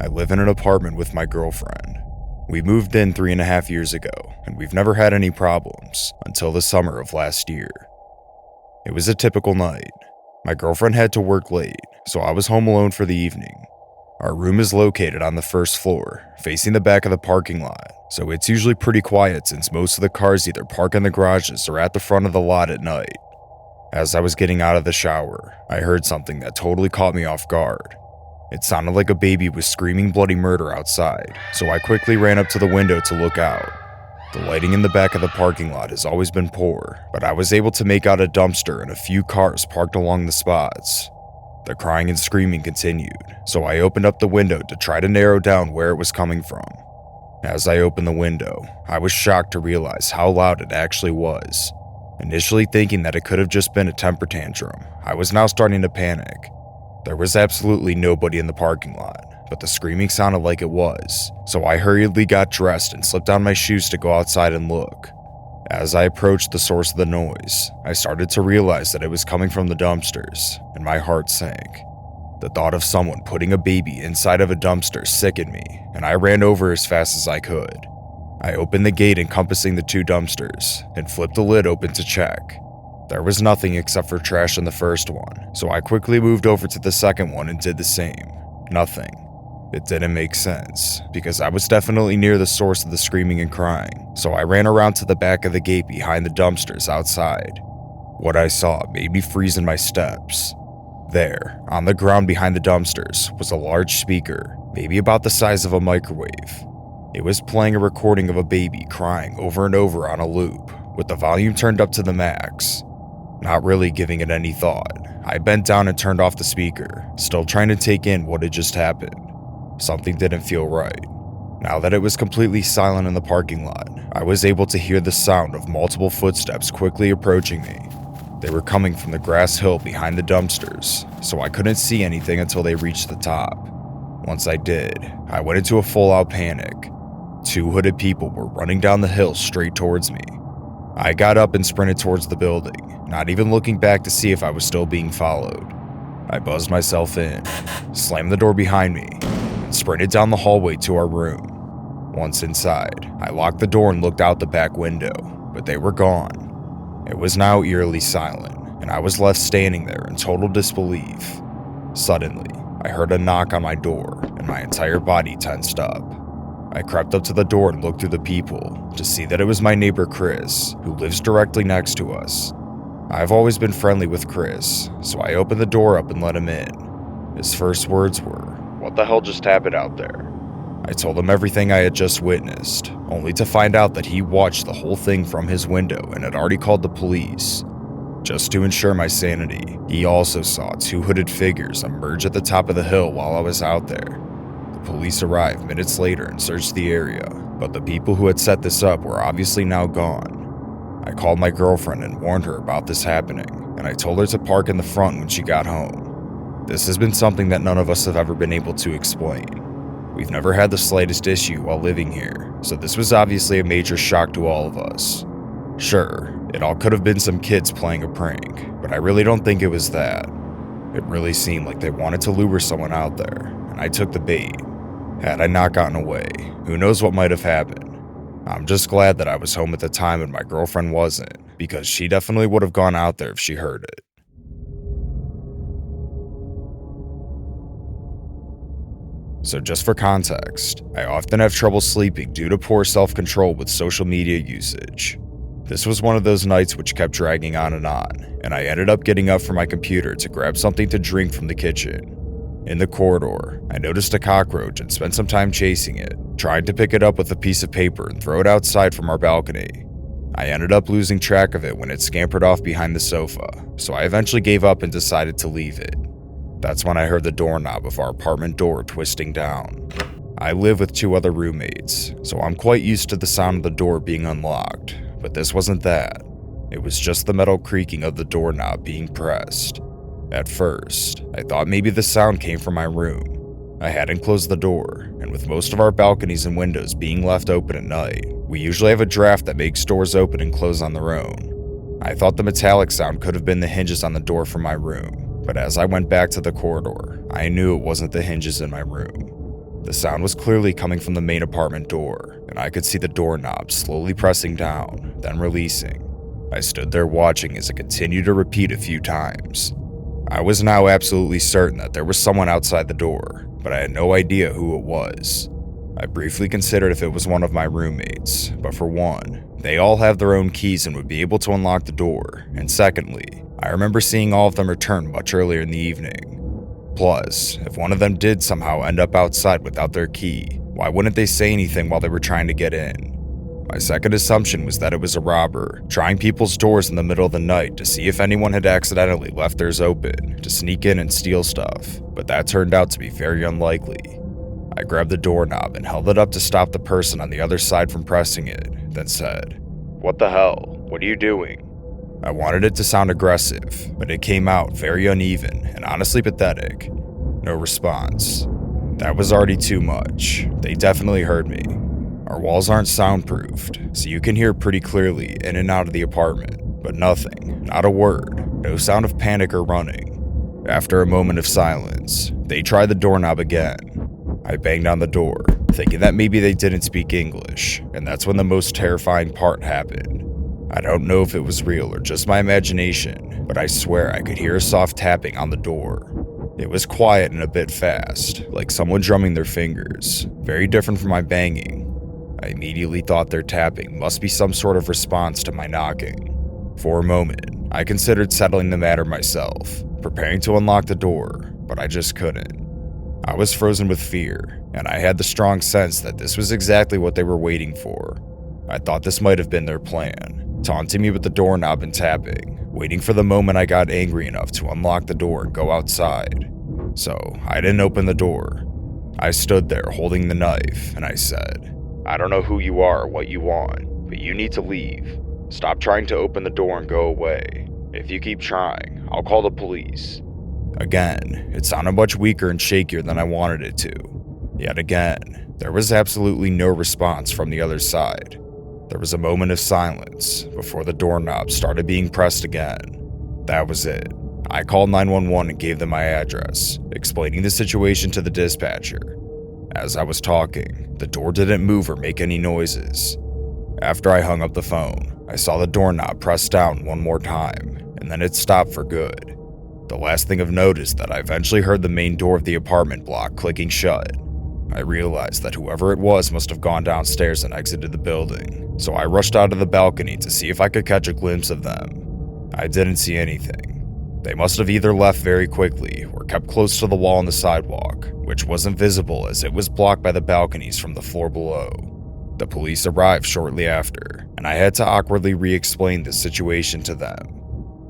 I live in an apartment with my girlfriend. We moved in 3.5 years ago, and we've never had any problems until the summer of last year. It was a typical night. My girlfriend had to work late, so I was home alone for the evening. Our room is located on the first floor, facing the back of the parking lot, so it's usually pretty quiet since most of the cars either park in the garages or at the front of the lot at night. As I was getting out of the shower, I heard something that totally caught me off guard. It sounded like a baby was screaming bloody murder outside, so I quickly ran up to the window to look out. The lighting in the back of the parking lot has always been poor, but I was able to make out a dumpster and a few cars parked along the spots. The crying and screaming continued, so I opened up the window to try to narrow down where it was coming from. As I opened the window, I was shocked to realize how loud it actually was. Initially thinking that it could have just been a temper tantrum, I was now starting to panic. There was absolutely nobody in the parking lot, but the screaming sounded like it was, so I hurriedly got dressed and slipped on my shoes to go outside and look. As I approached the source of the noise, I started to realize that it was coming from the dumpsters, and my heart sank. The thought of someone putting a baby inside of a dumpster sickened me, and I ran over as fast as I could. I opened the gate encompassing the two dumpsters, and flipped the lid open to check. There was nothing except for trash in the first one, so I quickly moved over to the second one and did the same. Nothing. It didn't make sense, because I was definitely near the source of the screaming and crying, so I ran around to the back of the gate behind the dumpsters outside. What I saw made me freeze in my steps. There, on the ground behind the dumpsters, was a large speaker, maybe about the size of a microwave. It was playing a recording of a baby crying over and over on a loop, with the volume turned up to the max. Not really giving it any thought, I bent down and turned off the speaker, still trying to take in what had just happened. Something didn't feel right. Now that it was completely silent in the parking lot, I was able to hear the sound of multiple footsteps quickly approaching me. They were coming from the grass hill behind the dumpsters, so I couldn't see anything until they reached the top. Once I did, I went into a full-out panic. Two hooded people were running down the hill straight towards me. I got up and sprinted towards the building, not even looking back to see if I was still being followed. I buzzed myself in, slammed the door behind me, and sprinted down the hallway to our room. Once inside, I locked the door and looked out the back window, but they were gone. It was now eerily silent, and I was left standing there in total disbelief. Suddenly, I heard a knock on my door, and my entire body tensed up. I crept up to the door and looked through the peephole to see that it was my neighbor Chris, who lives directly next to us. I've always been friendly with Chris, so I opened the door up and let him in. His first words were, "What the hell just happened out there?" I told him everything I had just witnessed, only to find out that he watched the whole thing from his window and had already called the police. Just to ensure my sanity, he also saw two hooded figures emerge at the top of the hill while I was out there. The police arrived minutes later and searched the area, but the people who had set this up were obviously now gone. I called my girlfriend and warned her about this happening, and I told her to park in the front when she got home. This has been something that none of us have ever been able to explain. We've never had the slightest issue while living here, so this was obviously a major shock to all of us. Sure, it all could have been some kids playing a prank, but I really don't think it was that. It really seemed like they wanted to lure someone out there, and I took the bait. Had I not gotten away, who knows what might have happened. I'm just glad that I was home at the time and my girlfriend wasn't, because she definitely would have gone out there if she heard it. So just for context, I often have trouble sleeping due to poor self-control with social media usage. This was one of those nights which kept dragging on, and I ended up getting up from my computer to grab something to drink from the kitchen. In the corridor, I noticed a cockroach and spent some time chasing it, trying to pick it up with a piece of paper and throw it outside from our balcony. I ended up losing track of it when it scampered off behind the sofa, so I eventually gave up and decided to leave it. That's when I heard the doorknob of our apartment door twisting down. I live with two other roommates, so I'm quite used to the sound of the door being unlocked, but this wasn't that. It was just the metal creaking of the doorknob being pressed. At first, I thought maybe the sound came from my room. I hadn't closed the door, and with most of our balconies and windows being left open at night, we usually have a draft that makes doors open and close on their own. I thought the metallic sound could have been the hinges on the door from my room, but as I went back to the corridor, I knew it wasn't the hinges in my room. The sound was clearly coming from the main apartment door, and I could see the doorknob slowly pressing down, then releasing. I stood there watching as it continued to repeat a few times. I was now absolutely certain that there was someone outside the door, but I had no idea who it was. I briefly considered if it was one of my roommates, but for one, they all have their own keys and would be able to unlock the door, and secondly, I remember seeing all of them return much earlier in the evening. Plus, if one of them did somehow end up outside without their key, why wouldn't they say anything while they were trying to get in? My second assumption was that it was a robber, trying people's doors in the middle of the night to see if anyone had accidentally left theirs open, to sneak in and steal stuff, but that turned out to be very unlikely. I grabbed the doorknob and held it up to stop the person on the other side from pressing it, then said, "What the hell? What are you doing?" I wanted it to sound aggressive, but it came out very uneven and honestly pathetic. No response. That was already too much. They definitely heard me. Our walls aren't soundproofed, so you can hear pretty clearly in and out of the apartment, but nothing, not a word, no sound of panic or running. After a moment of silence, they tried the doorknob again. I banged on the door, thinking that maybe they didn't speak English, and that's when the most terrifying part happened. I don't know if it was real or just my imagination, but I swear I could hear a soft tapping on the door. It was quiet and a bit fast, like someone drumming their fingers, very different from my banging. I immediately thought their tapping must be some sort of response to my knocking. For a moment, I considered settling the matter myself, preparing to unlock the door, but I just couldn't. I was frozen with fear, and I had the strong sense that this was exactly what they were waiting for. I thought this might have been their plan, taunting me with the doorknob and tapping, waiting for the moment I got angry enough to unlock the door and go outside. So I didn't open the door. I stood there holding the knife, and I said, "I don't know who you are or what you want, but you need to leave. Stop trying to open the door and go away. If you keep trying, I'll call the police." Again, it sounded much weaker and shakier than I wanted it to. Yet again, there was absolutely no response from the other side. There was a moment of silence before the doorknob started being pressed again. That was it. I called 911 and gave them my address, explaining the situation to the dispatcher. As I was talking, the door didn't move or make any noises. After I hung up the phone, I saw the doorknob press down one more time, and then it stopped for good. The last thing of note is that I eventually heard the main door of the apartment block clicking shut. I realized that whoever it was must have gone downstairs and exited the building, so I rushed out of the balcony to see if I could catch a glimpse of them. I didn't see anything. They must have either left very quickly or kept close to the wall on the sidewalk, which wasn't visible as it was blocked by the balconies from the floor below. The police arrived shortly after, and I had to awkwardly re-explain the situation to them.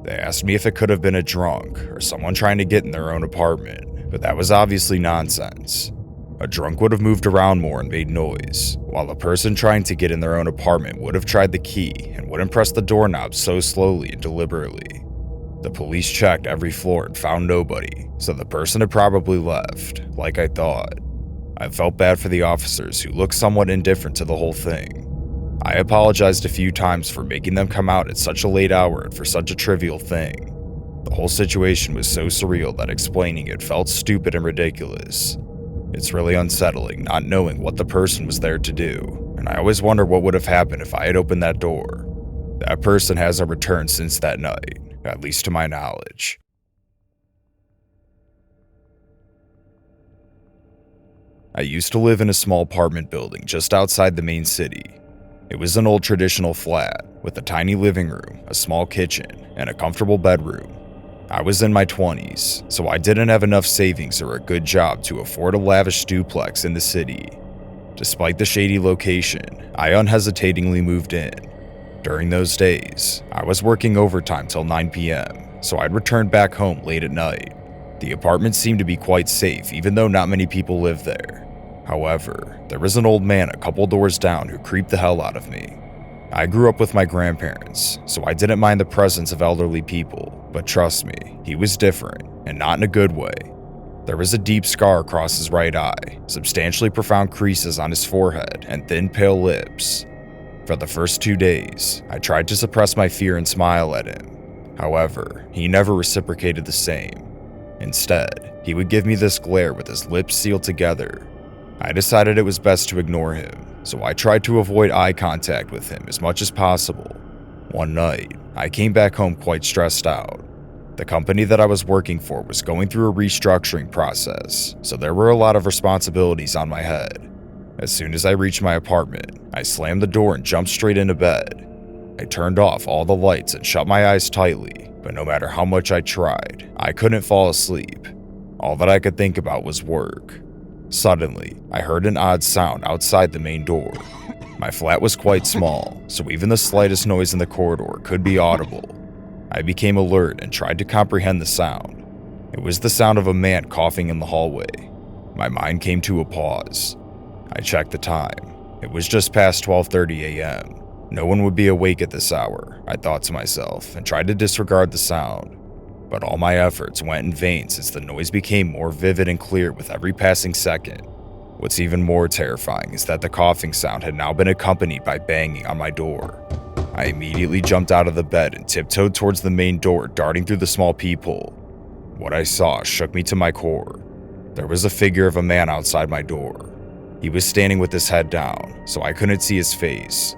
They asked me if it could have been a drunk or someone trying to get in their own apartment, but that was obviously nonsense. A drunk would have moved around more and made noise, while a person trying to get in their own apartment would have tried the key and wouldn't press the doorknob so slowly and deliberately. The police checked every floor and found nobody, so the person had probably left, like I thought. I felt bad for the officers who looked somewhat indifferent to the whole thing. I apologized a few times for making them come out at such a late hour and for such a trivial thing. The whole situation was so surreal that explaining it felt stupid and ridiculous. It's really unsettling not knowing what the person was there to do, and I always wonder what would have happened if I had opened that door. That person hasn't returned since that night, at least to my knowledge. I used to live in a small apartment building just outside the main city. It was an old traditional flat, with a tiny living room, a small kitchen, and a comfortable bedroom. I was in my 20s, so I didn't have enough savings or a good job to afford a lavish duplex in the city. Despite the shady location, I unhesitatingly moved in. During those days, I was working overtime till 9 p.m., so I'd return back home late at night. The apartment seemed to be quite safe, even though not many people lived there. However, there was an old man a couple doors down who creeped the hell out of me. I grew up with my grandparents, so I didn't mind the presence of elderly people, but trust me, he was different, and not in a good way. There was a deep scar across his right eye, substantially profound creases on his forehead, and thin pale lips. For the first 2 days, I tried to suppress my fear and smile at him. However, he never reciprocated the same. Instead, he would give me this glare with his lips sealed together. I decided it was best to ignore him, so I tried to avoid eye contact with him as much as possible. One night, I came back home quite stressed out. The company that I was working for was going through a restructuring process, so there were a lot of responsibilities on my head. As soon as I reached my apartment, I slammed the door and jumped straight into bed. I turned off all the lights and shut my eyes tightly, but no matter how much I tried, I couldn't fall asleep. All that I could think about was work. Suddenly, I heard an odd sound outside the main door. My flat was quite small, so even the slightest noise in the corridor could be audible. I became alert and tried to comprehend the sound. It was the sound of a man coughing in the hallway. My mind came to a pause. I checked the time. It was just past 12:30 a.m. No one would be awake at this hour, I thought to myself, and tried to disregard the sound. But all my efforts went in vain since the noise became more vivid and clear with every passing second. What's even more terrifying is that the coughing sound had now been accompanied by banging on my door. I immediately jumped out of the bed and tiptoed towards the main door, darting through the small peephole. What I saw shook me to my core. There was a figure of a man outside my door. He was standing with his head down, so I couldn't see his face.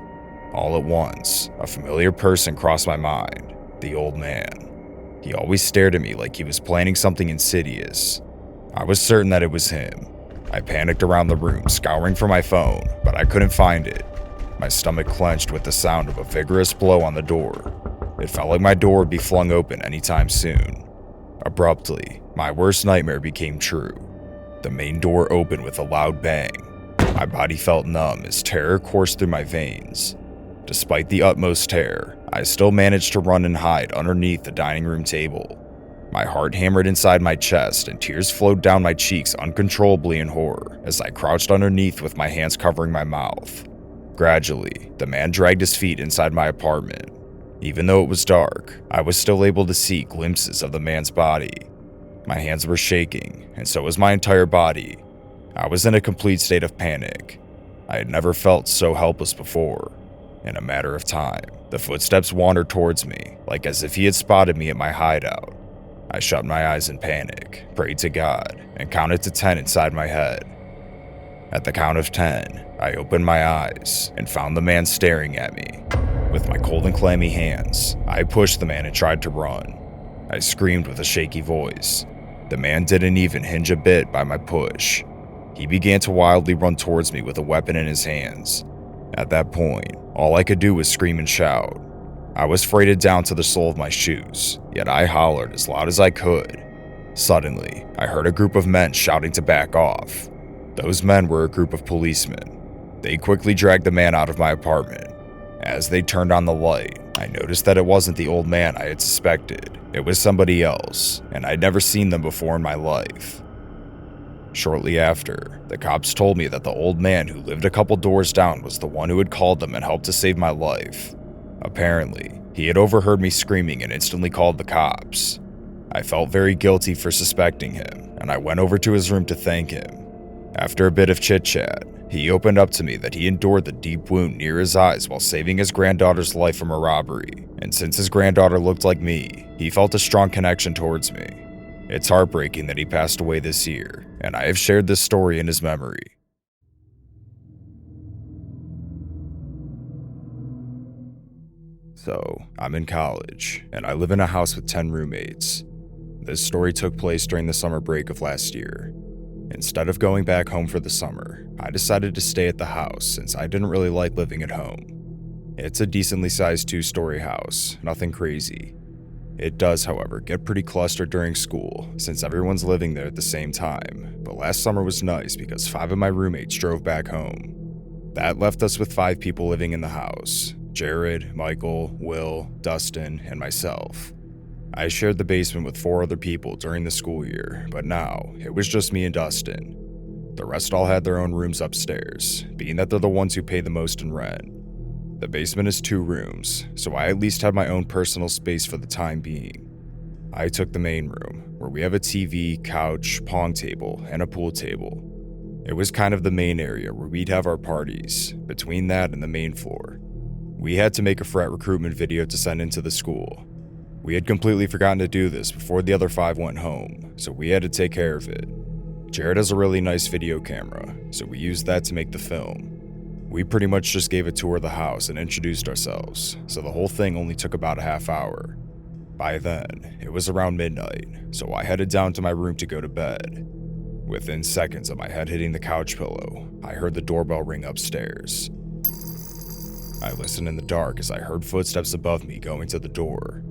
All at once, a familiar person crossed my mind, the old man. He always stared at me like he was planning something insidious. I was certain that it was him. I panicked around the room, scouring for my phone, but I couldn't find it. My stomach clenched with the sound of a vigorous blow on the door. It felt like my door would be flung open anytime soon. Abruptly, my worst nightmare became true. The main door opened with a loud bang. My body felt numb as terror coursed through my veins. Despite the utmost terror, I still managed to run and hide underneath the dining room table. My heart hammered inside my chest and tears flowed down my cheeks uncontrollably in horror as I crouched underneath with my hands covering my mouth. Gradually, the man dragged his feet inside my apartment. Even though it was dark, I was still able to see glimpses of the man's body. My hands were shaking, and so was my entire body. I was in a complete state of panic. I had never felt so helpless before. In a matter of time, the footsteps wandered towards me, like as if he had spotted me at my hideout. I shut my eyes in panic, prayed to God, and counted to 10 inside my head. At the count of 10, I opened my eyes and found the man staring at me. With my cold and clammy hands, I pushed the man and tried to run. I screamed with a shaky voice. The man didn't even hinge a bit by my push. He began to wildly run towards me with a weapon in his hands. At that point, all I could do was scream and shout. I was freighted down to the sole of my shoes, yet I hollered as loud as I could. Suddenly, I heard a group of men shouting to back off. Those men were a group of policemen. They quickly dragged the man out of my apartment. As they turned on the light, I noticed that it wasn't the old man I had suspected. It was somebody else, and I'd never seen them before in my life. Shortly after, the cops told me that the old man who lived a couple doors down was the one who had called them and helped to save my life. Apparently, he had overheard me screaming and instantly called the cops. I felt very guilty for suspecting him, and I went over to his room to thank him. After a bit of chit-chat, he opened up to me that he endured the deep wound near his eyes while saving his granddaughter's life from a robbery, and since his granddaughter looked like me, he felt a strong connection towards me. It's heartbreaking that he passed away this year, and I have shared this story in his memory. So, I'm in college, and I live in a house with 10 roommates. This story took place during the summer break of last year. Instead of going back home for the summer, I decided to stay at the house since I didn't really like living at home. It's a decently sized 2-story house, nothing crazy. It does, however, get pretty clustered during school since everyone's living there at the same time, but last summer was nice because 5 of my roommates drove back home. That left us with 5 people living in the house: Jared, Michael, Will, Dustin, and myself. I shared the basement with 4 other people during the school year, but now it was just me and Dustin. The rest all had their own rooms upstairs, being that they're the ones who pay the most in rent. The basement is 2 rooms, so I at least had my own personal space for the time being. I took the main room, where we have a TV, couch, pong table, and a pool table. It was kind of the main area where we'd have our parties, between that and the main floor. We had to make a frat recruitment video to send into the school. We had completely forgotten to do this before the other 5 went home, so we had to take care of it. Jared has a really nice video camera, so we used that to make the film. We pretty much just gave a tour of the house and introduced ourselves, so the whole thing only took about a half hour. By then, it was around midnight, so I headed down to my room to go to bed. Within seconds of my head hitting the couch pillow, I heard the doorbell ring upstairs. I listened in the dark as I heard footsteps above me going to the door.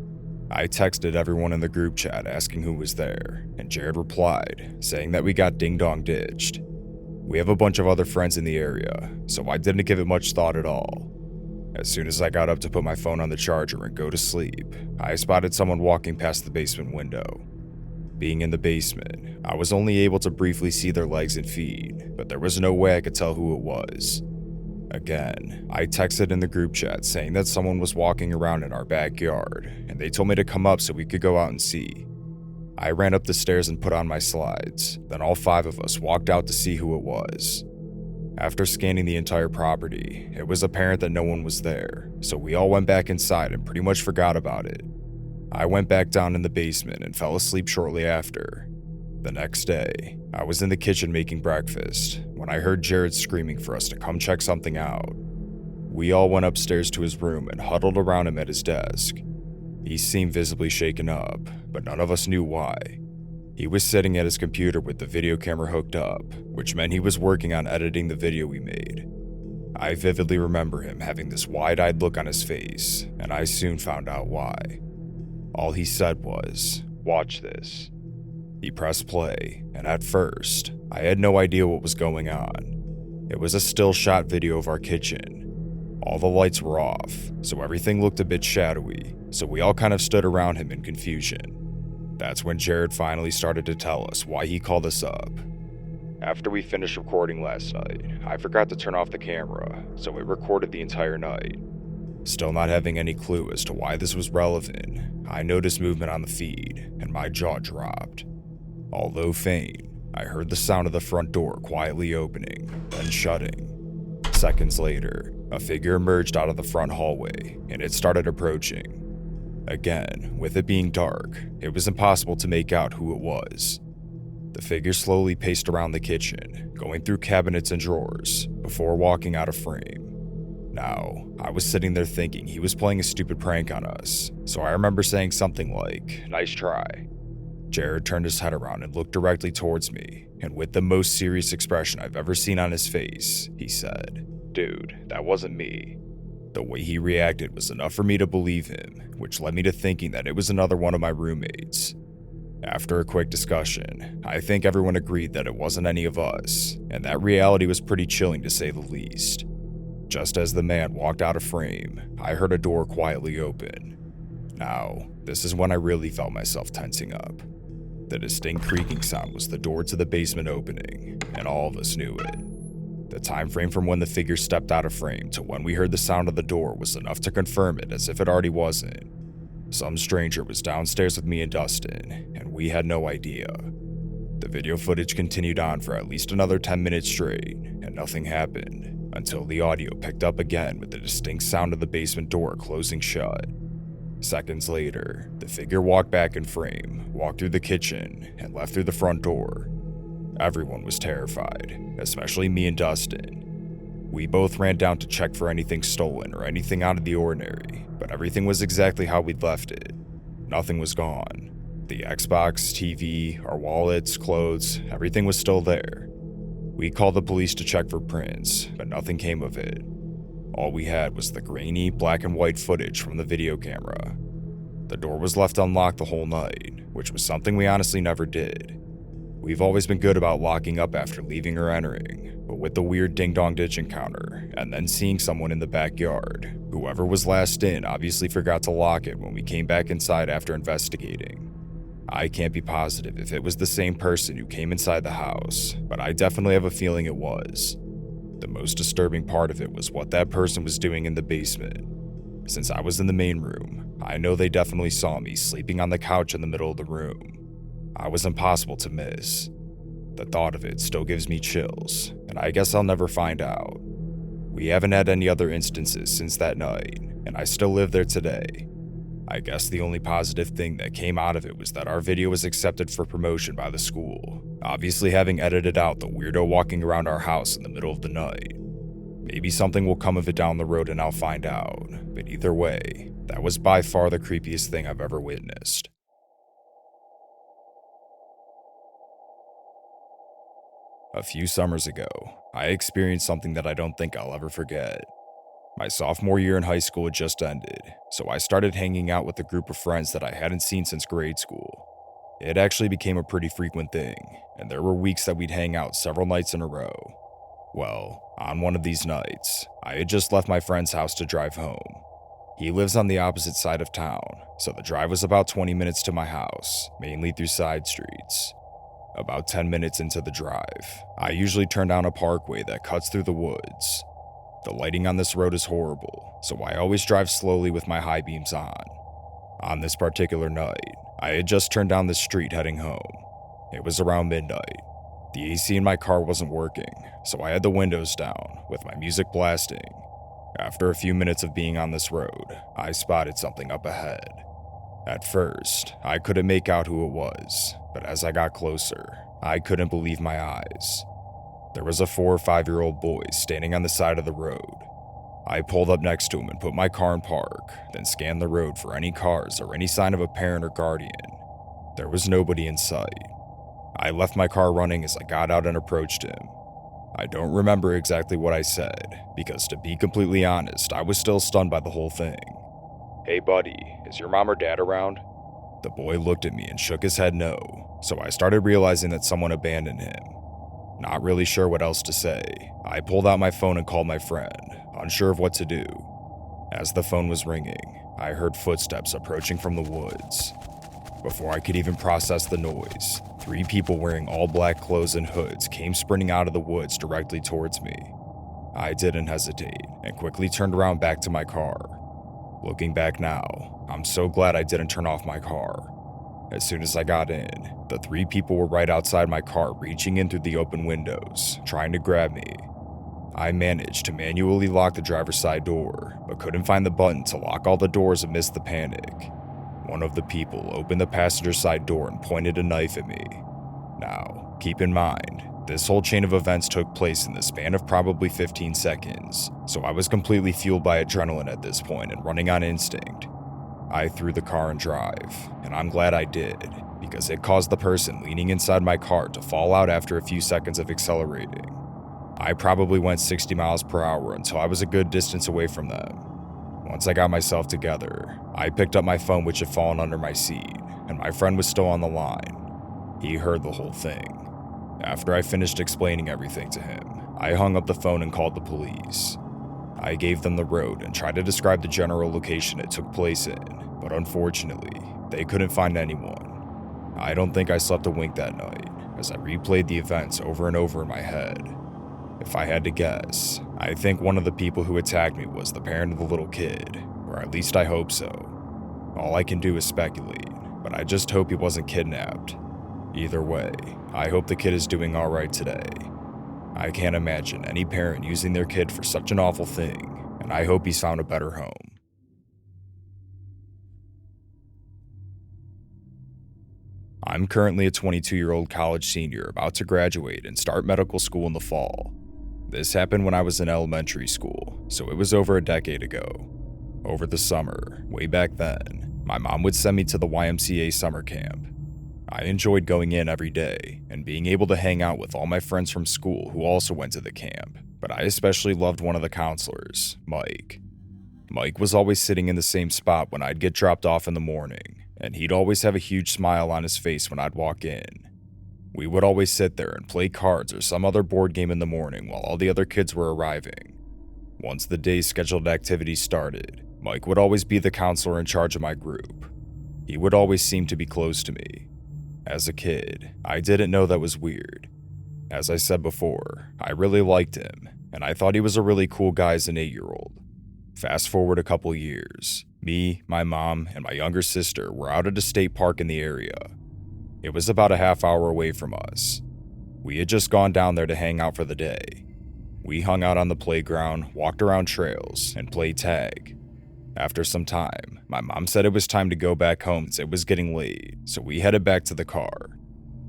I texted everyone in the group chat asking who was there, and Jared replied, saying that we got ding-dong ditched. We have a bunch of other friends in the area, so I didn't give it much thought at all. As soon as I got up to put my phone on the charger and go to sleep, I spotted someone walking past the basement window. Being in the basement, I was only able to briefly see their legs and feet, but there was no way I could tell who it was. Again, I texted in the group chat saying that someone was walking around in our backyard, and they told me to come up so we could go out and see. I ran up the stairs and put on my slides, then all 5 of us walked out to see who it was. After scanning the entire property, it was apparent that no one was there, so we all went back inside and pretty much forgot about it. I went back down in the basement and fell asleep shortly after. The next day, I was in the kitchen making breakfast when I heard Jared screaming for us to come check something out. We all went upstairs to his room and huddled around him at his desk. He seemed visibly shaken up, but none of us knew why. He was sitting at his computer with the video camera hooked up, which meant he was working on editing the video we made. I vividly remember him having this wide-eyed look on his face, and I soon found out why. All he said was, "Watch this." He pressed play, and at first, I had no idea what was going on. It was a still shot video of our kitchen. All the lights were off, so everything looked a bit shadowy, so we all kind of stood around him in confusion. That's when Jared finally started to tell us why he called us up. "After we finished recording last night, I forgot to turn off the camera, so it recorded the entire night. Still not having any clue as to why this was relevant, I noticed movement on the feed, and my jaw dropped. Although faint, I heard the sound of the front door quietly opening, then shutting. Seconds later, a figure emerged out of the front hallway, and it started approaching. Again, with it being dark, it was impossible to make out who it was. The figure slowly paced around the kitchen, going through cabinets and drawers, before walking out of frame. Now, I was sitting there thinking he was playing a stupid prank on us, so I remember saying something like, "Nice try." Jared turned his head around and looked directly towards me, and with the most serious expression I've ever seen on his face, he said, "Dude, that wasn't me." The way he reacted was enough for me to believe him, which led me to thinking that it was another one of my roommates. After a quick discussion, I think everyone agreed that it wasn't any of us, and that reality was pretty chilling to say the least. Just as the man walked out of frame, I heard a door quietly open. Now, this is when I really felt myself tensing up. The distinct creaking sound was the door to the basement opening, and all of us knew it. The time frame from when the figure stepped out of frame to when we heard the sound of the door was enough to confirm it as if it already wasn't. Some stranger was downstairs with me and Dustin, and we had no idea. The video footage continued on for at least another 10 minutes straight, and nothing happened, until the audio picked up again with the distinct sound of the basement door closing shut. Seconds later, the figure walked back in frame, walked through the kitchen, and left through the front door. Everyone was terrified, especially me and Dustin. We both ran down to check for anything stolen or anything out of the ordinary, but everything was exactly how we'd left it. Nothing was gone. The Xbox, TV, our wallets, clothes, everything was still there. We called the police to check for prints, but nothing came of it. All we had was the grainy, black and white footage from the video camera. The door was left unlocked the whole night, which was something we honestly never did. We've always been good about locking up after leaving or entering, but with the weird ding-dong ditch encounter, and then seeing someone in the backyard, whoever was last in obviously forgot to lock it when we came back inside after investigating. I can't be positive if it was the same person who came inside the house, but I definitely have a feeling it was. The most disturbing part of it was what that person was doing in the basement. Since I was in the main room, I know they definitely saw me sleeping on the couch in the middle of the room. I was impossible to miss. The thought of it still gives me chills, and I guess I'll never find out. We haven't had any other instances since that night, and I still live there today. I guess the only positive thing that came out of it was that our video was accepted for promotion by the school, obviously having edited out the weirdo walking around our house in the middle of the night. Maybe something will come of it down the road and I'll find out, but either way, that was by far the creepiest thing I've ever witnessed. A few summers ago, I experienced something that I don't think I'll ever forget. My sophomore year in high school had just ended, so I started hanging out with a group of friends that I hadn't seen since grade school. It actually became a pretty frequent thing, and there were weeks that we'd hang out several nights in a row. Well, on one of these nights, I had just left my friend's house to drive home. He lives on the opposite side of town, so the drive was about 20 minutes to my house, mainly through side streets. About 10 minutes into the drive, I usually turn down a parkway that cuts through the woods. The lighting on this road is horrible, so I always drive slowly with my high beams on. On this particular night, I had just turned down the street heading home. It was around midnight. The AC in my car wasn't working, so I had the windows down, with my music blasting. After a few minutes of being on this road, I spotted something up ahead. At first, I couldn't make out who it was, but as I got closer, I couldn't believe my eyes. There was a 4 or 5-year-old boy standing on the side of the road. I pulled up next to him and put my car in park, then scanned the road for any cars or any sign of a parent or guardian. There was nobody in sight. I left my car running as I got out and approached him. I don't remember exactly what I said, because to be completely honest, I was still stunned by the whole thing. "Hey buddy, is your mom or dad around?" The boy looked at me and shook his head no, so I started realizing that someone abandoned him. Not really sure what else to say, I pulled out my phone and called my friend, unsure of what to do. As the phone was ringing, I heard footsteps approaching from the woods. Before I could even process the noise, 3 people wearing all black clothes and hoods came sprinting out of the woods directly towards me. I didn't hesitate and quickly turned around back to my car. Looking back now, I'm so glad I didn't turn off my car. As soon as I got in, the 3 people were right outside my car reaching in through the open windows, trying to grab me. I managed to manually lock the driver's side door, but couldn't find the button to lock all the doors amidst the panic. One of the people opened the passenger side door and pointed a knife at me. Now, keep in mind, this whole chain of events took place in the span of probably 15 seconds, so I was completely fueled by adrenaline at this point and running on instinct. I threw the car in drive, and I'm glad I did, because it caused the person leaning inside my car to fall out after a few seconds of accelerating. I probably went 60 miles per hour until I was a good distance away from them. Once I got myself together, I picked up my phone, which had fallen under my seat, and my friend was still on the line. He heard the whole thing. After I finished explaining everything to him, I hung up the phone and called the police. I gave them the road and tried to describe the general location it took place in, but unfortunately, they couldn't find anyone. I don't think I slept a wink that night, as I replayed the events over and over in my head. If I had to guess, I think one of the people who attacked me was the parent of the little kid, or at least I hope so. All I can do is speculate, but I just hope he wasn't kidnapped. Either way, I hope the kid is doing alright today. I can't imagine any parent using their kid for such an awful thing, and I hope he's found a better home. I'm currently a 22-year-old college senior about to graduate and start medical school in the fall. This happened when I was in elementary school, so it was over a decade ago. Over the summer, way back then, my mom would send me to the YMCA summer camp. I enjoyed going in every day and being able to hang out with all my friends from school who also went to the camp, but I especially loved one of the counselors, Mike. Mike was always sitting in the same spot when I'd get dropped off in the morning, and he'd always have a huge smile on his face when I'd walk in. We would always sit there and play cards or some other board game in the morning while all the other kids were arriving. Once the day's scheduled activities started, Mike would always be the counselor in charge of my group. He would always seem to be close to me. As a kid, I didn't know that was weird. As I said before, I really liked him, and I thought he was a really cool guy as an 8-year-old. Fast forward a couple years, me, my mom, and my younger sister were out at a state park in the area. It was about a half-hour away from us. We had just gone down there to hang out for the day. We hung out on the playground, walked around trails, and played tag. After some time, my mom said it was time to go back home as it was getting late, so we headed back to the car.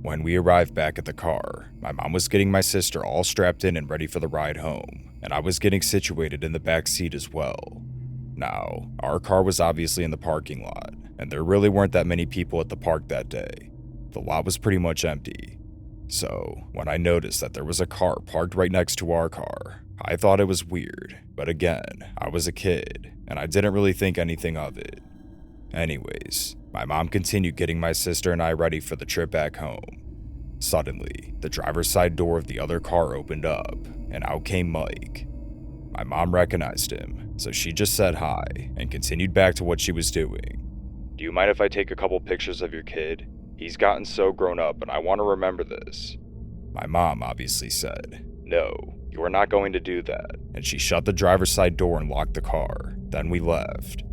When we arrived back at the car, my mom was getting my sister all strapped in and ready for the ride home, and I was getting situated in the back seat as well. Now, our car was obviously in the parking lot, and there really weren't that many people at the park that day. The lot was pretty much empty. So, when I noticed that there was a car parked right next to our car, I thought it was weird, but again, I was a kid, and I didn't really think anything of it. Anyways, my mom continued getting my sister and I ready for the trip back home. Suddenly, the driver's side door of the other car opened up, and out came Mike. My mom recognized him, so she just said hi and continued back to what she was doing. "Do you mind if I take a couple pictures of your kid? He's gotten so grown up and I want to remember this." My mom obviously said, "No, you are not going to do that," and she shut the driver's side door and locked the car. Then we left.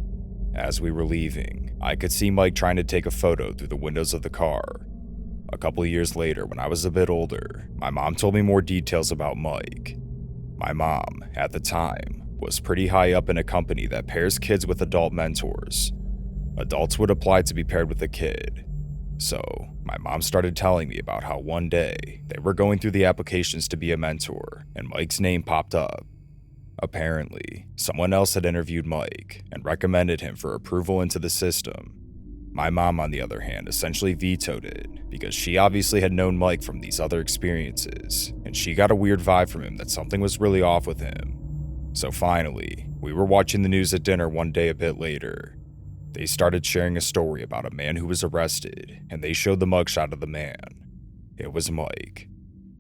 As we were leaving, I could see Mike trying to take a photo through the windows of the car. A couple years later, when I was a bit older, my mom told me more details about Mike. My mom, at the time, was pretty high up in a company that pairs kids with adult mentors. Adults would apply to be paired with a kid. So, my mom started telling me about how one day, they were going through the applications to be a mentor, and Mike's name popped up. Apparently, someone else had interviewed Mike and recommended him for approval into the system. My mom, on the other hand, essentially vetoed it because she obviously had known Mike from these other experiences, and she got a weird vibe from him that something was really off with him. So finally, we were watching the news at dinner one day a bit later. They started sharing a story about a man who was arrested, and they showed the mugshot of the man. It was Mike.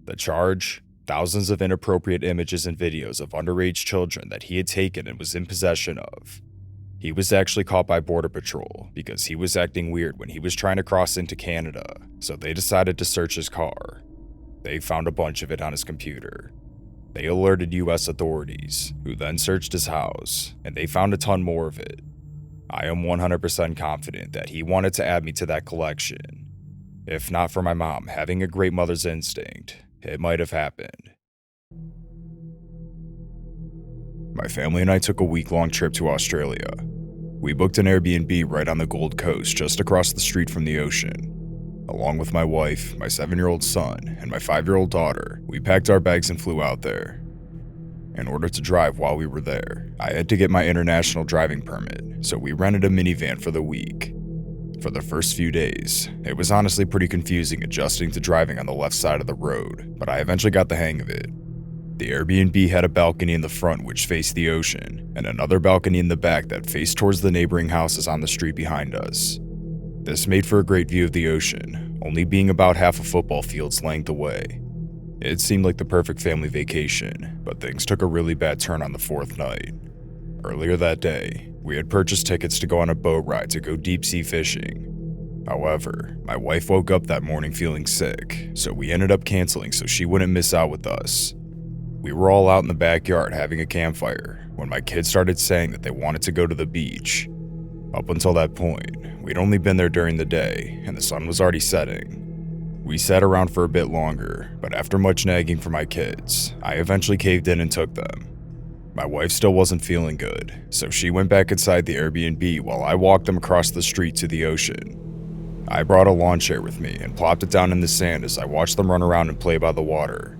The charge? Thousands of inappropriate images and videos of underage children that he had taken and was in possession of. He was actually caught by Border Patrol because he was acting weird when he was trying to cross into Canada, so they decided to search his car. They found a bunch of it on his computer. They alerted US authorities, who then searched his house, and they found a ton more of it. I am 100% confident that he wanted to add me to that collection. If not for my mom having a great mother's instinct, it might have happened. My family and I took a week-long trip to Australia. We booked an Airbnb right on the Gold Coast, just across the street from the ocean. Along with my wife, my 7-year-old son, and my 5-year-old daughter, we packed our bags and flew out there. In order to drive while we were there, I had to get my international driving permit, so we rented a minivan for the week. For the first few days, it was honestly pretty confusing adjusting to driving on the left side of the road, but I eventually got the hang of it. The Airbnb had a balcony in the front which faced the ocean, and another balcony in the back that faced towards the neighboring houses on the street behind us. This made for a great view of the ocean, only being about half a football field's length away. It seemed like the perfect family vacation, but things took a really bad turn on the fourth night. Earlier that day, we had purchased tickets to go on a boat ride to go deep-sea fishing. However, my wife woke up that morning feeling sick, so we ended up canceling so she wouldn't miss out with us. We were all out in the backyard having a campfire when my kids started saying that they wanted to go to the beach. Up until that point, we'd only been there during the day, and the sun was already setting. We sat around for a bit longer, but after much nagging from my kids, I eventually caved in and took them. My wife still wasn't feeling good, so she went back inside the Airbnb while I walked them across the street to the ocean. I brought a lawn chair with me and plopped it down in the sand as I watched them run around and play by the water.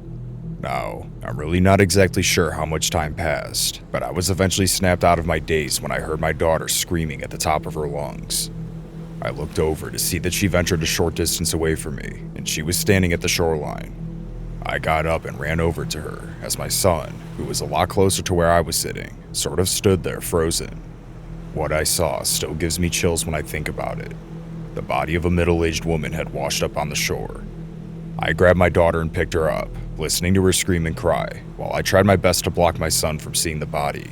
Now, I'm really not exactly sure how much time passed, but I was eventually snapped out of my daze when I heard my daughter screaming at the top of her lungs. I looked over to see that she ventured a short distance away from me, and she was standing at the shoreline. I got up and ran over to her, as my son, who was a lot closer to where I was sitting, sort of stood there frozen. What I saw still gives me chills when I think about it. The body of a middle-aged woman had washed up on the shore. I grabbed my daughter and picked her up, listening to her scream and cry, while I tried my best to block my son from seeing the body.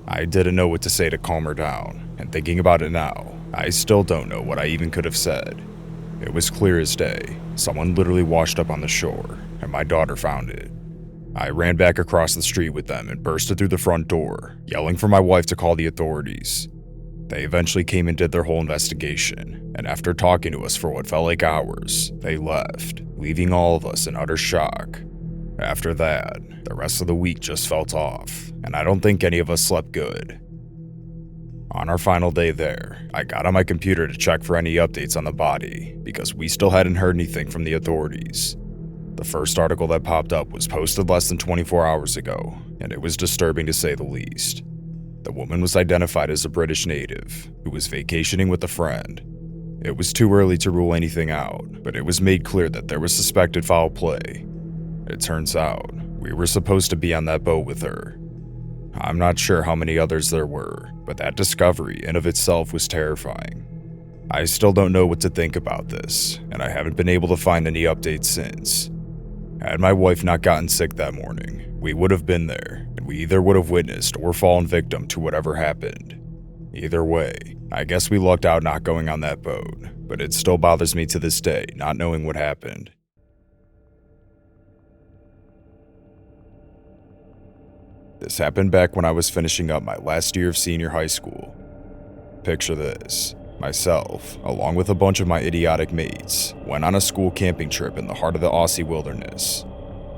I didn't know what to say to calm her down, and thinking about it now, I still don't know what I even could have said. It was clear as day. Someone literally washed up on the shore, and my daughter found it. I ran back across the street with them and bursted through the front door, yelling for my wife to call the authorities. They eventually came and did their whole investigation, and after talking to us for what felt like hours, they left, leaving all of us in utter shock. After that, the rest of the week just felt off, and I don't think any of us slept good. On our final day there, I got on my computer to check for any updates on the body because we still hadn't heard anything from the authorities. The first article that popped up was posted less than 24 hours ago, and it was disturbing to say the least. The woman was identified as a British native who was vacationing with a friend. It was too early to rule anything out, but it was made clear that there was suspected foul play. It turns out, we were supposed to be on that boat with her. I'm not sure how many others there were, but that discovery in of itself was terrifying. I still don't know what to think about this, and I haven't been able to find any updates since. Had my wife not gotten sick that morning, we would have been there, and we either would have witnessed or fallen victim to whatever happened. Either way, I guess we lucked out not going on that boat, but it still bothers me to this day not knowing what happened. This happened back when I was finishing up my last year of senior high school. Picture this. Myself, along with a bunch of my idiotic mates, went on a school camping trip in the heart of the Aussie wilderness.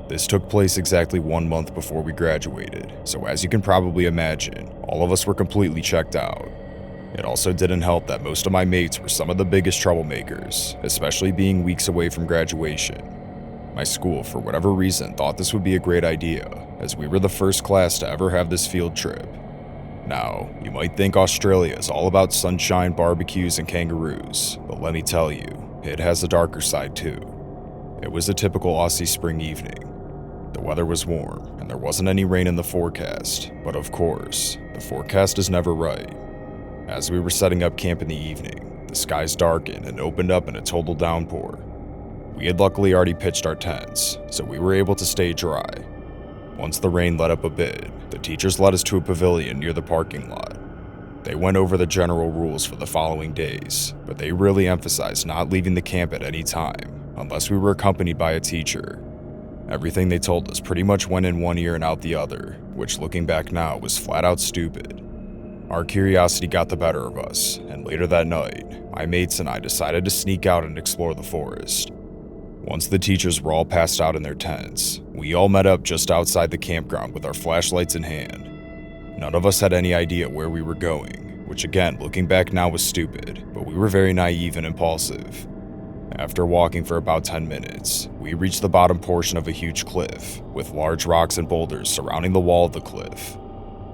This took place exactly 1 month before we graduated, so as you can probably imagine, all of us were completely checked out. It also didn't help that most of my mates were some of the biggest troublemakers, especially being weeks away from graduation. My school, for whatever reason, thought this would be a great idea, as we were the first class to ever have this field trip. Now, you might think Australia is all about sunshine, barbecues, and kangaroos, but let me tell you, it has a darker side too. It was a typical Aussie spring evening. The weather was warm, and there wasn't any rain in the forecast, but of course, the forecast is never right. As we were setting up camp in the evening, the skies darkened and opened up in a total downpour. We had luckily already pitched our tents, so we were able to stay dry. Once the rain let up a bit, the teachers led us to a pavilion near the parking lot. They went over the general rules for the following days, but they really emphasized not leaving the camp at any time, unless we were accompanied by a teacher. Everything they told us pretty much went in one ear and out the other, which looking back now was flat out stupid. Our curiosity got the better of us, and later that night, my mates and I decided to sneak out and explore the forest. Once the teachers were all passed out in their tents, we all met up just outside the campground with our flashlights in hand. None of us had any idea where we were going, which again, looking back now was stupid, but we were very naive and impulsive. After walking for about 10 minutes, we reached the bottom portion of a huge cliff, with large rocks and boulders surrounding the wall of the cliff.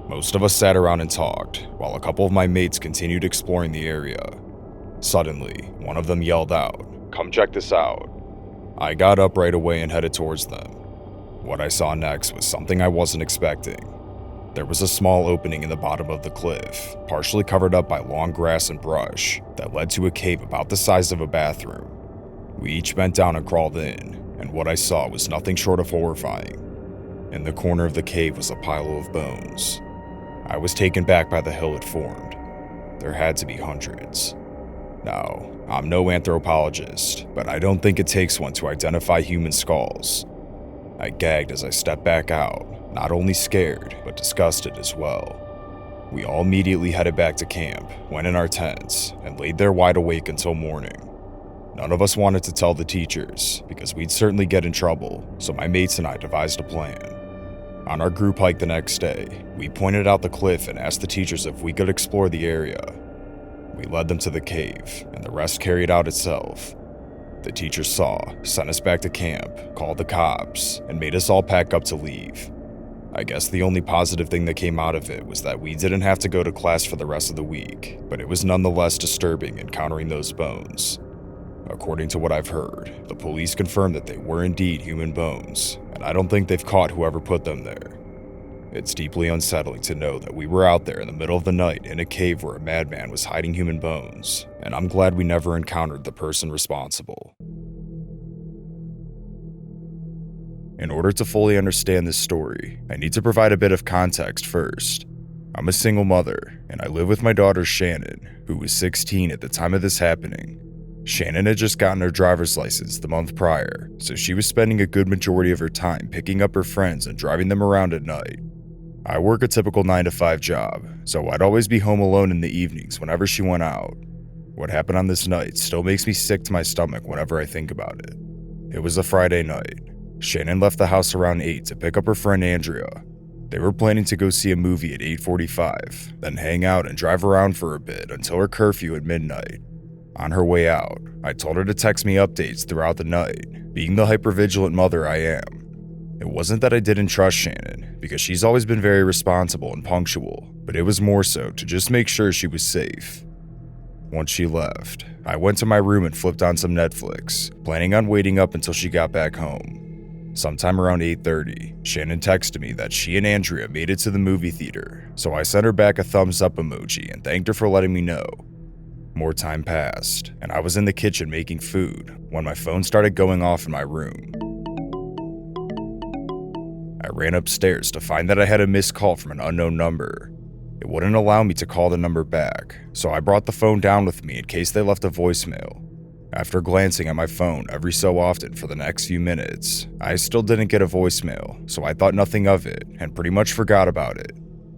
Most of us sat around and talked, while a couple of my mates continued exploring the area. Suddenly, one of them yelled out, "Come check this out." I got up right away and headed towards them. What I saw next was something I wasn't expecting. There was a small opening in the bottom of the cliff, partially covered up by long grass and brush, that led to a cave about the size of a bathroom. We each bent down and crawled in, and what I saw was nothing short of horrifying. In the corner of the cave was a pile of bones. I was taken back by the hill it formed. There had to be hundreds. Now, I'm no anthropologist, but I don't think it takes one to identify human skulls. I gagged as I stepped back out, not only scared, but disgusted as well. We all immediately headed back to camp, went in our tents, and laid there wide awake until morning. None of us wanted to tell the teachers, because we'd certainly get in trouble, so my mates and I devised a plan. On our group hike the next day, we pointed out the cliff and asked the teachers if we could explore the area. We led them to the cave, and the rest carried out itself. The teachers saw, sent us back to camp, called the cops, and made us all pack up to leave. I guess the only positive thing that came out of it was that we didn't have to go to class for the rest of the week, but it was nonetheless disturbing encountering those bones. According to what I've heard, the police confirmed that they were indeed human bones, and I don't think they've caught whoever put them there. It's deeply unsettling to know that we were out there in the middle of the night in a cave where a madman was hiding human bones, and I'm glad we never encountered the person responsible. In order to fully understand this story, I need to provide a bit of context first. I'm a single mother, and I live with my daughter Shannon, who was 16 at the time of this happening. Shannon had just gotten her driver's license the month prior, so she was spending a good majority of her time picking up her friends and driving them around at night. I work a typical 9-to-5 job, so I'd always be home alone in the evenings whenever she went out. What happened on this night still makes me sick to my stomach whenever I think about it. It was a Friday night. Shannon left the house around 8 to pick up her friend Andrea. They were planning to go see a movie at 8:45, then hang out and drive around for a bit until her curfew at midnight. On her way out, I told her to text me updates throughout the night, being the hypervigilant mother I am. It wasn't that I didn't trust Shannon, because she's always been very responsible and punctual, but it was more so to just make sure she was safe. Once she left, I went to my room and flipped on some Netflix, planning on waiting up until she got back home. Sometime around 8:30, Shannon texted me that she and Andrea made it to the movie theater, so I sent her back a thumbs up emoji and thanked her for letting me know. More time passed, and I was in the kitchen making food when my phone started going off in my room. I ran upstairs to find that I had a missed call from an unknown number. It wouldn't allow me to call the number back, so I brought the phone down with me in case they left a voicemail. After glancing at my phone every so often for the next few minutes, I still didn't get a voicemail, so I thought nothing of it and pretty much forgot about it.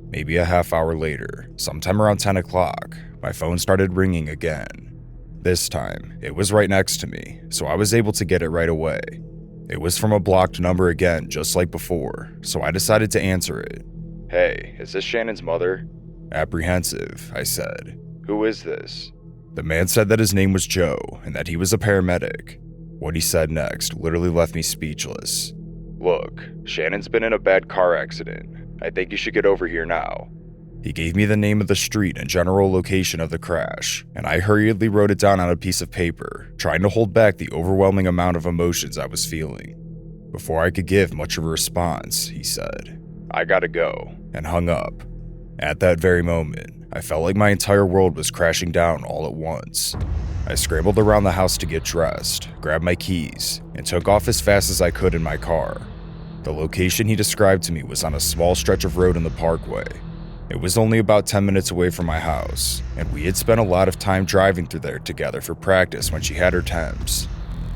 Maybe a half hour later, sometime around 10 o'clock, my phone started ringing again. This time, it was right next to me, so I was able to get it right away. It was from a blocked number again, just like before, so I decided to answer it. "Hey, is this Shannon's mother?" Apprehensive, I said. "Who is this?" The man said that his name was Joe and that he was a paramedic. What he said next literally left me speechless. "Look, Shannon's been in a bad car accident. I think you should get over here now." He gave me the name of the street and general location of the crash, and I hurriedly wrote it down on a piece of paper, trying to hold back the overwhelming amount of emotions I was feeling. Before I could give much of a response, he said, "I gotta go," and hung up. At that very moment, I felt like my entire world was crashing down all at once. I scrambled around the house to get dressed, grabbed my keys, and took off as fast as I could in my car. The location he described to me was on a small stretch of road in the parkway. It was only about 10 minutes away from my house, and we had spent a lot of time driving through there together for practice when she had her temps.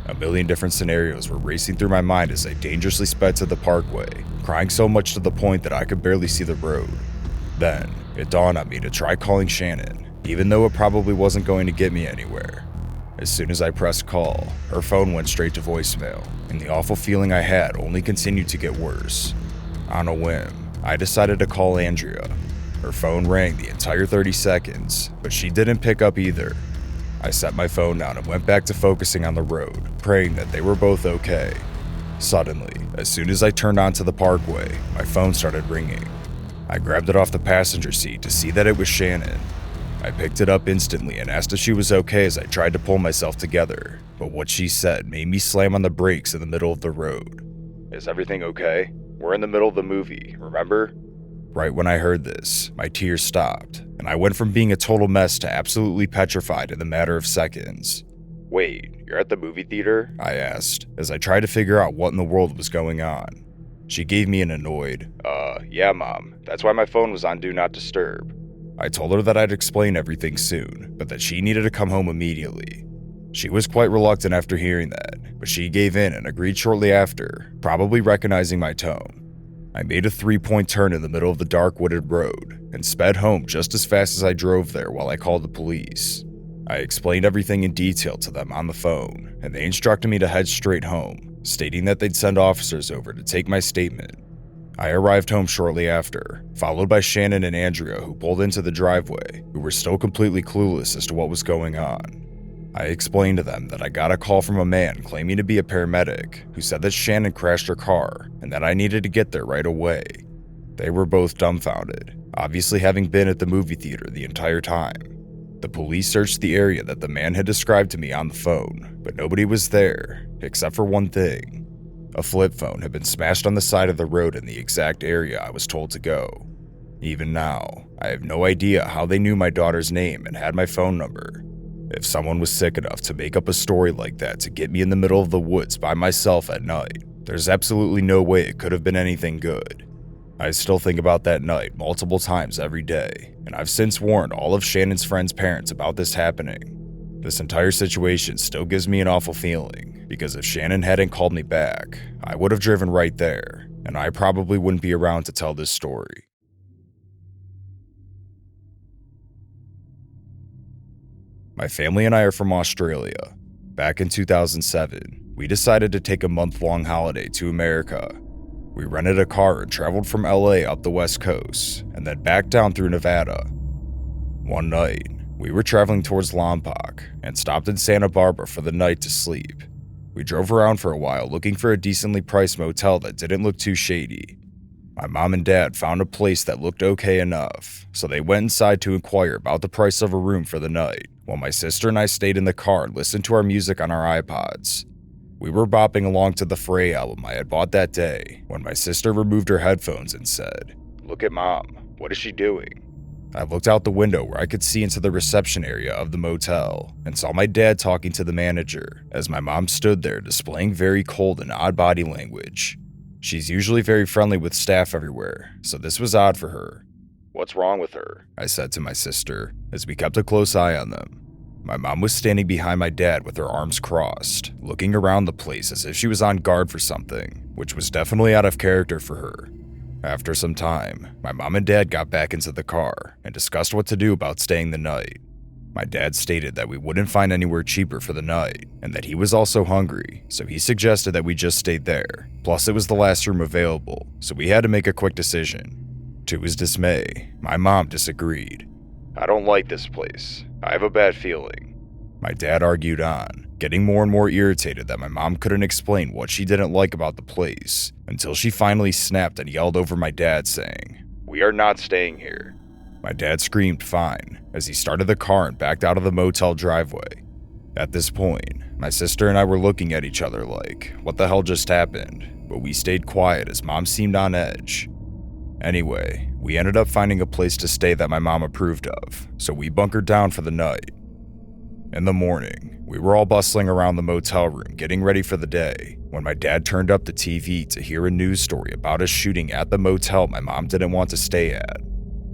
A million different scenarios were racing through my mind as I dangerously sped to the parkway, crying so much to the point that I could barely see the road. Then, it dawned on me to try calling Shannon, even though it probably wasn't going to get me anywhere. As soon as I pressed call, her phone went straight to voicemail, and the awful feeling I had only continued to get worse. On a whim, I decided to call Andrea. Her phone rang the entire 30 seconds, but she didn't pick up either. I set my phone down and went back to focusing on the road, praying that they were both okay. Suddenly, as soon as I turned onto the parkway, my phone started ringing. I grabbed it off the passenger seat to see that it was Shannon. I picked it up instantly and asked if she was okay as I tried to pull myself together, but what she said made me slam on the brakes in the middle of the road. "Is everything okay? We're in the middle of the movie, remember?" Right when I heard this, my tears stopped, and I went from being a total mess to absolutely petrified in the matter of seconds. "Wait, you're at the movie theater?" I asked, as I tried to figure out what in the world was going on. She gave me an annoyed, yeah, Mom, that's why my phone was on Do Not Disturb." I told her that I'd explain everything soon, but that she needed to come home immediately. She was quite reluctant after hearing that, but she gave in and agreed shortly after, probably recognizing my tone. I made a 3-point turn in the middle of the dark wooded road and sped home just as fast as I drove there while I called the police. I explained everything in detail to them on the phone, and they instructed me to head straight home, stating that they'd send officers over to take my statement. I arrived home shortly after, followed by Shannon and Andrea, who pulled into the driveway, who were still completely clueless as to what was going on. I explained to them that I got a call from a man claiming to be a paramedic who said that Shannon crashed her car and that I needed to get there right away. They were both dumbfounded, obviously having been at the movie theater the entire time. The police searched the area that the man had described to me on the phone, but nobody was there, except for one thing. A flip phone had been smashed on the side of the road in the exact area I was told to go. Even now, I have no idea how they knew my daughter's name and had my phone number. If someone was sick enough to make up a story like that to get me in the middle of the woods by myself at night, there's absolutely no way it could have been anything good. I still think about that night multiple times every day, and I've since warned all of Shannon's friends' parents about this happening. This entire situation still gives me an awful feeling, because if Shannon hadn't called me back, I would have driven right there, and I probably wouldn't be around to tell this story. My family and I are from Australia. Back in 2007, we decided to take a month-long holiday to America. We rented a car and traveled from LA up the West Coast, and then back down through Nevada. One night, we were traveling towards Lompoc and stopped in Santa Barbara for the night to sleep. We drove around for a while looking for a decently priced motel that didn't look too shady. My mom and dad found a place that looked okay enough, so they went inside to inquire about the price of a room for the night, while my sister and I stayed in the car and listened to our music on our iPods. We were bopping along to the Frey album I had bought that day when my sister removed her headphones and said, "Look at Mom, what is she doing?" I looked out the window where I could see into the reception area of the motel and saw my dad talking to the manager as my mom stood there displaying very cold and odd body language. She's usually very friendly with staff everywhere, so this was odd for her. "What's wrong with her?" I said to my sister as we kept a close eye on them. My mom was standing behind my dad with her arms crossed, looking around the place as if she was on guard for something, which was definitely out of character for her. After some time, my mom and dad got back into the car and discussed what to do about staying the night. My dad stated that we wouldn't find anywhere cheaper for the night, and that he was also hungry, so he suggested that we just stayed there. Plus, it was the last room available, so we had to make a quick decision. To his dismay, my mom disagreed. "I don't like this place. I have a bad feeling." My dad argued on, getting more and more irritated that my mom couldn't explain what she didn't like about the place, until she finally snapped and yelled over my dad saying, "We are not staying here." My dad screamed fine as he started the car and backed out of the motel driveway. At this point, my sister and I were looking at each other like, what the hell just happened? But we stayed quiet as Mom seemed on edge. Anyway, we ended up finding a place to stay that my mom approved of, so we bunkered down for the night. In the morning, we were all bustling around the motel room getting ready for the day when my dad turned up the TV to hear a news story about a shooting at the motel my mom didn't want to stay at.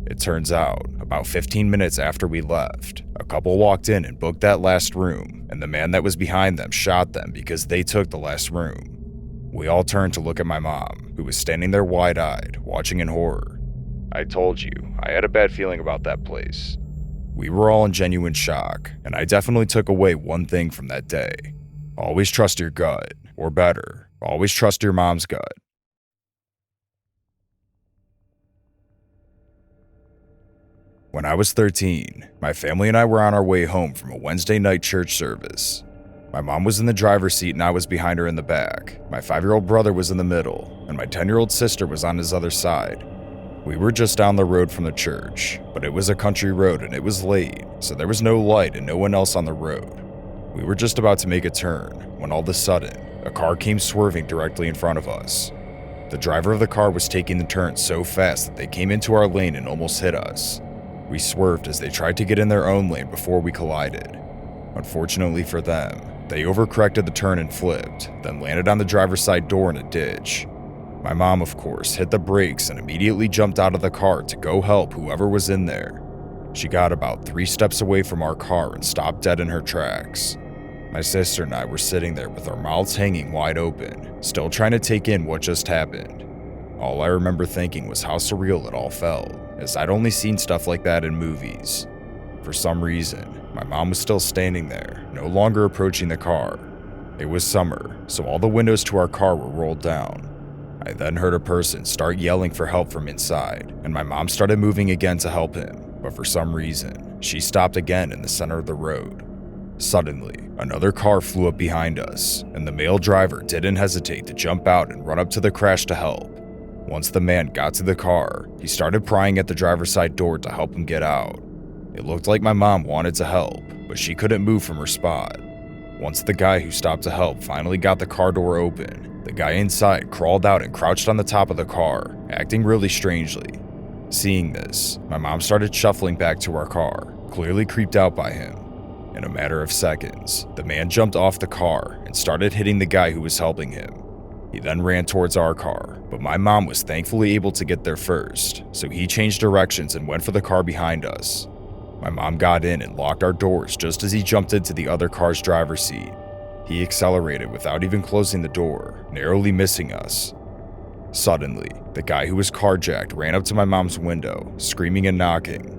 It turns out, about 15 minutes after we left, a couple walked in and booked that last room, and the man that was behind them shot them because they took the last room. We all turned to look at my mom, who was standing there wide-eyed, watching in horror. "I told you, I had a bad feeling about that place." We were all in genuine shock, and I definitely took away one thing from that day. Always trust your gut, or better, always trust your mom's gut. When I was 13, my family and I were on our way home from a Wednesday night church service. My mom was in the driver's seat and I was behind her in the back. My 5-year-old brother was in the middle, and my 10-year-old sister was on his other side. We were just down the road from the church, but it was a country road and it was late, so there was no light and no one else on the road. We were just about to make a turn when all of a sudden, a car came swerving directly in front of us. The driver of the car was taking the turn so fast that they came into our lane and almost hit us. We swerved as they tried to get in their own lane before we collided. Unfortunately for them, they overcorrected the turn and flipped, then landed on the driver's side door in a ditch. My mom, of course, hit the brakes and immediately jumped out of the car to go help whoever was in there. She got about 3 steps away from our car and stopped dead in her tracks. My sister and I were sitting there with our mouths hanging wide open, still trying to take in what just happened. All I remember thinking was how surreal it all felt, as I'd only seen stuff like that in movies. For some reason, my mom was still standing there, no longer approaching the car. It was summer, so all the windows to our car were rolled down. I then heard a person start yelling for help from inside, and my mom started moving again to help him, but for some reason, she stopped again in the center of the road. Suddenly, another car flew up behind us, and the male driver didn't hesitate to jump out and run up to the crash to help. Once the man got to the car, he started prying at the driver's side door to help him get out. It looked like my mom wanted to help, but she couldn't move from her spot. Once the guy who stopped to help finally got the car door open, the guy inside crawled out and crouched on the top of the car, acting really strangely. Seeing this, my mom started shuffling back to our car, clearly creeped out by him. In a matter of seconds, the man jumped off the car and started hitting the guy who was helping him. He then ran towards our car, but my mom was thankfully able to get there first, so he changed directions and went for the car behind us. My mom got in and locked our doors just as he jumped into the other car's driver's seat. He accelerated without even closing the door, narrowly missing us. Suddenly, the guy who was carjacked ran up to my mom's window, screaming and knocking.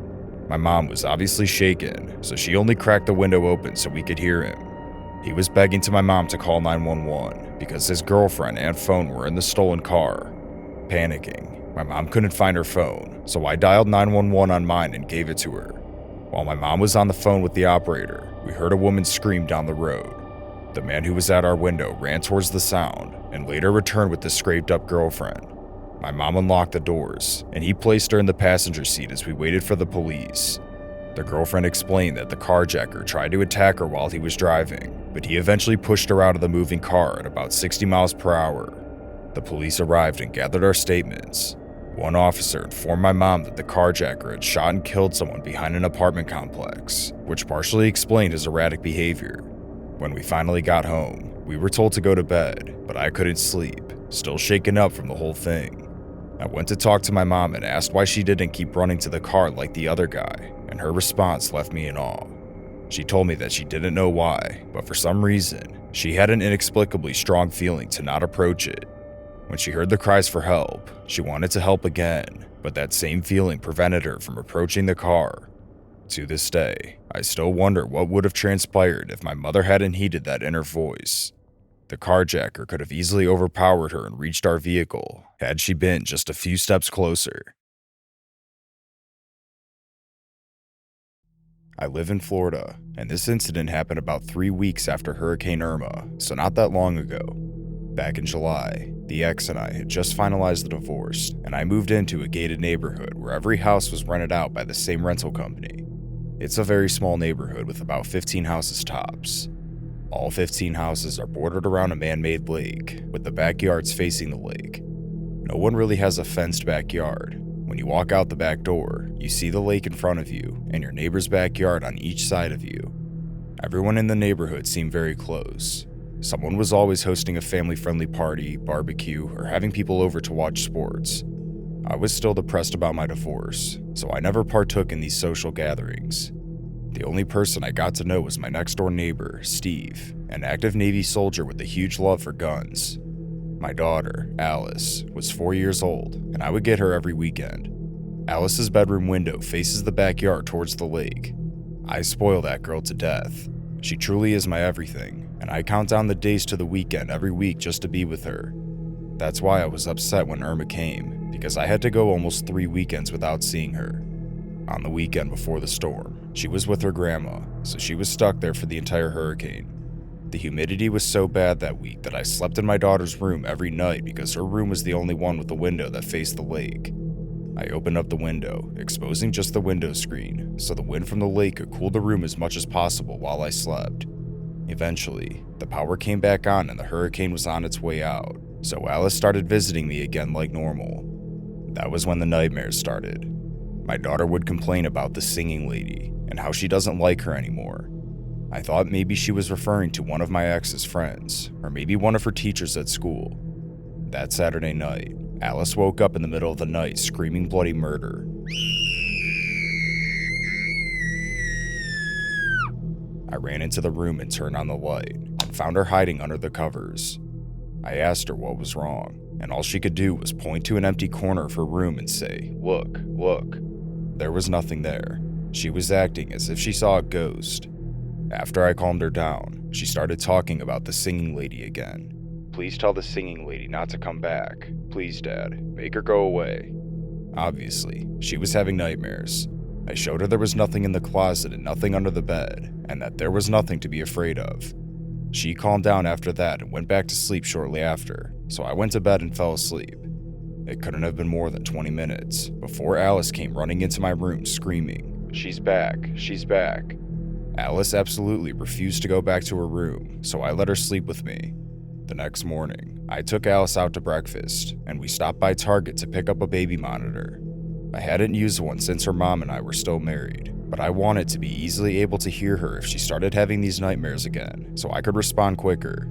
My mom was obviously shaken, so she only cracked the window open so we could hear him. He was begging to my mom to call 911 because his girlfriend and phone were in the stolen car. Panicking, my mom couldn't find her phone, so I dialed 911 on mine and gave it to her. While my mom was on the phone with the operator, we heard a woman scream down the road. The man who was at our window ran towards the sound and later returned with his scraped up girlfriend. My mom unlocked the doors, and he placed her in the passenger seat as we waited for the police. The girlfriend explained that the carjacker tried to attack her while he was driving, but he eventually pushed her out of the moving car at about 60 miles per hour. The police arrived and gathered our statements. One officer informed my mom that the carjacker had shot and killed someone behind an apartment complex, which partially explained his erratic behavior. When we finally got home, we were told to go to bed, but I couldn't sleep, still shaken up from the whole thing. I went to talk to my mom and asked why she didn't keep running to the car like the other guy, and her response left me in awe. She told me that she didn't know why, but for some reason, she had an inexplicably strong feeling to not approach it. When she heard the cries for help, she wanted to help again, but that same feeling prevented her from approaching the car. To this day, I still wonder what would have transpired if my mother hadn't heeded that inner voice. The carjacker could have easily overpowered her and reached our vehicle, had she been just a few steps closer. I live in Florida, and this incident happened about 3 weeks after Hurricane Irma, so not that long ago. Back in July, the ex and I had just finalized the divorce, and I moved into a gated neighborhood where every house was rented out by the same rental company. It's a very small neighborhood with about 15 houses tops. All 15 houses are bordered around a man-made lake, with the backyards facing the lake. No one really has a fenced backyard. When you walk out the back door, you see the lake in front of you and your neighbor's backyard on each side of you. Everyone in the neighborhood seemed very close. Someone was always hosting a family-friendly party, barbecue, or having people over to watch sports. I was still depressed about my divorce, so I never partook in these social gatherings. The only person I got to know was my next-door neighbor, Steve, an active Navy soldier with a huge love for guns. My daughter, Alice, was 4 years old, and I would get her every weekend. Alice's bedroom window faces the backyard towards the lake. I spoil that girl to death. She truly is my everything, and I count down the days to the weekend every week just to be with her. That's why I was upset when Irma came, because I had to go almost 3 weekends without seeing her. On the weekend before the storm, she was with her grandma, so she was stuck there for the entire hurricane. The humidity was so bad that week that I slept in my daughter's room every night because her room was the only one with a window that faced the lake. I opened up the window, exposing just the window screen, so the wind from the lake could cool the room as much as possible while I slept. Eventually, the power came back on and the hurricane was on its way out, so Alice started visiting me again like normal. That was when the nightmares started. My daughter would complain about the singing lady and how she doesn't like her anymore. I thought maybe she was referring to one of my ex's friends, or maybe one of her teachers at school. That Saturday night, Alice woke up in the middle of the night screaming bloody murder. I ran into the room and turned on the light, and found her hiding under the covers. I asked her what was wrong, and all she could do was point to an empty corner of her room and say, "Look, look." There was nothing there. She was acting as if she saw a ghost. After I calmed her down, she started talking about the singing lady again. "Please tell the singing lady not to come back. Please, Dad, make her go away." Obviously, she was having nightmares. I showed her there was nothing in the closet and nothing under the bed, and that there was nothing to be afraid of. She calmed down after that and went back to sleep shortly after, so I went to bed and fell asleep. It couldn't have been more than 20 minutes before Alice came running into my room screaming, "She's back, she's back." Alice absolutely refused to go back to her room, so I let her sleep with me. The next morning, I took Alice out to breakfast, and we stopped by Target to pick up a baby monitor. I hadn't used one since her mom and I were still married, but I wanted to be easily able to hear her if she started having these nightmares again, so I could respond quicker.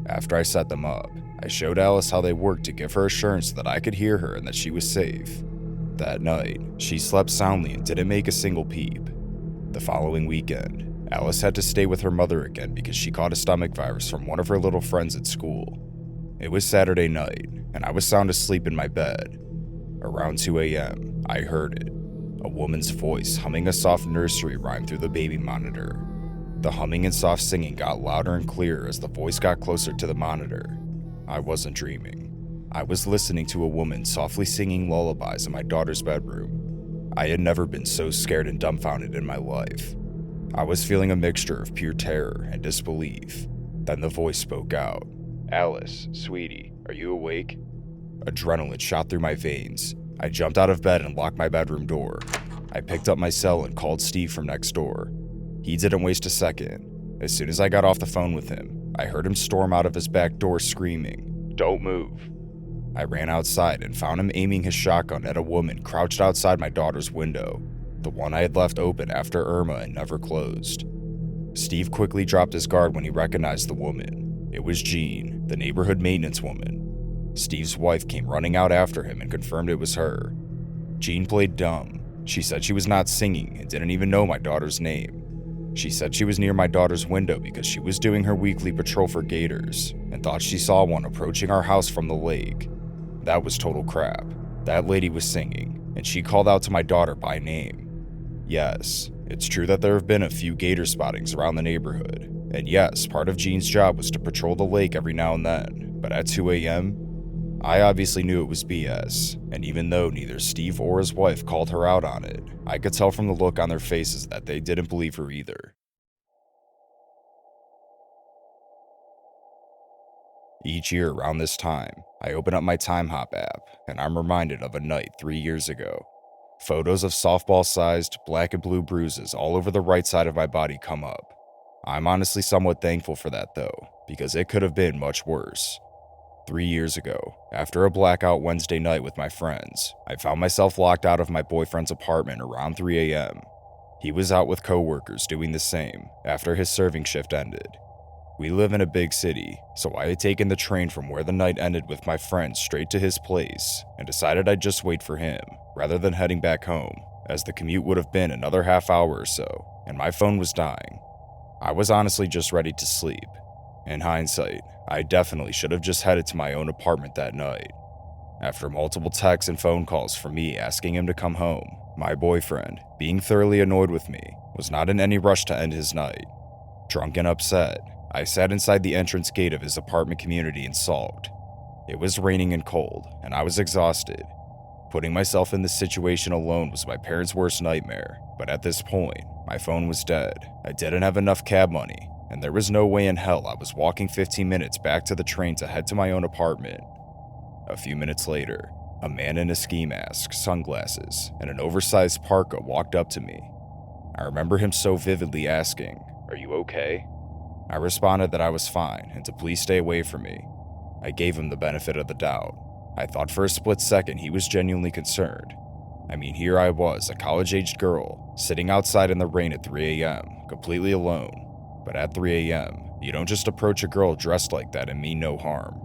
After I set them up, I showed Alice how they worked to give her assurance that I could hear her and that she was safe. That night, she slept soundly and didn't make a single peep. The following weekend, Alice had to stay with her mother again because she caught a stomach virus from one of her little friends at school. It was Saturday night, and I was sound asleep in my bed. Around 2 a.m., I heard it. A woman's voice humming a soft nursery rhyme through the baby monitor. The humming and soft singing got louder and clearer as the voice got closer to the monitor. I wasn't dreaming. I was listening to a woman softly singing lullabies in my daughter's bedroom. I had never been so scared and dumbfounded in my life. I was feeling a mixture of pure terror and disbelief. Then the voice spoke out. "Alice, sweetie, are you awake?" Adrenaline shot through my veins. I jumped out of bed and locked my bedroom door. I picked up my cell and called Steve from next door. He didn't waste a second. As soon as I got off the phone with him, I heard him storm out of his back door screaming, "Don't move." I ran outside and found him aiming his shotgun at a woman crouched outside my daughter's window, the one I had left open after Irma and never closed. Steve quickly dropped his guard when he recognized the woman. It was Jean, the neighborhood maintenance woman. Steve's wife came running out after him and confirmed it was her. Jean played dumb. She said she was not singing and didn't even know my daughter's name. She said she was near my daughter's window because she was doing her weekly patrol for gators and thought she saw one approaching our house from the lake. That was total crap. That lady was singing, and she called out to my daughter by name. Yes, it's true that there have been a few gator spottings around the neighborhood, and yes, part of Jean's job was to patrol the lake every now and then, but at 2 a.m., I obviously knew it was BS, and even though neither Steve or his wife called her out on it, I could tell from the look on their faces that they didn't believe her either. Each year around this time, I open up my Time Hop app, and I'm reminded of a night 3 years ago. Photos of softball-sized, black and blue bruises all over the right side of my body come up. I'm honestly somewhat thankful for that though, because it could have been much worse. 3 years ago, after a blackout Wednesday night with my friends, I found myself locked out of my boyfriend's apartment around 3 a.m. He was out with coworkers doing the same after his serving shift ended. We live in a big city, so I had taken the train from where the night ended with my friends straight to his place and decided I'd just wait for him rather than heading back home, as the commute would have been another half hour or so, and my phone was dying. I was honestly just ready to sleep. In hindsight, I definitely should have just headed to my own apartment that night. After multiple texts and phone calls from me asking him to come home, my boyfriend, being thoroughly annoyed with me, was not in any rush to end his night. Drunk and upset, I sat inside the entrance gate of his apartment community and sulked. It was raining and cold, and I was exhausted. Putting myself in this situation alone was my parents' worst nightmare, but at this point, my phone was dead. I didn't have enough cab money, and there was no way in hell I was walking 15 minutes back to the train to head to my own apartment. A few minutes later, a man in a ski mask, sunglasses, and an oversized parka walked up to me. I remember him so vividly asking, "Are you okay?" I responded that I was fine and to please stay away from me. I gave him the benefit of the doubt. I thought for a split second he was genuinely concerned. I mean, here I was, a college-aged girl, sitting outside in the rain at 3 a.m., completely alone. But at 3 a.m., you don't just approach a girl dressed like that and mean no harm.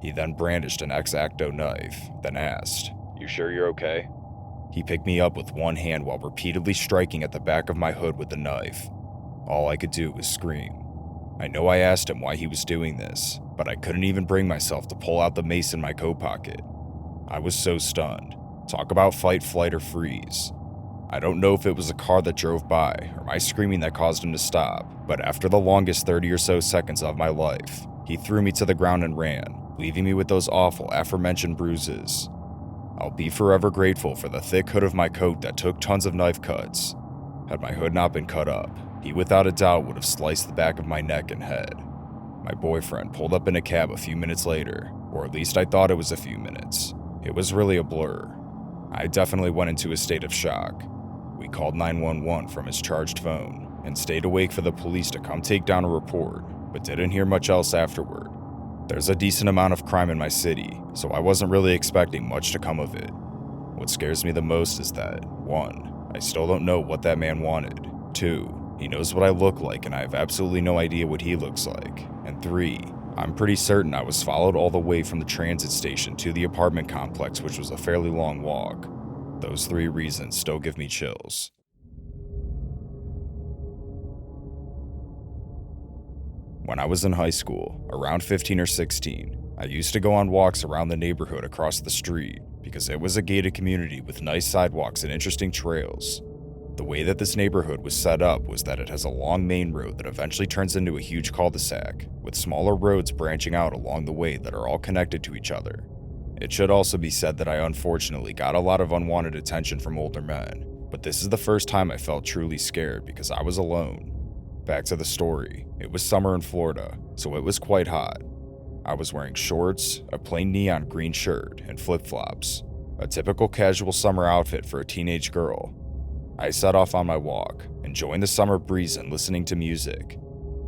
He then brandished an X-Acto knife, then asked, "You sure you're okay?" He picked me up with one hand while repeatedly striking at the back of my hood with the knife. All I could do was scream. I know I asked him why he was doing this, but I couldn't even bring myself to pull out the mace in my coat pocket. I was so stunned. Talk about fight, flight, or freeze. I don't know if it was a car that drove by or my screaming that caused him to stop, but after the longest 30 or so seconds of my life, he threw me to the ground and ran, leaving me with those awful aforementioned bruises. I'll be forever grateful for the thick hood of my coat that took tons of knife cuts. Had my hood not been cut up, he without a doubt would have sliced the back of my neck and head. My boyfriend pulled up in a cab a few minutes later, or at least I thought it was a few minutes. It was really a blur. I definitely went into a state of shock. We called 911 from his charged phone and stayed awake for the police to come take down a report, but didn't hear much else afterward. There's a decent amount of crime in my city, so I wasn't really expecting much to come of it. What scares me the most is that, 1, I still don't know what that man wanted. 2, he knows what I look like and I have absolutely no idea what he looks like. And 3, I'm pretty certain I was followed all the way from the transit station to the apartment complex, which was a fairly long walk. Those 3 reasons still give me chills. When I was in high school, around 15 or 16, I used to go on walks around the neighborhood across the street because it was a gated community with nice sidewalks and interesting trails. The way that this neighborhood was set up was that it has a long main road that eventually turns into a huge cul-de-sac, with smaller roads branching out along the way that are all connected to each other. It should also be said that I unfortunately got a lot of unwanted attention from older men, but this is the first time I felt truly scared because I was alone. Back to the story. It was summer in Florida, so it was quite hot. I was wearing shorts, a plain neon green shirt, and flip-flops, a typical casual summer outfit for a teenage girl. I set off on my walk, enjoying the summer breeze and listening to music.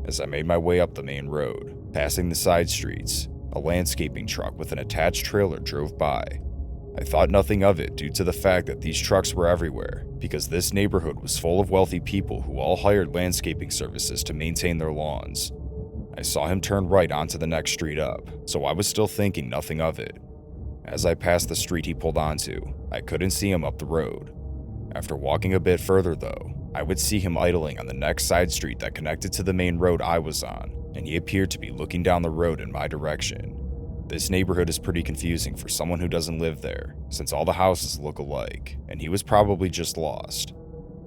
As I made my way up the main road, passing the side streets, a landscaping truck with an attached trailer drove by. I thought nothing of it due to the fact that these trucks were everywhere, because this neighborhood was full of wealthy people who all hired landscaping services to maintain their lawns. I saw him turn right onto the next street up, so I was still thinking nothing of it. As I passed the street he pulled onto, I couldn't see him up the road. After walking a bit further though, I would see him idling on the next side street that connected to the main road I was on, and he appeared to be looking down the road in my direction. This neighborhood is pretty confusing for someone who doesn't live there, since all the houses look alike, and he was probably just lost.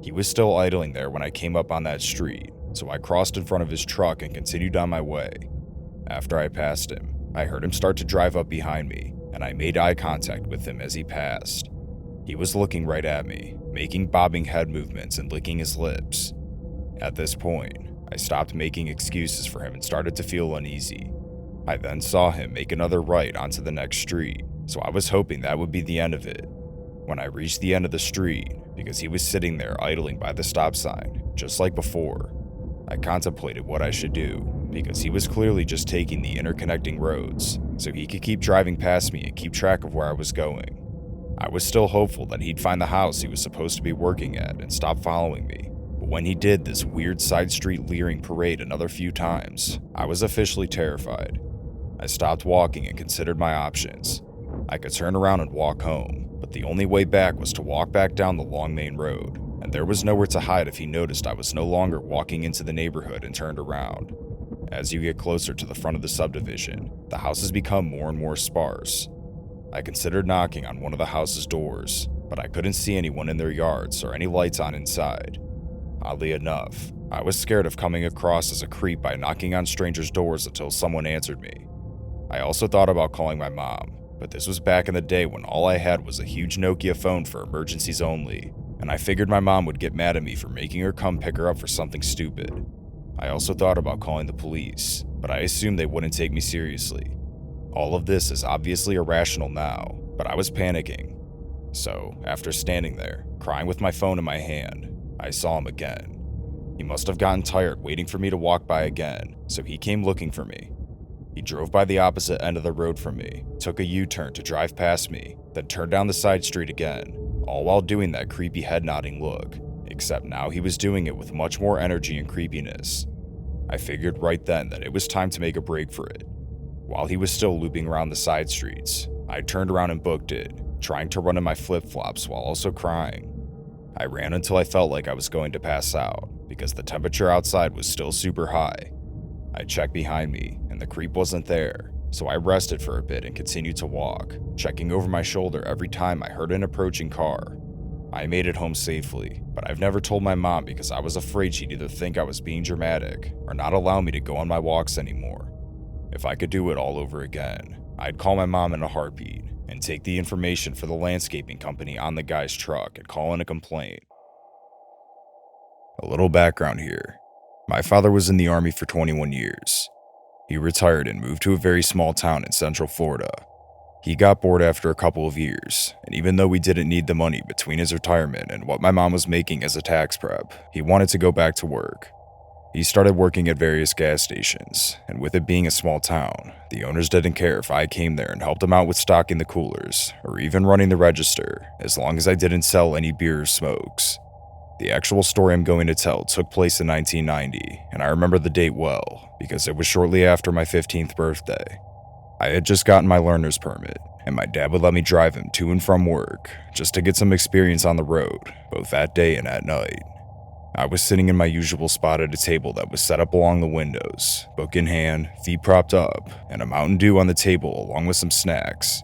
He was still idling there when I came up on that street, so I crossed in front of his truck and continued on my way. After I passed him, I heard him start to drive up behind me, and I made eye contact with him as he passed. He was looking right at me, making bobbing head movements and licking his lips. At this point, I stopped making excuses for him and started to feel uneasy. I then saw him make another right onto the next street, so I was hoping that would be the end of it. When I reached the end of the street, because he was sitting there idling by the stop sign, just like before, I contemplated what I should do, because he was clearly just taking the interconnecting roads, so he could keep driving past me and keep track of where I was going. I was still hopeful that he'd find the house he was supposed to be working at and stop following me, but when he did this weird side street leering parade another few times, I was officially terrified. I stopped walking and considered my options. I could turn around and walk home, but the only way back was to walk back down the long main road, and there was nowhere to hide if he noticed I was no longer walking into the neighborhood and turned around. As you get closer to the front of the subdivision, the houses become more and more sparse. I considered knocking on one of the house's doors, but I couldn't see anyone in their yards or any lights on inside. Oddly enough, I was scared of coming across as a creep by knocking on strangers' doors until someone answered me. I also thought about calling my mom, but this was back in the day when all I had was a huge Nokia phone for emergencies only, and I figured my mom would get mad at me for making her come pick her up for something stupid. I also thought about calling the police, but I assumed they wouldn't take me seriously. All of this is obviously irrational now, but I was panicking. So, after standing there, crying with my phone in my hand, I saw him again. He must have gotten tired waiting for me to walk by again, so he came looking for me. He drove by the opposite end of the road from me, took a U-turn to drive past me, then turned down the side street again, all while doing that creepy head-nodding look, except now he was doing it with much more energy and creepiness. I figured right then that it was time to make a break for it. While he was still looping around the side streets, I turned around and booked it, trying to run in my flip-flops while also crying. I ran until I felt like I was going to pass out, because the temperature outside was still super high. I checked behind me, and the creep wasn't there, so I rested for a bit and continued to walk, checking over my shoulder every time I heard an approaching car. I made it home safely, but I've never told my mom because I was afraid she'd either think I was being dramatic or not allow me to go on my walks anymore. If I could do it all over again, I'd call my mom in a heartbeat and take the information for the landscaping company on the guy's truck and call in a complaint. A little background here. My father was in the Army for 21 years. He retired and moved to a very small town in Central Florida. He got bored after a couple of years, and even though we didn't need the money between his retirement and what my mom was making as a tax prep, he wanted to go back to work. He started working at various gas stations, and with it being a small town, the owners didn't care if I came there and helped them out with stocking the coolers, or even running the register, as long as I didn't sell any beer or smokes. The actual story I'm going to tell took place in 1990, and I remember the date well, because it was shortly after my 15th birthday. I had just gotten my learner's permit, and my dad would let me drive him to and from work, just to get some experience on the road, both that day and at night. I was sitting in my usual spot at a table that was set up along the windows, book in hand, feet propped up, and a Mountain Dew on the table along with some snacks.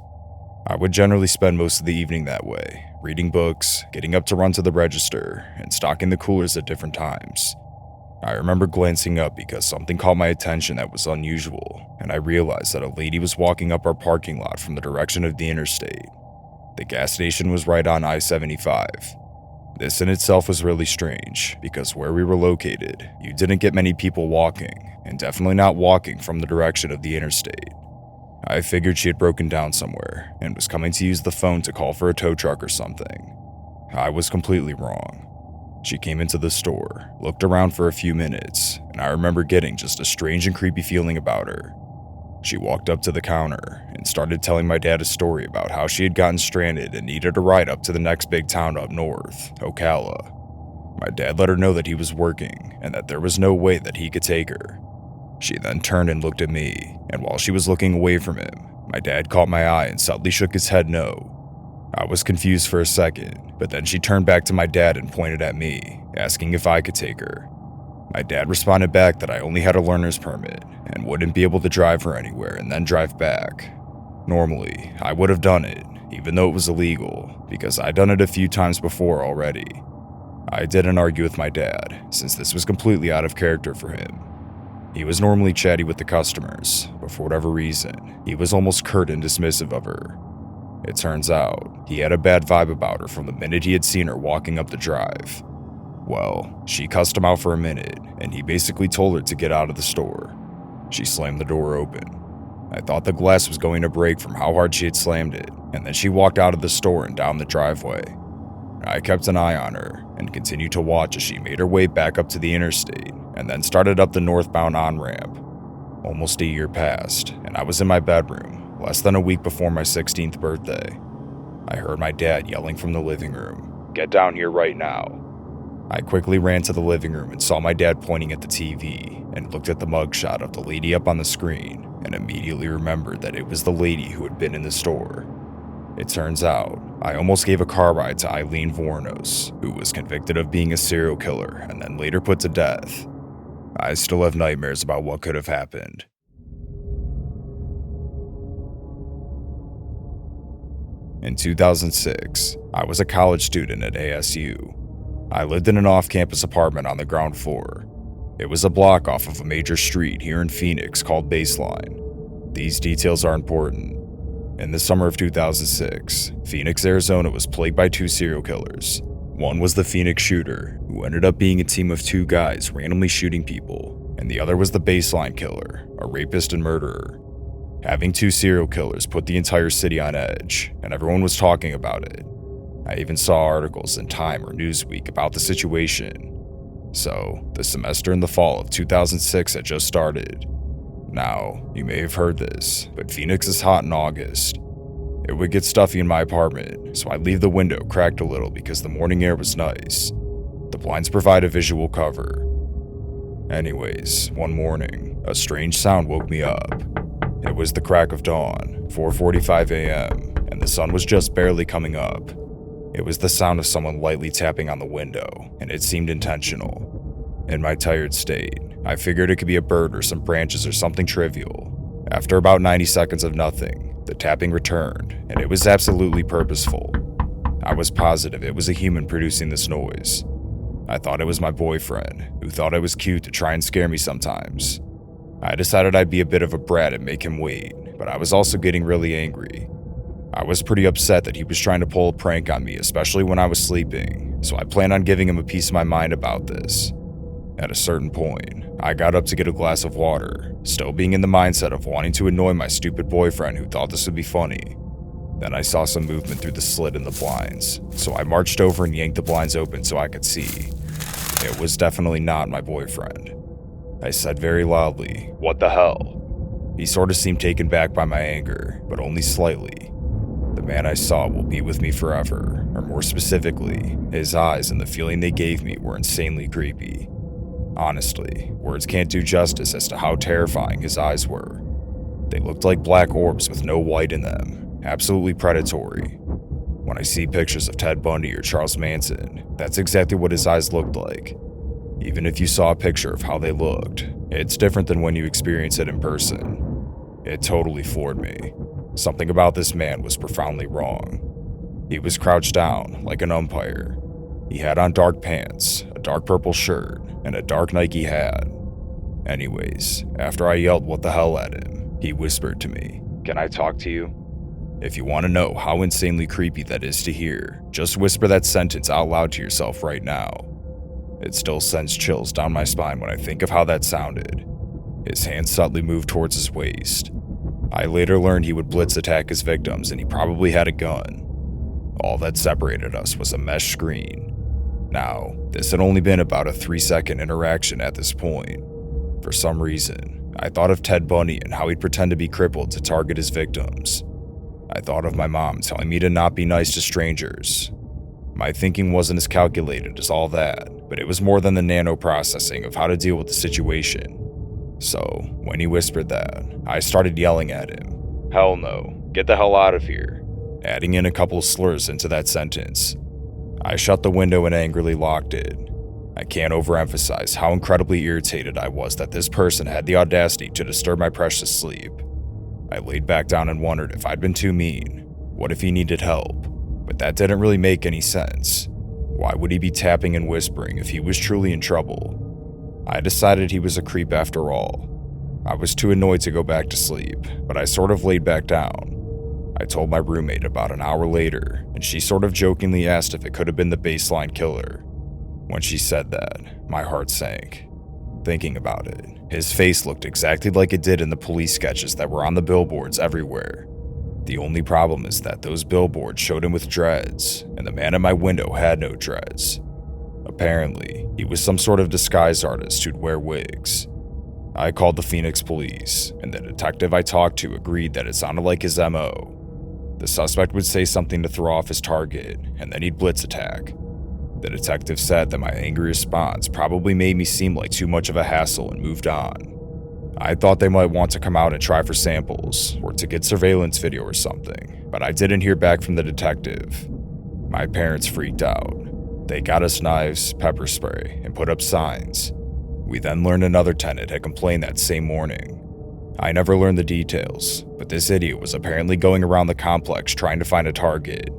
I would generally spend most of the evening that way, reading books, getting up to run to the register, and stocking the coolers at different times. I remember glancing up because something caught my attention that was unusual, and I realized that a lady was walking up our parking lot from the direction of the interstate. The gas station was right on I-75. This in itself was really strange, because where we were located, you didn't get many people walking, and definitely not walking from the direction of the interstate. I figured she had broken down somewhere, and was coming to use the phone to call for a tow truck or something. I was completely wrong. She came into the store, looked around for a few minutes, and I remember getting just a strange and creepy feeling about her. She walked up to the counter and started telling my dad a story about how she had gotten stranded and needed a ride up to the next big town up north, Ocala. My dad let her know that he was working and that there was no way that he could take her. She then turned and looked at me, and while she was looking away from him, my dad caught my eye and subtly shook his head no. I was confused for a second, but then she turned back to my dad and pointed at me, asking if I could take her. My dad responded back that I only had a learner's permit and wouldn't be able to drive her anywhere and then drive back. Normally, I would have done it, even though it was illegal, because I'd done it a few times before already. I didn't argue with my dad, since this was completely out of character for him. He was normally chatty with the customers, but for whatever reason, he was almost curt and dismissive of her. It turns out, he had a bad vibe about her from the minute he had seen her walking up the drive. Well, she cussed him out for a minute, and he basically told her to get out of the store. She slammed the door open. I thought the glass was going to break from how hard she had slammed it, and then she walked out of the store and down the driveway. I kept an eye on her, and continued to watch as she made her way back up to the interstate, and then started up the northbound on-ramp. Almost a year passed, and I was in my bedroom, less than a week before my 16th birthday. I heard my dad yelling from the living room, "Get down here right now." I quickly ran to the living room and saw my dad pointing at the TV, and looked at the mugshot of the lady up on the screen, and immediately remembered that it was the lady who had been in the store. It turns out, I almost gave a car ride to Eileen Vornos, who was convicted of being a serial killer and then later put to death. I still have nightmares about what could have happened. In 2006, I was a college student at ASU. I lived in an off-campus apartment on the ground floor. It was a block off of a major street here in Phoenix called Baseline. These details are important. In the summer of 2006, Phoenix, Arizona was plagued by two serial killers. One was the Phoenix shooter, who ended up being a team of two guys randomly shooting people, and the other was the Baseline killer, a rapist and murderer. Having two serial killers put the entire city on edge, and everyone was talking about it. I even saw articles in Time or Newsweek about the situation. So, the semester in the fall of 2006 had just started. Now, you may have heard this, but Phoenix is hot in August. It would get stuffy in my apartment, so I'd leave the window cracked a little because the morning air was nice. The blinds provide a visual cover. Anyways, one morning, a strange sound woke me up. It was the crack of dawn, 4:45 a.m., and the sun was just barely coming up. It was the sound of someone lightly tapping on the window, and it seemed intentional. In my tired state, I figured it could be a bird or some branches or something trivial. After about 90 seconds of nothing, the tapping returned, and it was absolutely purposeful. I was positive it was a human producing this noise. I thought it was my boyfriend, who thought I was cute to try and scare me sometimes. I decided I'd be a bit of a brat and make him wait, but I was also getting really angry. I was pretty upset that he was trying to pull a prank on me, especially when I was sleeping, so I planned on giving him a piece of my mind about this. At a certain point, I got up to get a glass of water, still being in the mindset of wanting to annoy my stupid boyfriend who thought this would be funny. Then I saw some movement through the slit in the blinds, so I marched over and yanked the blinds open so I could see. It was definitely not my boyfriend. I said very loudly, "What the hell?" He sort of seemed taken back by my anger, but only slightly. The man I saw will be with me forever, or more specifically, his eyes and the feeling they gave me were insanely creepy. Honestly, words can't do justice as to how terrifying his eyes were. They looked like black orbs with no white in them, absolutely predatory. When I see pictures of Ted Bundy or Charles Manson, that's exactly what his eyes looked like. Even if you saw a picture of how they looked, it's different than when you experience it in person. It totally floored me. Something about this man was profoundly wrong. He was crouched down, like an umpire. He had on dark pants, a dark purple shirt, and a dark Nike hat. Anyways, after I yelled what the hell at him, he whispered to me, "Can I talk to you?" If you want to know how insanely creepy that is to hear, just whisper that sentence out loud to yourself right now. It still sends chills down my spine when I think of how that sounded. His hand subtly moved towards his waist. I later learned he would blitz attack his victims and he probably had a gun. All that separated us was a mesh screen. Now, this had only been about a 3-second interaction at this point. For some reason, I thought of Ted Bundy and how he'd pretend to be crippled to target his victims. I thought of my mom telling me to not be nice to strangers. My thinking wasn't as calculated as all that, but it was more than the nano-processing of how to deal with the situation. So, when he whispered that, I started yelling at him, "Hell no, get the hell out of here," adding in a couple of slurs into that sentence. I shut the window and angrily locked it. I can't overemphasize how incredibly irritated I was that this person had the audacity to disturb my precious sleep. I laid back down and wondered if I'd been too mean. What if he needed help? But that didn't really make any sense. Why would he be tapping and whispering if he was truly in trouble? I decided he was a creep after all. I was too annoyed to go back to sleep, but I sort of laid back down. I told my roommate about an hour later, and she sort of jokingly asked if it could have been the baseline killer. When she said that, my heart sank. Thinking about it, his face looked exactly like it did in the police sketches that were on the billboards everywhere. The only problem is that those billboards showed him with dreads, and the man at my window had no dreads. Apparently, he was some sort of disguise artist who'd wear wigs. I called the Phoenix police, and the detective I talked to agreed that it sounded like his MO. The suspect would say something to throw off his target, and then he'd blitz attack. The detective said that my angry response probably made me seem like too much of a hassle and moved on. I thought they might want to come out and try for samples, or to get surveillance video or something, but I didn't hear back from the detective. My parents freaked out. They got us knives, pepper spray, and put up signs. We then learned another tenant had complained that same morning. I never learned the details, but this idiot was apparently going around the complex trying to find a target.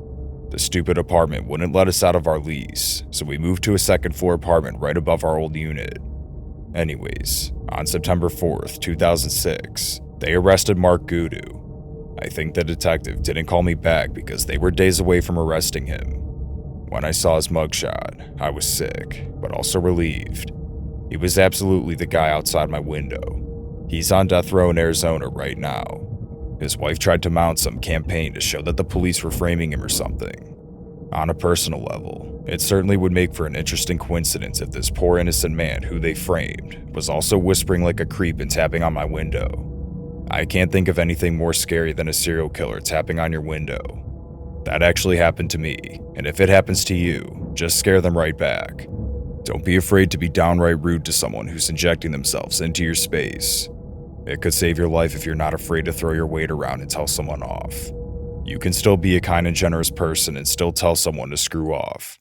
The stupid apartment wouldn't let us out of our lease, so we moved to a second-floor apartment right above our old unit. Anyways, on September 4th, 2006, they arrested Mark Gudu. I think the detective didn't call me back because they were days away from arresting him. When I saw his mugshot, I was sick, but also relieved. He was absolutely the guy outside my window. He's on death row in Arizona right now. His wife tried to mount some campaign to show that the police were framing him or something. On a personal level, it certainly would make for an interesting coincidence if this poor innocent man who they framed was also whispering like a creep and tapping on my window. I can't think of anything more scary than a serial killer tapping on your window. That actually happened to me, and if it happens to you, just scare them right back. Don't be afraid to be downright rude to someone who's injecting themselves into your space. It could save your life if you're not afraid to throw your weight around and tell someone off. You can still be a kind and generous person and still tell someone to screw off.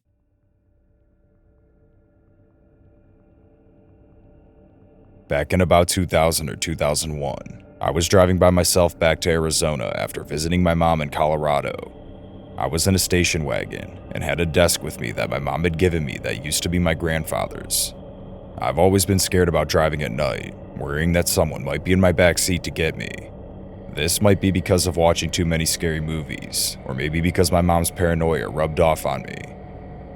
Back in about 2000 or 2001, I was driving by myself back to Arizona after visiting my mom in Colorado. I was in a station wagon and had a desk with me that my mom had given me that used to be my grandfather's. I've always been scared about driving at night, worrying that someone might be in my back seat to get me. This might be because of watching too many scary movies, or maybe because my mom's paranoia rubbed off on me.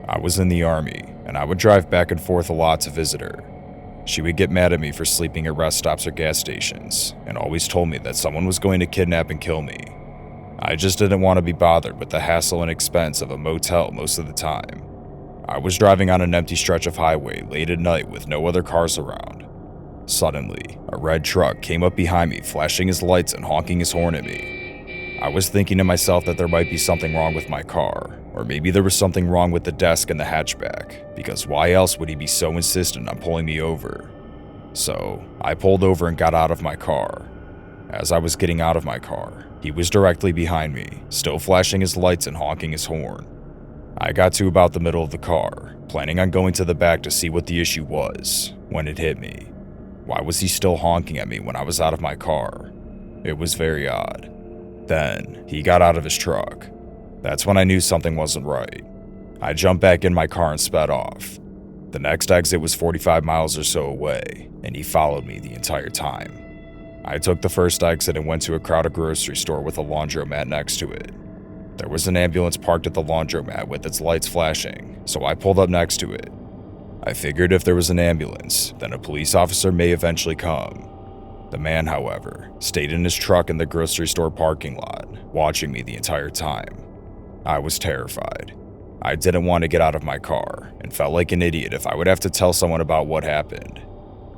I was in the army, and I would drive back and forth a lot to visit her. She would get mad at me for sleeping at rest stops or gas stations, and always told me that someone was going to kidnap and kill me. I just didn't want to be bothered with the hassle and expense of a motel most of the time. I was driving on an empty stretch of highway late at night with no other cars around. Suddenly, a red truck came up behind me, flashing his lights and honking his horn at me. I was thinking to myself that there might be something wrong with my car, or maybe there was something wrong with the desk and the hatchback, because why else would he be so insistent on pulling me over? So, I pulled over and got out of my car. As I was getting out of my car, he was directly behind me, still flashing his lights and honking his horn. I got to about the middle of the car, planning on going to the back to see what the issue was, when it hit me. Why was he still honking at me when I was out of my car? It was very odd. Then, he got out of his truck. That's when I knew something wasn't right. I jumped back in my car and sped off. The next exit was 45 miles or so away, and he followed me the entire time. I took the first exit and went to a crowded grocery store with a laundromat next to it. There was an ambulance parked at the laundromat with its lights flashing, so I pulled up next to it. I figured if there was an ambulance, then a police officer may eventually come. The man, however, stayed in his truck in the grocery store parking lot, watching me the entire time. I was terrified. I didn't want to get out of my car and felt like an idiot if I would have to tell someone about what happened.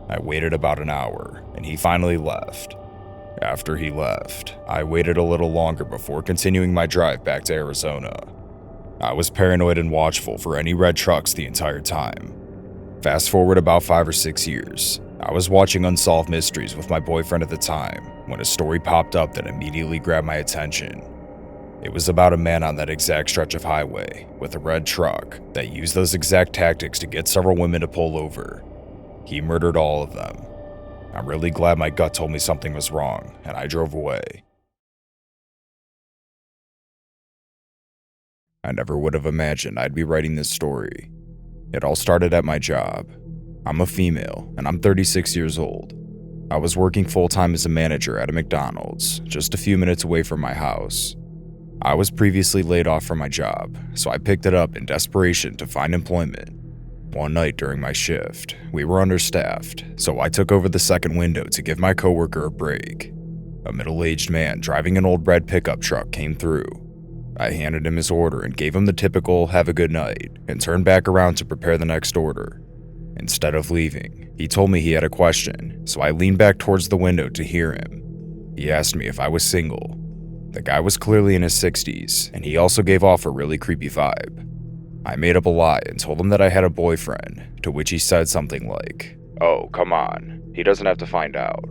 I waited about an hour, and he finally left. After he left, I waited a little longer before continuing my drive back to Arizona. I was paranoid and watchful for any red trucks the entire time. Fast forward about 5 or 6 years, I was watching Unsolved Mysteries with my boyfriend at the time when a story popped up that immediately grabbed my attention. It was about a man on that exact stretch of highway with a red truck that used those exact tactics to get several women to pull over. He murdered all of them. I'm really glad my gut told me something was wrong, and I drove away. I never would have imagined I'd be writing this story. It all started at my job. I'm a female, and I'm 36 years old. I was working full-time as a manager at a McDonald's, just a few minutes away from my house. I was previously laid off from my job, so I picked it up in desperation to find employment. One night during my shift, we were understaffed, so I took over the second window to give my coworker a break. A middle-aged man driving an old red pickup truck came through. I handed him his order and gave him the typical "have a good night" and turned back around to prepare the next order. Instead of leaving, he told me he had a question, so I leaned back towards the window to hear him. He asked me if I was single. The guy was clearly in his 60s, and he also gave off a really creepy vibe. I made up a lie and told him that I had a boyfriend, to which he said something like, "Oh, come on, he doesn't have to find out."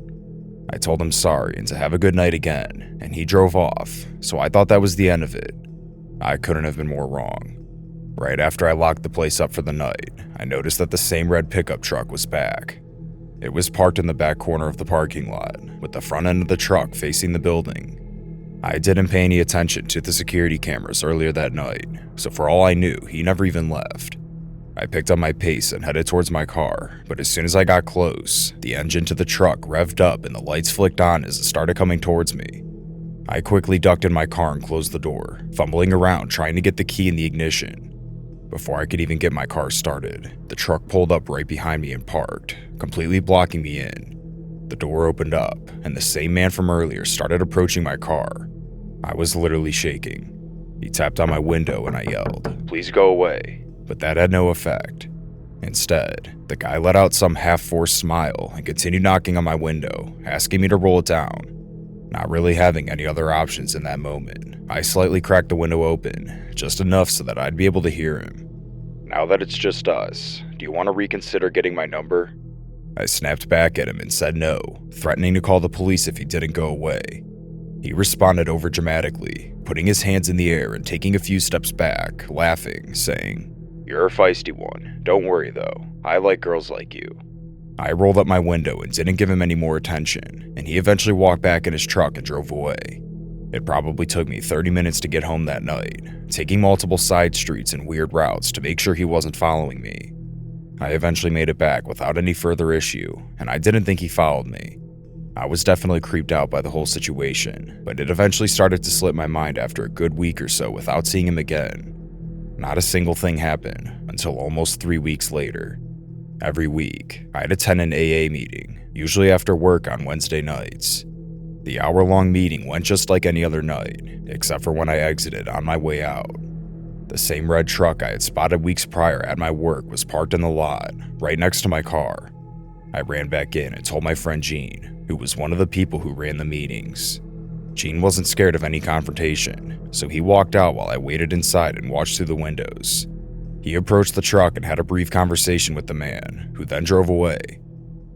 I told him sorry and to have a good night again, and he drove off, so I thought that was the end of it. I couldn't have been more wrong. Right after I locked the place up for the night, I noticed that the same red pickup truck was back. It was parked in the back corner of the parking lot, with the front end of the truck facing the building. I didn't pay any attention to the security cameras earlier that night, so for all I knew, he never even left. I picked up my pace and headed towards my car, but as soon as I got close, the engine to the truck revved up and the lights flicked on as it started coming towards me. I quickly ducked in my car and closed the door, fumbling around trying to get the key in the ignition. Before I could even get my car started, the truck pulled up right behind me and parked, completely blocking me in. The door opened up, and the same man from earlier started approaching my car. I was literally shaking. He tapped on my window and I yelled, "Please go away," but that had no effect. Instead, the guy let out some half-forced smile and continued knocking on my window, asking me to roll it down. Not really having any other options in that moment, I slightly cracked the window open, just enough so that I'd be able to hear him. "Now that it's just us, do you want to reconsider getting my number?" I snapped back at him and said no, threatening to call the police if he didn't go away. He responded overdramatically, putting his hands in the air and taking a few steps back, laughing, saying, "You're a feisty one. Don't worry though, I like girls like you." I rolled up my window and didn't give him any more attention, and he eventually walked back in his truck and drove away. It probably took me 30 minutes to get home that night, taking multiple side streets and weird routes to make sure he wasn't following me. I eventually made it back without any further issue, and I didn't think he followed me. I was definitely creeped out by the whole situation, but it eventually started to slip my mind after a good week or so without seeing him again. Not a single thing happened until almost 3 weeks later. Every week, I'd attend an AA meeting, usually after work on Wednesday nights. The hour-long meeting went just like any other night, except for when I exited on my way out. The same red truck I had spotted weeks prior at my work was parked in the lot, right next to my car. I ran back in and told my friend Gene, who was one of the people who ran the meetings. Gene wasn't scared of any confrontation, so he walked out while I waited inside and watched through the windows. He approached the truck and had a brief conversation with the man, who then drove away.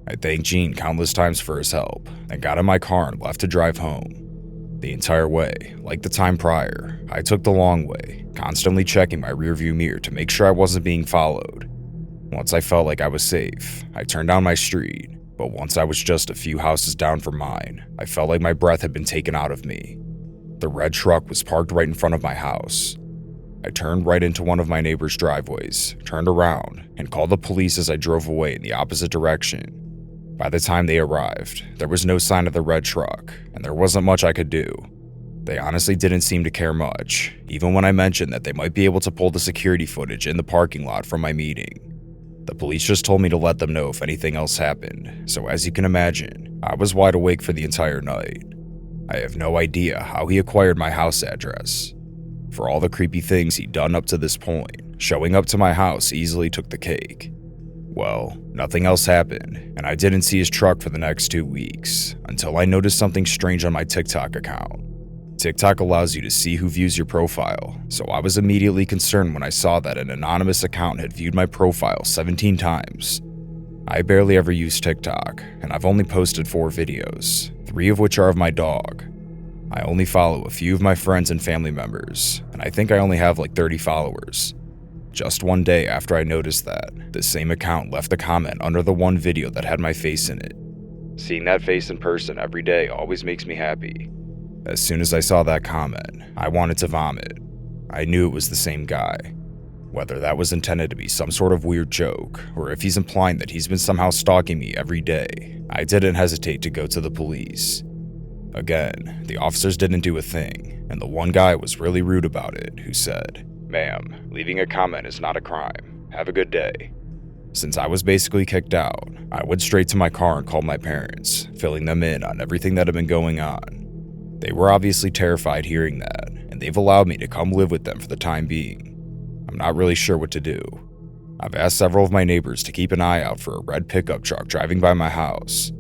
I thanked Gene countless times for his help, and got in my car and left to drive home. The entire way, like the time prior, I took the long way, constantly checking my rearview mirror to make sure I wasn't being followed. Once I felt like I was safe, I turned down my street, but once I was just a few houses down from mine, I felt like my breath had been taken out of me. The red truck was parked right in front of my house. I turned right into one of my neighbor's driveways, turned around, and called the police as I drove away in the opposite direction. By the time they arrived, there was no sign of the red truck, and there wasn't much I could do. They honestly didn't seem to care much, even when I mentioned that they might be able to pull the security footage in the parking lot from my meeting. The police just told me to let them know if anything else happened, so as you can imagine, I was wide awake for the entire night. I have no idea how he acquired my house address. For all the creepy things he'd done up to this point, showing up to my house easily took the cake. Well, nothing else happened, and I didn't see his truck for the next 2 weeks, until I noticed something strange on my TikTok account. TikTok allows you to see who views your profile, so I was immediately concerned when I saw that an anonymous account had viewed my profile 17 times. I barely ever use TikTok, and I've only posted 4 videos, 3 of which are of my dog. I only follow a few of my friends and family members, and I think I only have like 30 followers. Just one day after I noticed that, the same account left a comment under the one video that had my face in it. Seeing that face in person every day always makes me happy. As soon as I saw that comment, I wanted to vomit. I knew it was the same guy. Whether that was intended to be some sort of weird joke, or if he's implying that he's been somehow stalking me every day, I didn't hesitate to go to the police. Again, the officers didn't do a thing, and the one guy was really rude about it, who said, "Ma'am, leaving a comment is not a crime. Have a good day." Since I was basically kicked out, I went straight to my car and called my parents, filling them in on everything that had been going on. They were obviously terrified hearing that, and they've allowed me to come live with them for the time being. I'm not really sure what to do. I've asked several of my neighbors to keep an eye out for a red pickup truck driving by my house.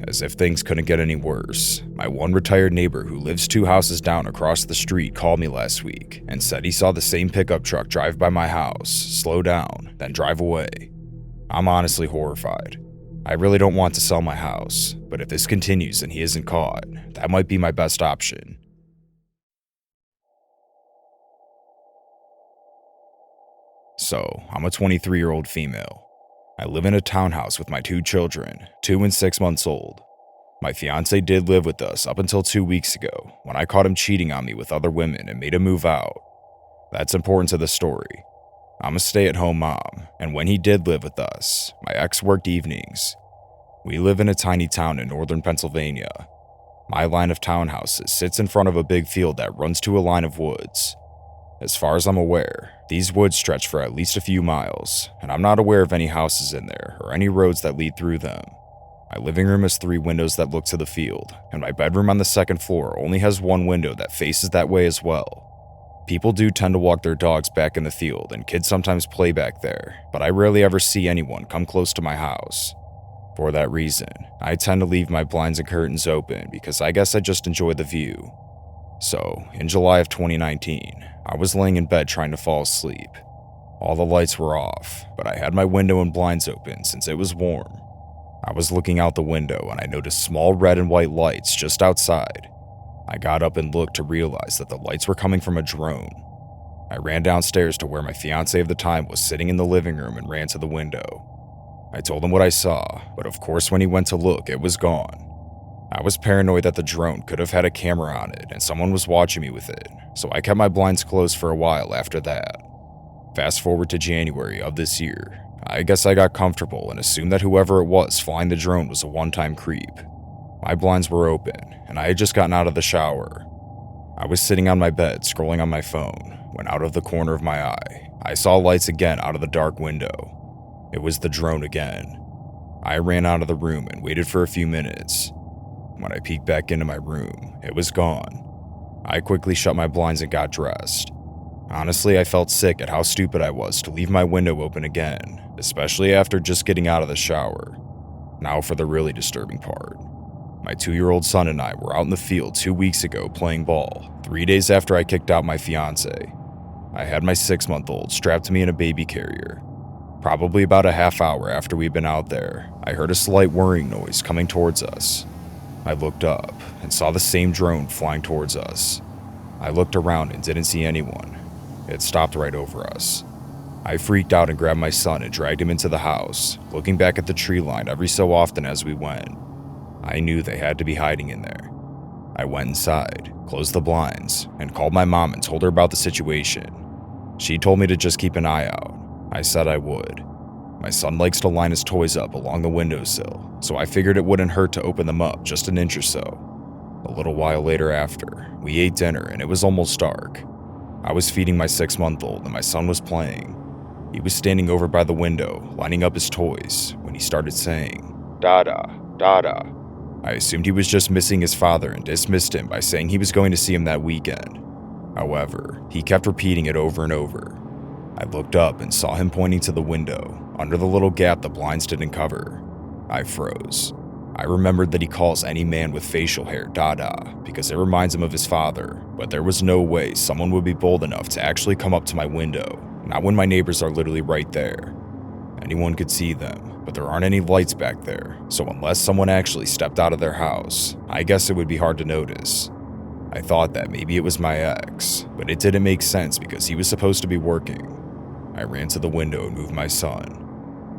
As if things couldn't get any worse, my one retired neighbor who lives 2 houses down across the street called me last week and said he saw the same pickup truck drive by my house, slow down, then drive away. I'm honestly horrified. I really don't want to sell my house, but if this continues and he isn't caught, that might be my best option. So, I'm a 23-year-old female. I live in a townhouse with my 2 children, 2 and 6 months old. My fiance did live with us up until 2 weeks ago, when I caught him cheating on me with other women and made him move out. That's important to the story. I'm a stay-at-home mom, and when he did live with us, my ex worked evenings. We live in a tiny town in northern Pennsylvania. My line of townhouses sits in front of a big field that runs to a line of woods. As far as I'm aware, these woods stretch for at least a few miles, and I'm not aware of any houses in there or any roads that lead through them. My living room has 3 windows that look to the field, and my bedroom on the 2nd floor only has 1 window that faces that way as well. People do tend to walk their dogs back in the field, and kids sometimes play back there, but I rarely ever see anyone come close to my house. For that reason, I tend to leave my blinds and curtains open because I guess I just enjoy the view. So, in July of 2019, I was laying in bed trying to fall asleep. All the lights were off, but I had my window and blinds open since it was warm. I was looking out the window and I noticed small red and white lights just outside. I got up and looked to realize that the lights were coming from a drone. I ran downstairs to where my fiance of the time was sitting in the living room and ran to the window. I told him what I saw, but of course when he went to look, it was gone. I was paranoid that the drone could have had a camera on it and someone was watching me with it, so I kept my blinds closed for a while after that. Fast forward to January of this year. I guess I got comfortable and assumed that whoever it was flying the drone was a one-time creep. My blinds were open, and I had just gotten out of the shower. I was sitting on my bed scrolling on my phone when out of the corner of my eye, I saw lights again out of the dark window. It was the drone again. I ran out of the room and waited for a few minutes. When I peeked back into my room, it was gone. I quickly shut my blinds and got dressed. Honestly, I felt sick at how stupid I was to leave my window open again, especially after just getting out of the shower. Now for the really disturbing part. My 2-year-old son and I were out in the field 2 weeks ago playing ball, 3 days after I kicked out my fiance. I had my 6-month-old strapped to me in a baby carrier. Probably about a half hour after we'd been out there, I heard a slight whirring noise coming towards us. I looked up and saw the same drone flying towards us. I looked around and didn't see anyone. It stopped right over us. I freaked out and grabbed my son and dragged him into the house, looking back at the tree line every so often as we went. I knew they had to be hiding in there. I went inside, closed the blinds, and called my mom and told her about the situation. She told me to just keep an eye out. I said I would. My son likes to line his toys up along the windowsill, so I figured it wouldn't hurt to open them up just an inch or so. A little while later after, we ate dinner and it was almost dark. I was feeding my 6-month-old and my son was playing. He was standing over by the window, lining up his toys, when he started saying, "Dada, Dada." I assumed he was just missing his father and dismissed him by saying he was going to see him that weekend. However, he kept repeating it over and over. I looked up and saw him pointing to the window, under the little gap the blinds didn't cover. I froze. I remembered that he calls any man with facial hair Dada because it reminds him of his father, but there was no way someone would be bold enough to actually come up to my window, not when my neighbors are literally right there. Anyone could see them, but there aren't any lights back there, so unless someone actually stepped out of their house, I guess it would be hard to notice. I thought that maybe it was my ex, but it didn't make sense because he was supposed to be working. I ran to the window and moved my son.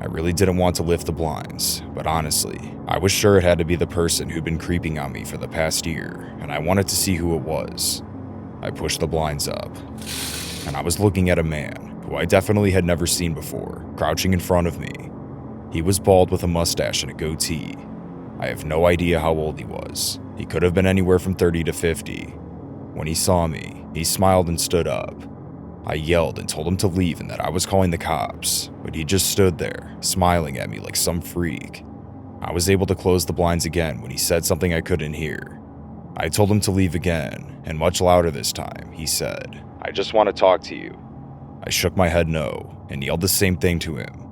I really didn't want to lift the blinds, but honestly, I was sure it had to be the person who'd been creeping on me for the past year, and I wanted to see who it was. I pushed the blinds up, and I was looking at a man, who I definitely had never seen before, crouching in front of me. He was bald with a mustache and a goatee. I have no idea how old he was. He could have been anywhere from 30 to 50. When he saw me, he smiled and stood up. I yelled and told him to leave and that I was calling the cops, but he just stood there, smiling at me like some freak. I was able to close the blinds again when he said something I couldn't hear. I told him to leave again, and much louder this time, he said, "I just want to talk to you." I shook my head no, and yelled the same thing to him.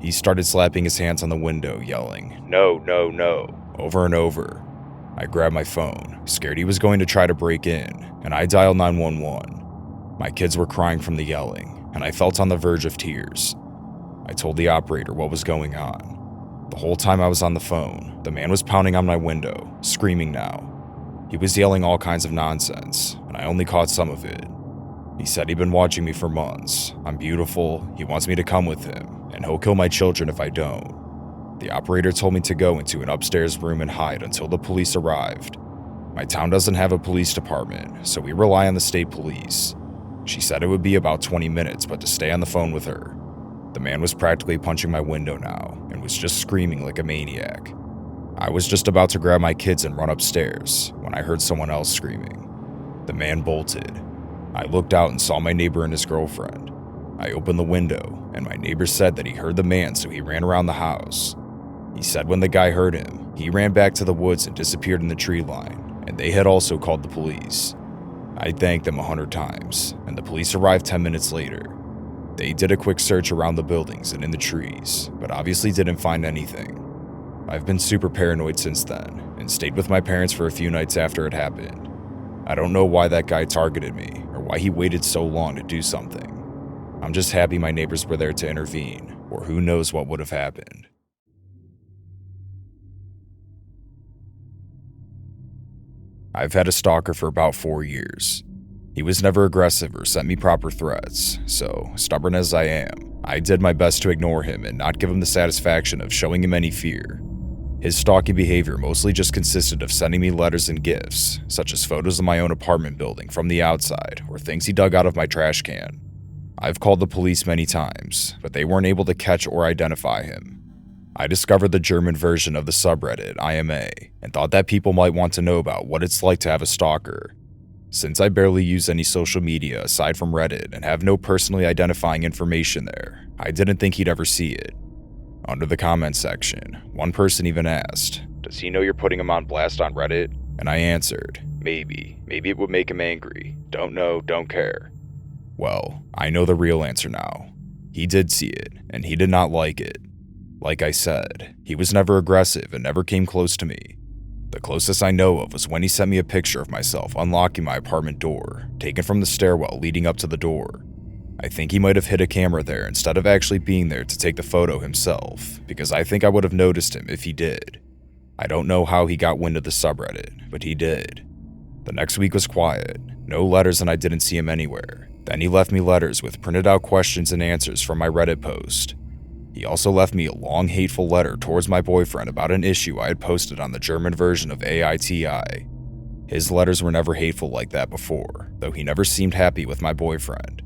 He started slapping his hands on the window, yelling, "No, no, no," over and over. I grabbed my phone, scared he was going to try to break in, and I dialed 911. My kids were crying from the yelling, and I felt on the verge of tears. I told the operator what was going on. The whole time I was on the phone, the man was pounding on my window, screaming now. He was yelling all kinds of nonsense, and I only caught some of it. He said he'd been watching me for months. I'm beautiful, he wants me to come with him, and he'll kill my children if I don't. The operator told me to go into an upstairs room and hide until the police arrived. My town doesn't have a police department, so we rely on the state police. She said it would be about 20 minutes, but to stay on the phone with her. The man was practically punching my window now, and was just screaming like a maniac. I was just about to grab my kids and run upstairs, when I heard someone else screaming. The man bolted. I looked out and saw my neighbor and his girlfriend. I opened the window, and my neighbor said that he heard the man, so he ran around the house. He said when the guy heard him, he ran back to the woods and disappeared in the tree line, and they had also called the police. I thanked them 100 times, and the police arrived 10 minutes later. They did a quick search around the buildings and in the trees, but obviously didn't find anything. I've been super paranoid since then, and stayed with my parents for a few nights after it happened. I don't know why that guy targeted me, or why he waited so long to do something. I'm just happy my neighbors were there to intervene, or who knows what would have happened. I've had a stalker for about 4 years. He was never aggressive or sent me proper threats, so, stubborn as I am, I did my best to ignore him and not give him the satisfaction of showing him any fear. His stalking behavior mostly just consisted of sending me letters and gifts, such as photos of my own apartment building from the outside or things he dug out of my trash can. I've called the police many times, but they weren't able to catch or identify him. I discovered the German version of the subreddit, IMA, and thought that people might want to know about what it's like to have a stalker. Since I barely use any social media aside from Reddit and have no personally identifying information there, I didn't think he'd ever see it. Under the comments section, one person even asked, "Does he know you're putting him on blast on Reddit?" And I answered, maybe it would make him angry. Don't know, don't care. Well, I know the real answer now. He did see it, and he did not like it. Like I said, he was never aggressive and never came close to me. The closest I know of was when he sent me a picture of myself unlocking my apartment door, taken from the stairwell leading up to the door. I think he might have hid a camera there instead of actually being there to take the photo himself, because I think I would have noticed him if he did. I don't know how he got wind of the subreddit, but he did. The next week was quiet, no letters, and I didn't see him anywhere. Then he left me letters with printed out questions and answers from my Reddit post. He also left me a long, hateful letter towards my boyfriend about an issue I had posted on the German version of AITI. His letters were never hateful like that before, though he never seemed happy with my boyfriend.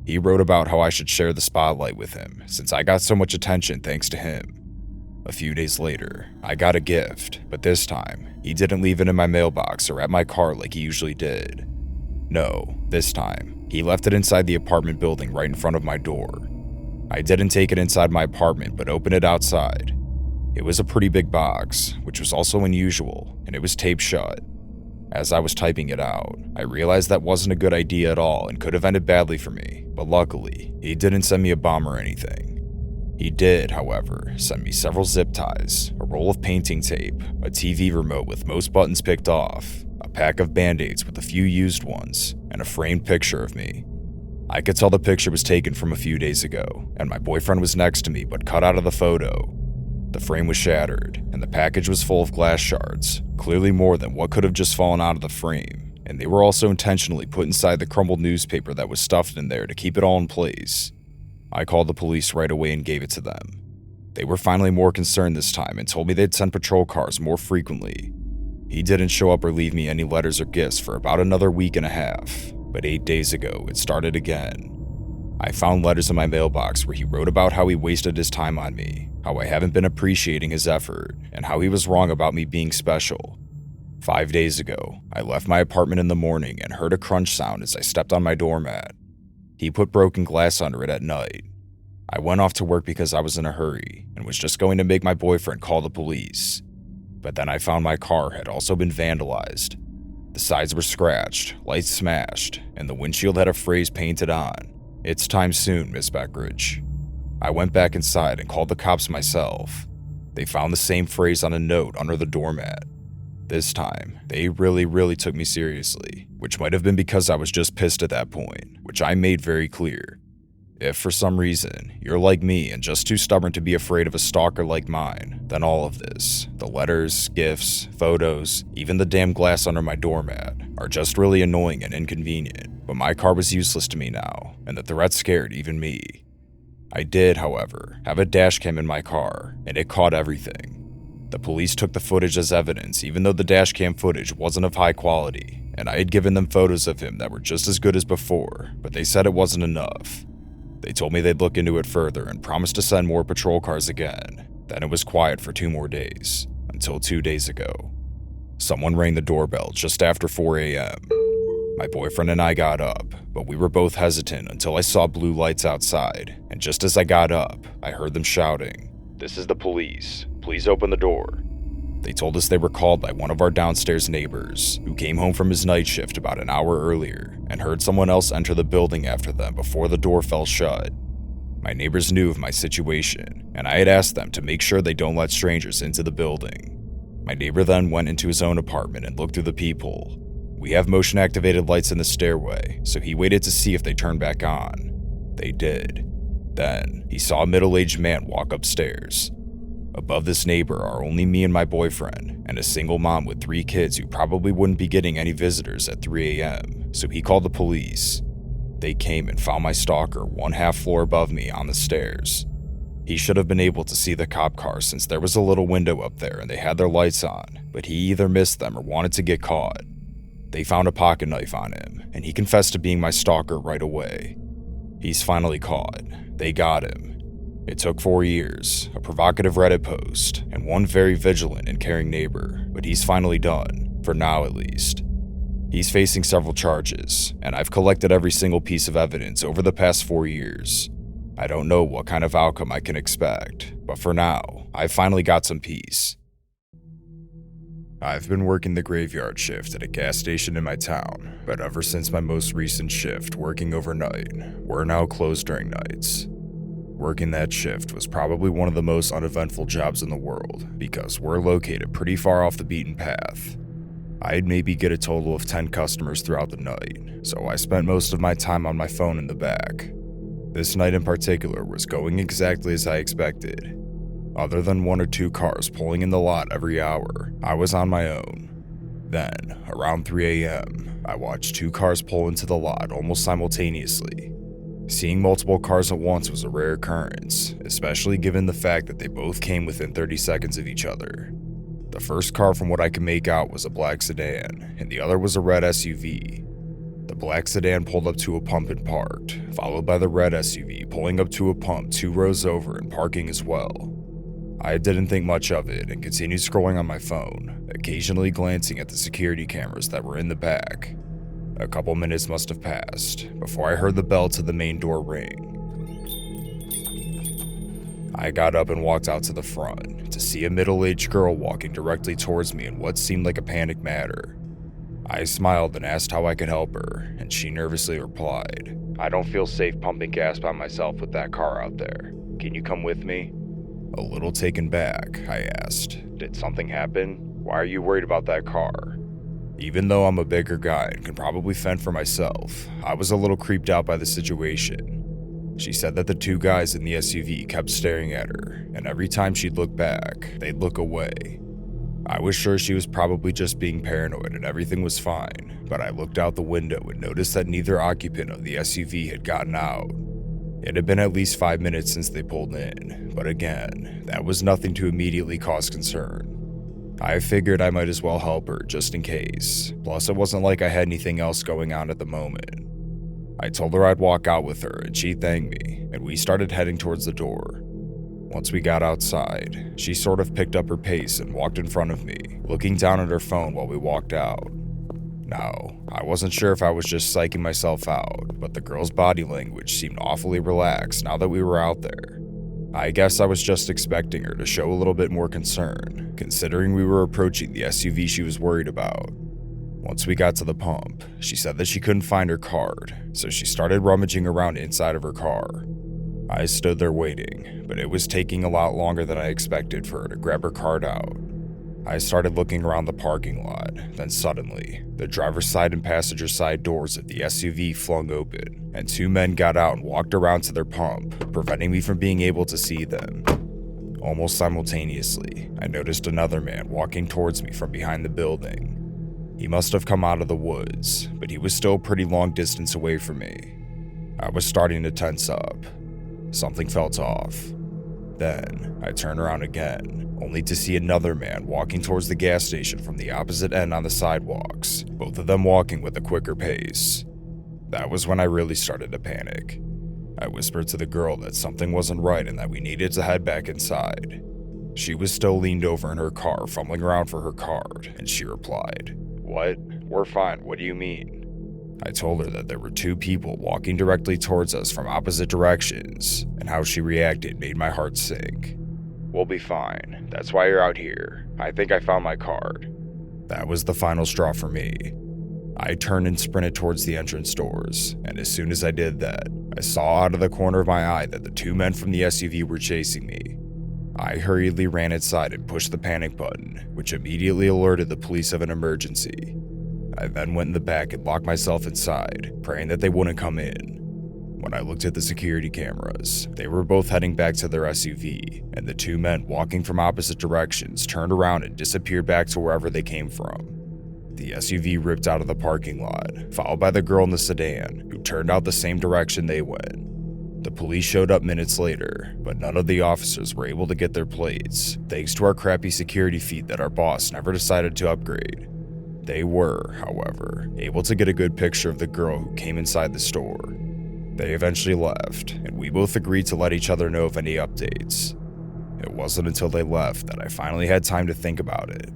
He wrote about how I should share the spotlight with him since I got so much attention thanks to him. A few days later, I got a gift, but this time, he didn't leave it in my mailbox or at my car like he usually did. No, this time, he left it inside the apartment building right in front of my door. I didn't take it inside my apartment, but opened it outside. It was a pretty big box, which was also unusual, and it was taped shut. As I was typing it out, I realized that wasn't a good idea at all and could have ended badly for me, but luckily, he didn't send me a bomb or anything. He did, however, send me several zip ties, a roll of painting tape, a TV remote with most buttons picked off, a pack of band-aids with a few used ones, and a framed picture of me. I could tell the picture was taken from a few days ago, and my boyfriend was next to me but cut out of the photo. The frame was shattered, and the package was full of glass shards, clearly more than what could have just fallen out of the frame, and they were also intentionally put inside the crumbled newspaper that was stuffed in there to keep it all in place. I called the police right away and gave it to them. They were finally more concerned this time and told me they'd send patrol cars more frequently. He didn't show up or leave me any letters or gifts for about another week and a half, but 8 days ago it started again. I found letters in my mailbox where he wrote about how he wasted his time on me, how I haven't been appreciating his effort, and how he was wrong about me being special. 5 days ago, I left my apartment in the morning and heard a crunch sound as I stepped on my doormat. He put broken glass under it at night. I went off to work because I was in a hurry and was just going to make my boyfriend call the police. But then I found my car had also been vandalized. The sides were scratched, lights smashed, and the windshield had a phrase painted on. "It's time soon, Miss Beckridge." I went back inside and called the cops myself. They found the same phrase on a note under the doormat. This time, they really took me seriously, which might have been because I was just pissed at that point, which I made very clear. If for some reason you're like me and just too stubborn to be afraid of a stalker like mine, then all of this, the letters, gifts, photos, even the damn glass under my doormat, are just really annoying and inconvenient. But my car was useless to me now, and the threat scared even me. I did, however, have a dash cam in my car, and it caught everything. The police took the footage as evidence even though the dash cam footage wasn't of high quality, and I had given them photos of him that were just as good as before, but they said it wasn't enough. They told me they'd look into it further and promised to send more patrol cars again. Then it was quiet for 2 more days, until 2 days ago. Someone rang the doorbell just after 4 a.m. My boyfriend and I got up, but we were both hesitant until I saw blue lights outside, and just as I got up, I heard them shouting, "This is the police. Please open the door." They told us they were called by one of our downstairs neighbors, who came home from his night shift about an hour earlier and heard someone else enter the building after them before the door fell shut. My neighbors knew of my situation, and I had asked them to make sure they don't let strangers into the building. My neighbor then went into his own apartment and looked through the peephole. We have motion-activated lights in the stairway, so he waited to see if they turned back on. They did. Then, he saw a middle-aged man walk upstairs. Above this neighbor are only me and my boyfriend, and a single mom with 3 kids who probably wouldn't be getting any visitors at 3 a.m., so he called the police. They came and found my stalker 1/2 floor above me on the stairs. He should have been able to see the cop car since there was a little window up there and they had their lights on, but he either missed them or wanted to get caught. They found a pocket knife on him, and he confessed to being my stalker right away. He's finally caught. They got him. It took 4 years, a provocative Reddit post, and one very vigilant and caring neighbor, but he's finally done, for now at least. He's facing several charges, and I've collected every single piece of evidence over the past 4 years. I don't know what kind of outcome I can expect, but for now, I've finally got some peace. I've been working the graveyard shift at a gas station in my town, but ever since my most recent shift working overnight, we're now closed during nights. Working that shift was probably one of the most uneventful jobs in the world because we're located pretty far off the beaten path. I'd maybe get a total of 10 customers throughout the night, so I spent most of my time on my phone in the back. This night in particular was going exactly as I expected. Other than 1 or 2 cars pulling in the lot every hour, I was on my own. Then, around 3 a.m., I watched 2 cars pull into the lot almost simultaneously. Seeing multiple cars at once was a rare occurrence, especially given the fact that they both came within 30 seconds of each other. The first car from what I could make out was a black sedan, and the other was a red SUV. The black sedan pulled up to a pump and parked, followed by the red SUV pulling up to a pump 2 rows over and parking as well. I didn't think much of it and continued scrolling on my phone, occasionally glancing at the security cameras that were in the back. A couple minutes must have passed before I heard the bell to the main door ring. I got up and walked out to the front to see a middle-aged girl walking directly towards me in what seemed like a panic manner. I smiled and asked how I could help her, and she nervously replied, "I don't feel safe pumping gas by myself with that car out there. Can you come with me?" A little taken back, I asked, "Did something happen? Why are you worried about that car?" Even though I'm a bigger guy and can probably fend for myself, I was a little creeped out by the situation. She said that the 2 guys in the SUV kept staring at her, and every time she'd look back, they'd look away. I was sure she was probably just being paranoid and everything was fine, but I looked out the window and noticed that neither occupant of the SUV had gotten out. It had been at least 5 minutes since they pulled in, but again, that was nothing to immediately cause concern. I figured I might as well help her just in case, plus it wasn't like I had anything else going on at the moment. I told her I'd walk out with her and she thanked me, and we started heading towards the door. Once we got outside, she sort of picked up her pace and walked in front of me, looking down at her phone while we walked out. Now, I wasn't sure if I was just psyching myself out, but the girl's body language seemed awfully relaxed now that we were out there. I guess I was just expecting her to show a little bit more concern, considering we were approaching the SUV she was worried about. Once we got to the pump, she said that she couldn't find her card, so she started rummaging around inside of her car. I stood there waiting, but it was taking a lot longer than I expected for her to grab her card out. I started looking around the parking lot, then suddenly, the driver's side and passenger side doors of the SUV flung open, and 2 men got out and walked around to their pump, preventing me from being able to see them. Almost simultaneously, I noticed another man walking towards me from behind the building. He must have come out of the woods, but he was still a pretty long distance away from me. I was starting to tense up. Something felt off. Then, I turned around again, only to see another man walking towards the gas station from the opposite end on the sidewalks, both of them walking with a quicker pace. That was when I really started to panic. I whispered to the girl that something wasn't right and that we needed to head back inside. She was still leaned over in her car, fumbling around for her card, and she replied, "What? We're fine, what do you mean?" I told her that there were 2 people walking directly towards us from opposite directions, and how she reacted made my heart sink. "We'll be fine. That's why you're out here. I think I found my card." That was the final straw for me. I turned and sprinted towards the entrance doors, and as soon as I did that, I saw out of the corner of my eye that the 2 men from the SUV were chasing me. I hurriedly ran inside and pushed the panic button, which immediately alerted the police of an emergency. I then went in the back and locked myself inside, praying that they wouldn't come in. When I looked at the security cameras, they were both heading back to their SUV, and the 2 men walking from opposite directions turned around and disappeared back to wherever they came from. The SUV ripped out of the parking lot, followed by the girl in the sedan, who turned out the same direction they went. The police showed up minutes later, but none of the officers were able to get their plates, thanks to our crappy security feed that our boss never decided to upgrade. They were, however, able to get a good picture of the girl who came inside the store. They eventually left, and we both agreed to let each other know of any updates. It wasn't until they left that I finally had time to think about it.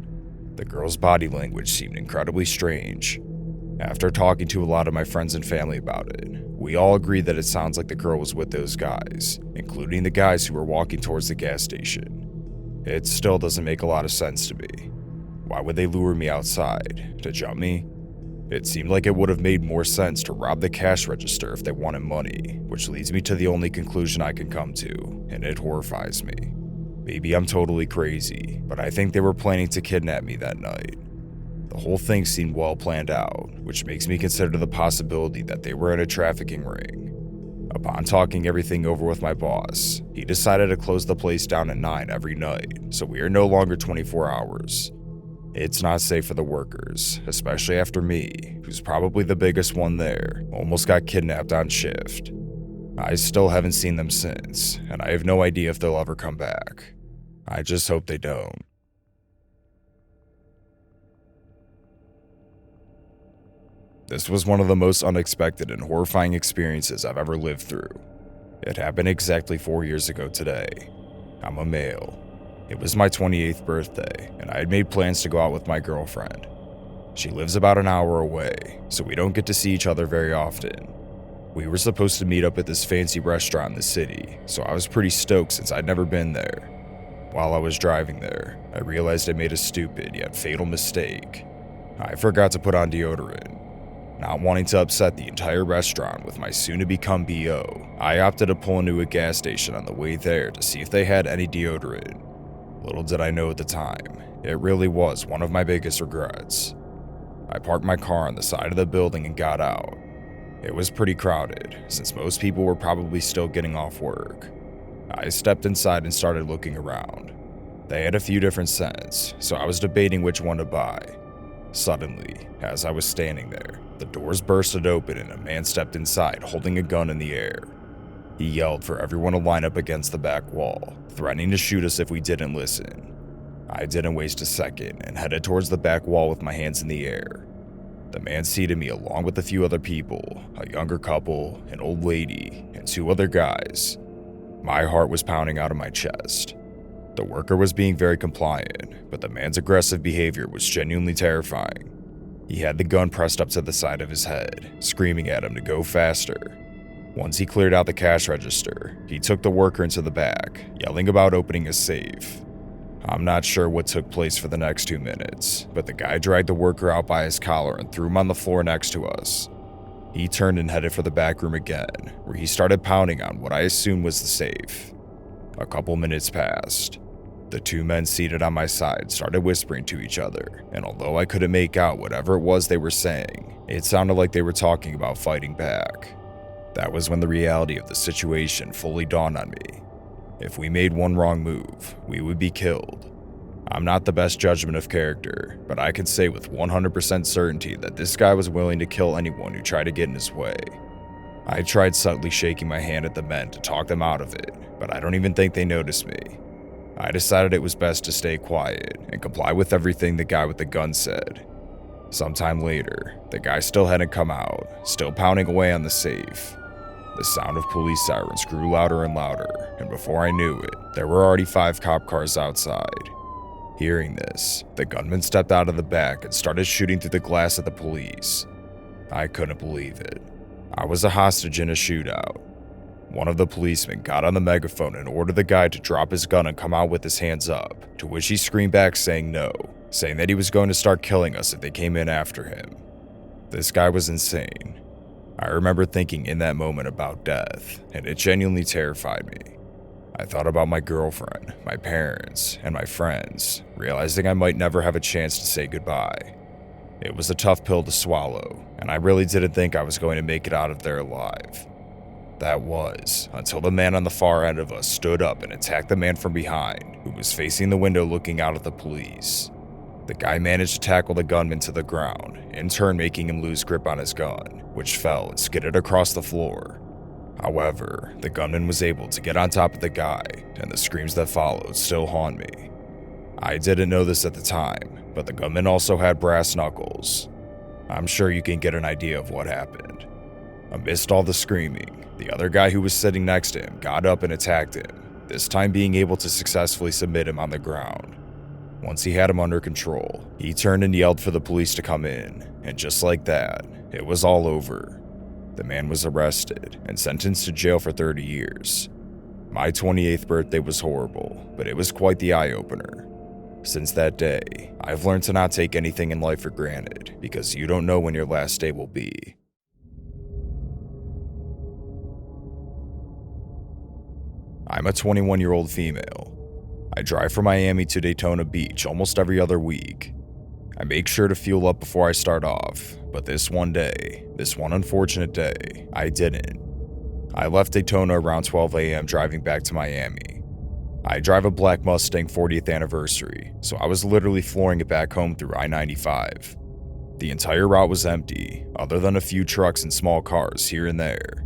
The girl's body language seemed incredibly strange. After talking to a lot of my friends and family about it, we all agreed that it sounds like the girl was with those guys, including the guys who were walking towards the gas station. It still doesn't make a lot of sense to me. Why would they lure me outside? To jump me? It seemed like it would have made more sense to rob the cash register if they wanted money, which leads me to the only conclusion I can come to, and it horrifies me. Maybe I'm totally crazy, but I think they were planning to kidnap me that night. The whole thing seemed well planned out, which makes me consider the possibility that they were in a trafficking ring. Upon talking everything over with my boss, he decided to close the place down at 9 every night, so we are no longer 24 hours. It's not safe for the workers, especially after me, who's probably the biggest one there, almost got kidnapped on shift. I still haven't seen them since, and I have no idea if they'll ever come back. I just hope they don't. This was one of the most unexpected and horrifying experiences I've ever lived through. It happened exactly 4 years ago today. I'm a male. It was my 28th birthday, and I had made plans to go out with my girlfriend. She lives about an hour away, so we don't get to see each other very often. We were supposed to meet up at this fancy restaurant in the city, so I was pretty stoked since I'd never been there. While I was driving there, I realized I made a stupid yet fatal mistake. I forgot to put on deodorant. Not wanting to upset the entire restaurant with my soon-to-become BO, I opted to pull into a gas station on the way there to see if they had any deodorant. Little did I know at the time, it really was one of my biggest regrets. I parked my car on the side of the building and got out. It was pretty crowded, since most people were probably still getting off work. I stepped inside and started looking around. They had a few different scents, so I was debating which one to buy. Suddenly, as I was standing there, the doors bursted open and a man stepped inside holding a gun in the air. He yelled for everyone to line up against the back wall, threatening to shoot us if we didn't listen. I didn't waste a second and headed towards the back wall with my hands in the air. The man seated me along with a few other people, a younger couple, an old lady, and 2 other guys. My heart was pounding out of my chest. The worker was being very compliant, but the man's aggressive behavior was genuinely terrifying. He had the gun pressed up to the side of his head, screaming at him to go faster. Once he cleared out the cash register, he took the worker into the back, yelling about opening a safe. I'm not sure what took place for the next 2 minutes, but the guy dragged the worker out by his collar and threw him on the floor next to us. He turned and headed for the back room again, where he started pounding on what I assumed was the safe. A couple minutes passed. The 2 men seated on my side started whispering to each other, and although I couldn't make out whatever it was they were saying, it sounded like they were talking about fighting back. That was when the reality of the situation fully dawned on me. If we made one wrong move, we would be killed. I'm not the best judgment of character, but I can say with 100% certainty that this guy was willing to kill anyone who tried to get in his way. I tried subtly shaking my hand at the men to talk them out of it, but I don't even think they noticed me. I decided it was best to stay quiet and comply with everything the guy with the gun said. Sometime later, the guy still hadn't come out, still pounding away on the safe. The sound of police sirens grew louder and louder, and before I knew it, there were already 5 cop cars outside. Hearing this, the gunman stepped out of the back and started shooting through the glass at the police. I couldn't believe it. I was a hostage in a shootout. One of the policemen got on the megaphone and ordered the guy to drop his gun and come out with his hands up, to which he screamed back saying no, saying that he was going to start killing us if they came in after him. This guy was insane. I remember thinking in that moment about death, and it genuinely terrified me. I thought about my girlfriend, my parents, and my friends, realizing I might never have a chance to say goodbye. It was a tough pill to swallow, and I really didn't think I was going to make it out of there alive. That was, until the man on the far end of us stood up and attacked the man from behind, who was facing the window looking out at the police. The guy managed to tackle the gunman to the ground, in turn making him lose grip on his gun, which fell and skidded across the floor. However, the gunman was able to get on top of the guy, and the screams that followed still haunt me. I didn't know this at the time, but the gunman also had brass knuckles. I'm sure you can get an idea of what happened. Amidst all the screaming, the other guy who was sitting next to him got up and attacked him, this time being able to successfully submit him on the ground. Once he had him under control, he turned and yelled for the police to come in, and just like that, it was all over. The man was arrested and sentenced to jail for 30 years. My 28th birthday was horrible, but it was quite the eye-opener. Since that day, I've learned to not take anything in life for granted, because you don't know when your last day will be. I'm a 21-year-old female. I drive from Miami to Daytona Beach almost every other week. I make sure to fuel up before I start off, but this one unfortunate day, I didn't. I left Daytona around 12 a.m. driving back to Miami. I drive a black Mustang 40th anniversary, so I was literally flooring it back home through I-95. The entire route was empty, other than a few trucks and small cars here and there.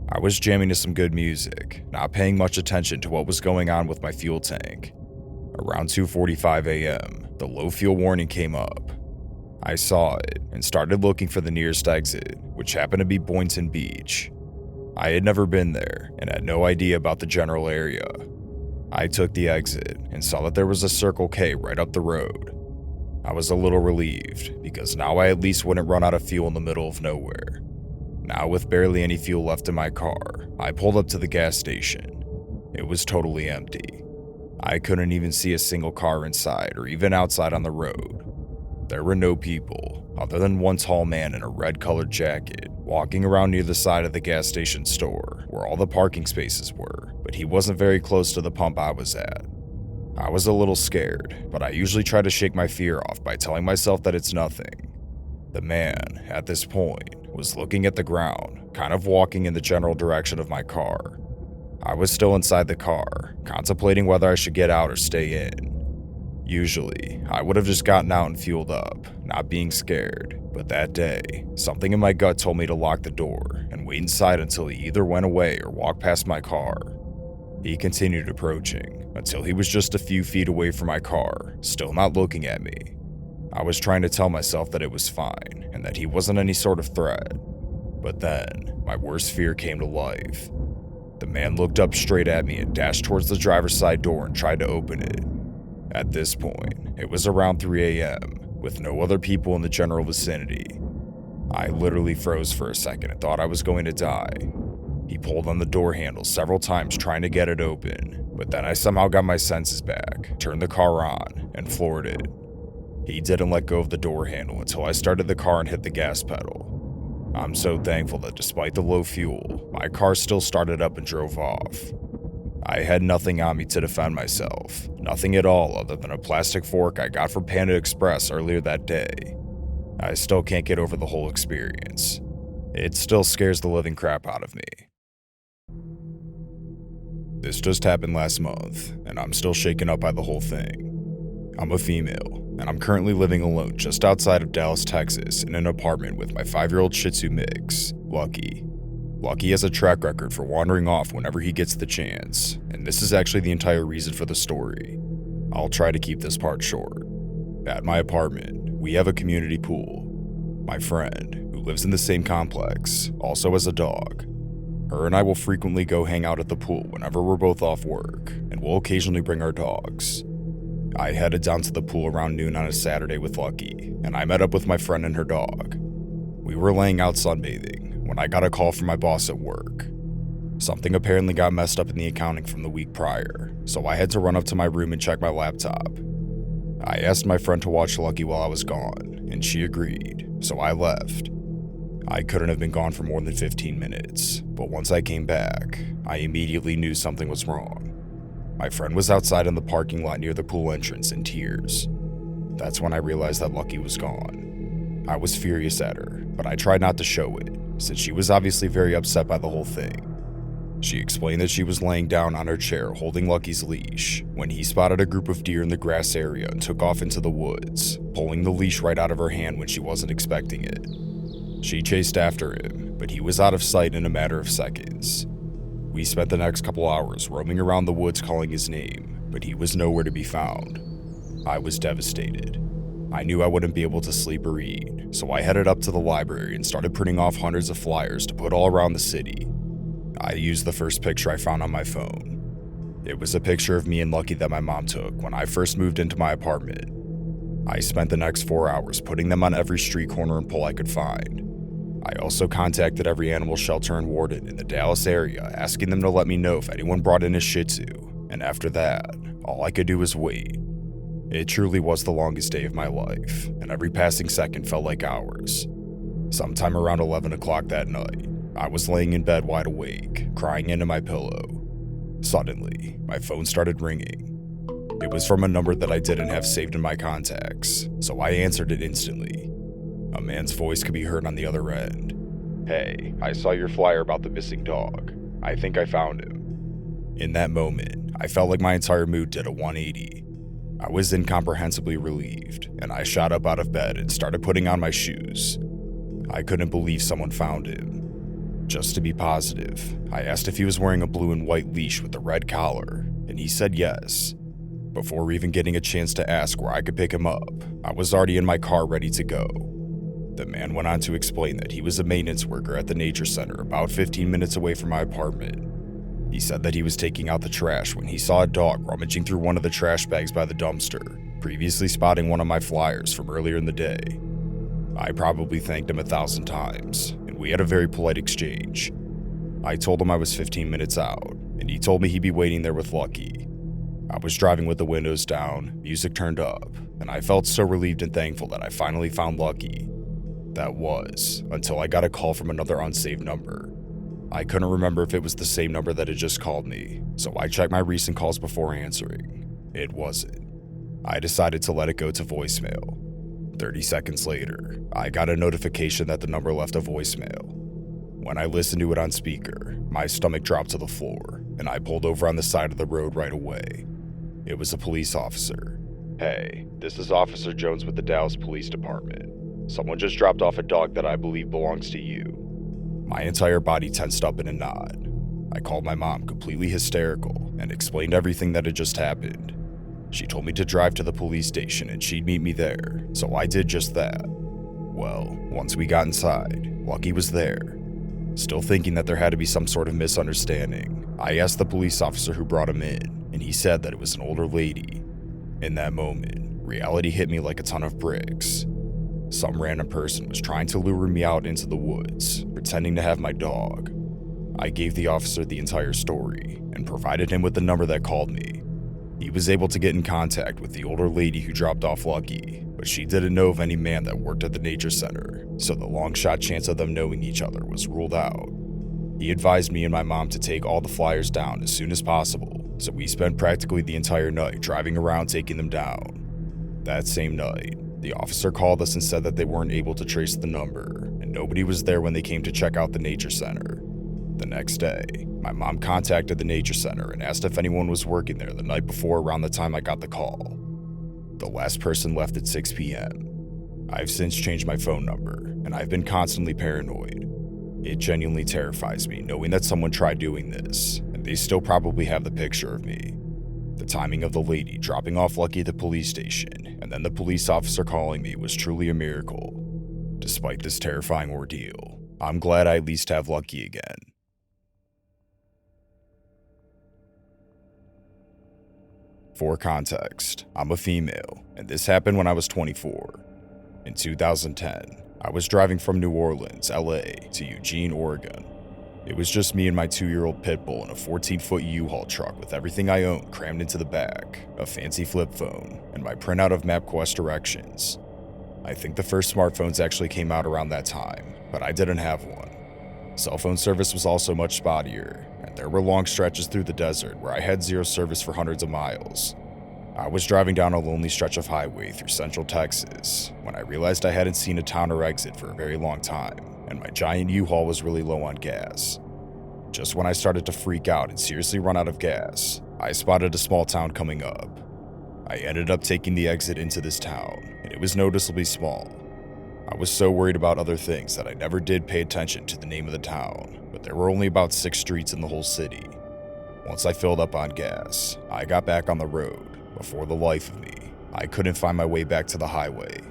I was jamming to some good music, not paying much attention to what was going on with my fuel tank. Around 2:45 a.m., the low fuel warning came up. I saw it and started looking for the nearest exit, which happened to be Boynton Beach. I had never been there and had no idea about the general area. I took the exit and saw that there was a Circle K right up the road. I was a little relieved because now I at least wouldn't run out of fuel in the middle of nowhere. Now with barely any fuel left in my car, I pulled up to the gas station. It was totally empty. I couldn't even see a single car inside or even outside on the road. There were no people, other than one tall man in a red-colored jacket, walking around near the side of the gas station store, where all the parking spaces were, but he wasn't very close to the pump I was at. I was a little scared, but I usually try to shake my fear off by telling myself that it's nothing. The man, at this point, was looking at the ground, kind of walking in the general direction of my car. I was still inside the car, contemplating whether I should get out or stay in. Usually, I would have just gotten out and fueled up, not being scared, but that day, something in my gut told me to lock the door and wait inside until he either went away or walked past my car. He continued approaching until he was just a few feet away from my car, still not looking at me. I was trying to tell myself that it was fine and that he wasn't any sort of threat. But then, my worst fear came to life. The man looked up straight at me and dashed towards the driver's side door and tried to open it. At this point, it was around 3 a.m., with no other people in the general vicinity. I literally froze for a second and thought I was going to die. He pulled on the door handle several times trying to get it open, but then I somehow got my senses back, turned the car on, and floored it. He didn't let go of the door handle until I started the car and hit the gas pedal. I'm so thankful that despite the low fuel, my car still started up and drove off. I had nothing on me to defend myself, nothing at all other than a plastic fork I got from Panda Express earlier that day. I still can't get over the whole experience. It still scares the living crap out of me. This just happened last month, and I'm still shaken up by the whole thing. I'm a female, and I'm currently living alone just outside of Dallas, Texas, in an apartment with my 5-year-old Shih Tzu mix, Lucky. Lucky has a track record for wandering off whenever he gets the chance, and this is actually the entire reason for the story. I'll try to keep this part short. At my apartment, we have a community pool. My friend, who lives in the same complex, also has a dog. Her and I will frequently go hang out at the pool whenever we're both off work, and we'll occasionally bring our dogs. I headed down to the pool around noon on a Saturday with Lucky, and I met up with my friend and her dog. We were laying out sunbathing when I got a call from my boss at work. Something apparently got messed up in the accounting from the week prior, so I had to run up to my room and check my laptop. I asked my friend to watch Lucky while I was gone, and she agreed, so I left. I couldn't have been gone for more than 15 minutes, but once I came back, I immediately knew something was wrong. My friend was outside in the parking lot near the pool entrance in tears. That's when I realized that Lucky was gone. I was furious at her, but I tried not to show it, since she was obviously very upset by the whole thing. She explained that she was laying down on her chair holding Lucky's leash when he spotted a group of deer in the grass area and took off into the woods, pulling the leash right out of her hand when she wasn't expecting it. She chased after him, but he was out of sight in a matter of seconds. We spent the next couple hours roaming around the woods calling his name, but he was nowhere to be found. I was devastated. I knew I wouldn't be able to sleep or eat, so I headed up to the library and started printing off hundreds of flyers to put all around the city. I used the first picture I found on my phone. It was a picture of me and Lucky that my mom took when I first moved into my apartment. I spent the next 4 hours putting them on every street corner and pole I could find. I also contacted every animal shelter and warden in the Dallas area, asking them to let me know if anyone brought in a Shih Tzu, and after that, all I could do was wait. It truly was the longest day of my life, and every passing second felt like hours. Sometime around 11 o'clock that night, I was laying in bed wide awake, crying into my pillow. Suddenly, my phone started ringing. It was from a number that I didn't have saved in my contacts, so I answered it instantly. A man's voice could be heard on the other end. "Hey, I saw your flyer about the missing dog. I think I found him." In that moment, I felt like my entire mood did a 180. I was incomprehensibly relieved, and I shot up out of bed and started putting on my shoes. I couldn't believe someone found him. Just to be positive, I asked if he was wearing a blue and white leash with a red collar, and he said yes. Before even getting a chance to ask where I could pick him up, I was already in my car ready to go. The man went on to explain that he was a maintenance worker at the nature center about 15 minutes away from my apartment. He said that he was taking out the trash when he saw a dog rummaging through one of the trash bags by the dumpster, previously spotting one of my flyers from earlier in the day. I probably thanked him 1,000 times, and we had a very polite exchange. I told him I was 15 minutes out, and he told me he'd be waiting there with Lucky. I was driving with the windows down, music turned up, and I felt so relieved and thankful that I finally found Lucky. That was, until I got a call from another unsaved number. I couldn't remember if it was the same number that had just called me, so I checked my recent calls before answering. It wasn't. I decided to let it go to voicemail. 30 seconds later, I got a notification that the number left a voicemail. When I listened to it on speaker, my stomach dropped to the floor, and I pulled over on the side of the road right away. It was a police officer. "Hey, this is Officer Jones with the Dallas Police Department. Someone just dropped off a dog that I believe belongs to you." My entire body tensed up in a knot. I called my mom completely hysterical and explained everything that had just happened. She told me to drive to the police station and she'd meet me there, so I did just that. Well, once we got inside, Lucky was there. Still thinking that there had to be some sort of misunderstanding, I asked the police officer who brought him in, and he said that it was an older lady. In that moment, reality hit me like a ton of bricks. Some random person was trying to lure me out into the woods, pretending to have my dog. I gave the officer the entire story and provided him with the number that called me. He was able to get in contact with the older lady who dropped off Lucky, but she didn't know of any man that worked at the nature center, so the long shot chance of them knowing each other was ruled out. He advised me and my mom to take all the flyers down as soon as possible, so we spent practically the entire night driving around taking them down. That same night, the officer called us and said that they weren't able to trace the number, and nobody was there when they came to check out the nature center. The next day, my mom contacted the nature center and asked if anyone was working there the night before around the time I got the call. The last person left at 6 p.m. I've since changed my phone number, and I've been constantly paranoid. It genuinely terrifies me knowing that someone tried doing this, and they still probably have the picture of me. The timing of the lady dropping off Lucky at the police station, and then the police officer calling me was truly a miracle. Despite this terrifying ordeal, I'm glad I at least have Lucky again. For context, I'm a female, and this happened when I was 24. In 2010, I was driving from New Orleans, LA, to Eugene, Oregon. It was just me and my 2-year-old pit bull in a 14-foot U-Haul truck with everything I owned crammed into the back, a fancy flip phone, and my printout of MapQuest directions. I think the first smartphones actually came out around that time, but I didn't have one. Cell phone service was also much spottier, and there were long stretches through the desert where I had zero service for hundreds of miles. I was driving down a lonely stretch of highway through central Texas when I realized I hadn't seen a town or exit for a very long time, and my giant U-Haul was really low on gas. Just when I started to freak out and seriously run out of gas, I spotted a small town coming up. I ended up taking the exit into this town, and it was noticeably small. I was so worried about other things that I never did pay attention to the name of the town, but there were only about 6 streets in the whole city. Once I filled up on gas, I got back on the road, but for the life of me, I couldn't find my way back to the highway.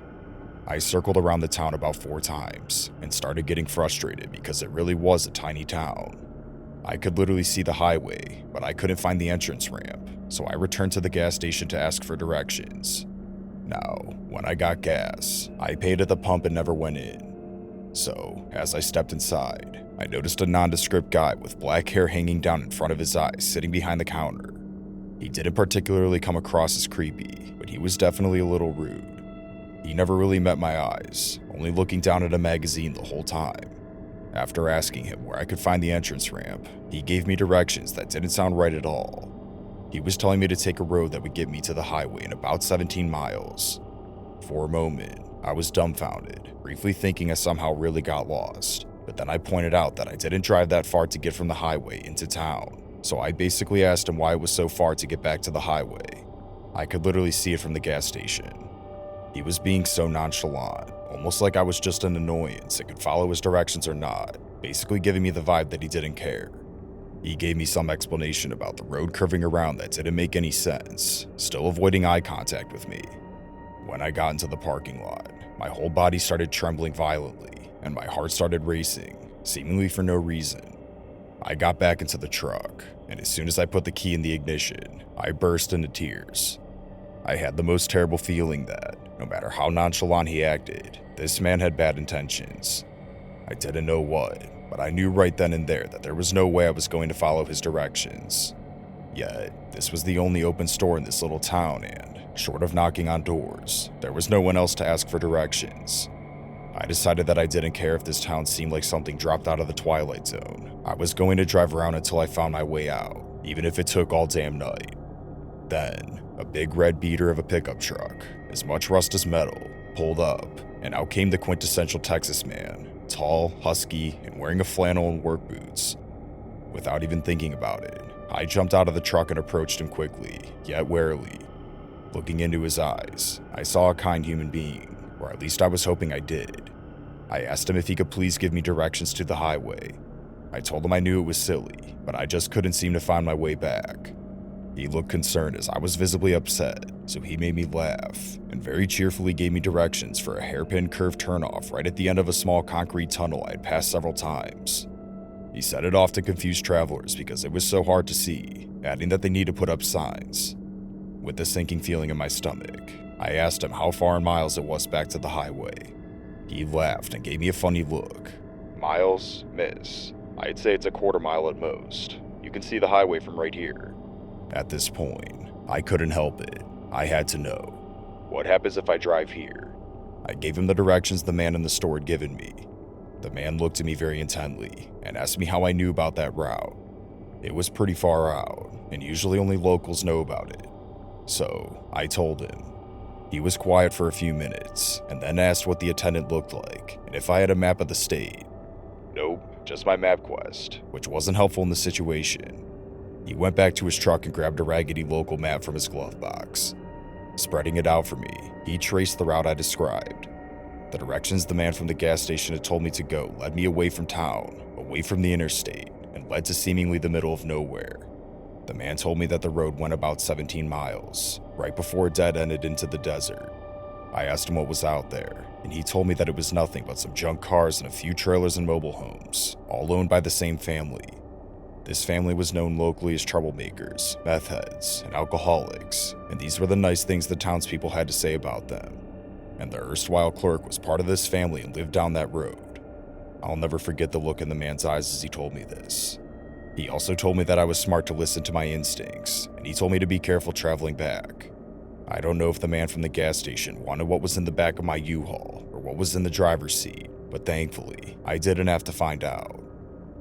I circled around the town about 4 times and started getting frustrated because it really was a tiny town. I could literally see the highway, but I couldn't find the entrance ramp, so I returned to the gas station to ask for directions. Now, when I got gas, I paid at the pump and never went in. So, as I stepped inside, I noticed a nondescript guy with black hair hanging down in front of his eyes sitting behind the counter. He didn't particularly come across as creepy, but he was definitely a little rude. He never really met my eyes, only looking down at a magazine the whole time. After asking him where I could find the entrance ramp, he gave me directions that didn't sound right at all. He was telling me to take a road that would get me to the highway in about 17 miles. For a moment, I was dumbfounded, briefly thinking I somehow really got lost, but then I pointed out that I didn't drive that far to get from the highway into town, so I basically asked him why it was so far to get back to the highway. I could literally see it from the gas station. He was being so nonchalant, almost like I was just an annoyance and could follow his directions or not, basically giving me the vibe that he didn't care. He gave me some explanation about the road curving around that didn't make any sense, still avoiding eye contact with me. When I got into the parking lot, my whole body started trembling violently, and my heart started racing, seemingly for no reason. I got back into the truck, and as soon as I put the key in the ignition, I burst into tears. I had the most terrible feeling that, no matter how nonchalant he acted, this man had bad intentions. I didn't know what, but I knew right then and there that there was no way I was going to follow his directions. Yet, this was the only open store in this little town, and, short of knocking on doors, there was no one else to ask for directions. I decided that I didn't care if this town seemed like something dropped out of the Twilight Zone. I was going to drive around until I found my way out, even if it took all damn night. Then, a big red beater of a pickup truck, as much rust as metal, pulled up, and out came the quintessential Texas man, tall, husky, and wearing a flannel and work boots. Without even thinking about it, I jumped out of the truck and approached him quickly, yet warily. Looking into his eyes, I saw a kind human being, or at least I was hoping I did. I asked him if he could please give me directions to the highway. I told him I knew it was silly, but I just couldn't seem to find my way back. He looked concerned as I was visibly upset, so he made me laugh, and very cheerfully gave me directions for a hairpin curved turnoff right at the end of a small concrete tunnel I had passed several times. He set it off to confuse travelers because it was so hard to see, adding that they need to put up signs. With a sinking feeling in my stomach, I asked him how far in miles it was back to the highway. He laughed and gave me a funny look. "Miles, miss. I'd say it's a quarter mile at most. You can see the highway from right here." At this point, I couldn't help it. I had to know. "What happens if I drive here?" I gave him the directions the man in the store had given me. The man looked at me very intently and asked me how I knew about that route. It was pretty far out, and usually only locals know about it. So, I told him. He was quiet for a few minutes, and then asked what the attendant looked like, and if I had a map of the state. "Nope, just my MapQuest," which wasn't helpful in the situation. He went back to his truck and grabbed a raggedy local map from his glove box. Spreading it out for me, he traced the route I described. The directions the man from the gas station had told me to go led me away from town, away from the interstate, and led to seemingly the middle of nowhere. The man told me that the road went about 17 miles, right before it dead-ended into the desert. I asked him what was out there, and he told me that it was nothing but some junk cars and a few trailers and mobile homes, all owned by the same family. This family was known locally as troublemakers, meth heads, and alcoholics, and these were the nice things the townspeople had to say about them. And the erstwhile clerk was part of this family and lived down that road. I'll never forget the look in the man's eyes as he told me this. He also told me that I was smart to listen to my instincts, and he told me to be careful traveling back. I don't know if the man from the gas station wanted what was in the back of my U-Haul or what was in the driver's seat, but thankfully, I didn't have to find out.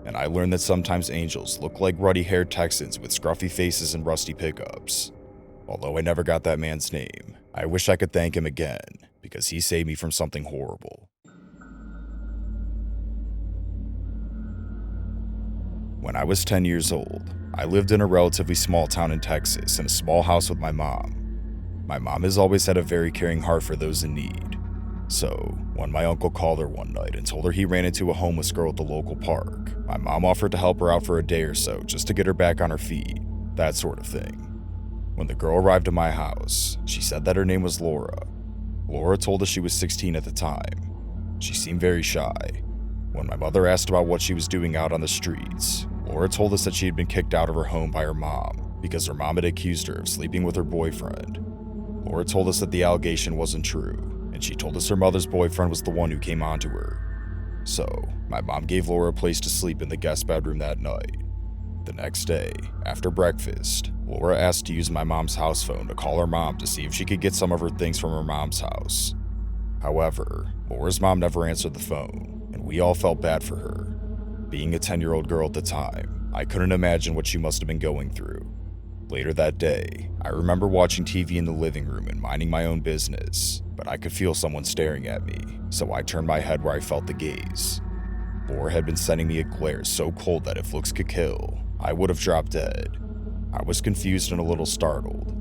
And I learned that sometimes angels look like ruddy-haired Texans with scruffy faces and rusty pickups. Although I never got that man's name, I wish I could thank him again, because he saved me from something horrible. When I was 10 years old, I lived in a relatively small town in Texas in a small house with my mom. My mom has always had a very caring heart for those in need. So, when my uncle called her one night and told her he ran into a homeless girl at the local park, my mom offered to help her out for a day or so just to get her back on her feet, that sort of thing. When the girl arrived at my house, she said that her name was Laura. Laura told us she was 16 at the time. She seemed very shy. When my mother asked about what she was doing out on the streets, Laura told us that she had been kicked out of her home by her mom because her mom had accused her of sleeping with her boyfriend. Laura told us that the allegation wasn't true, and she told us her mother's boyfriend was the one who came onto her. So, my mom gave Laura a place to sleep in the guest bedroom that night. The next day, after breakfast, Laura asked to use my mom's house phone to call her mom to see if she could get some of her things from her mom's house. However, Laura's mom never answered the phone, and we all felt bad for her. Being a 10-year-old girl at the time, I couldn't imagine what she must have been going through. Later that day, I remember watching TV in the living room and minding my own business, but I could feel someone staring at me, so I turned my head where I felt the gaze. Laura had been sending me a glare so cold that if looks could kill, I would have dropped dead. I was confused and a little startled.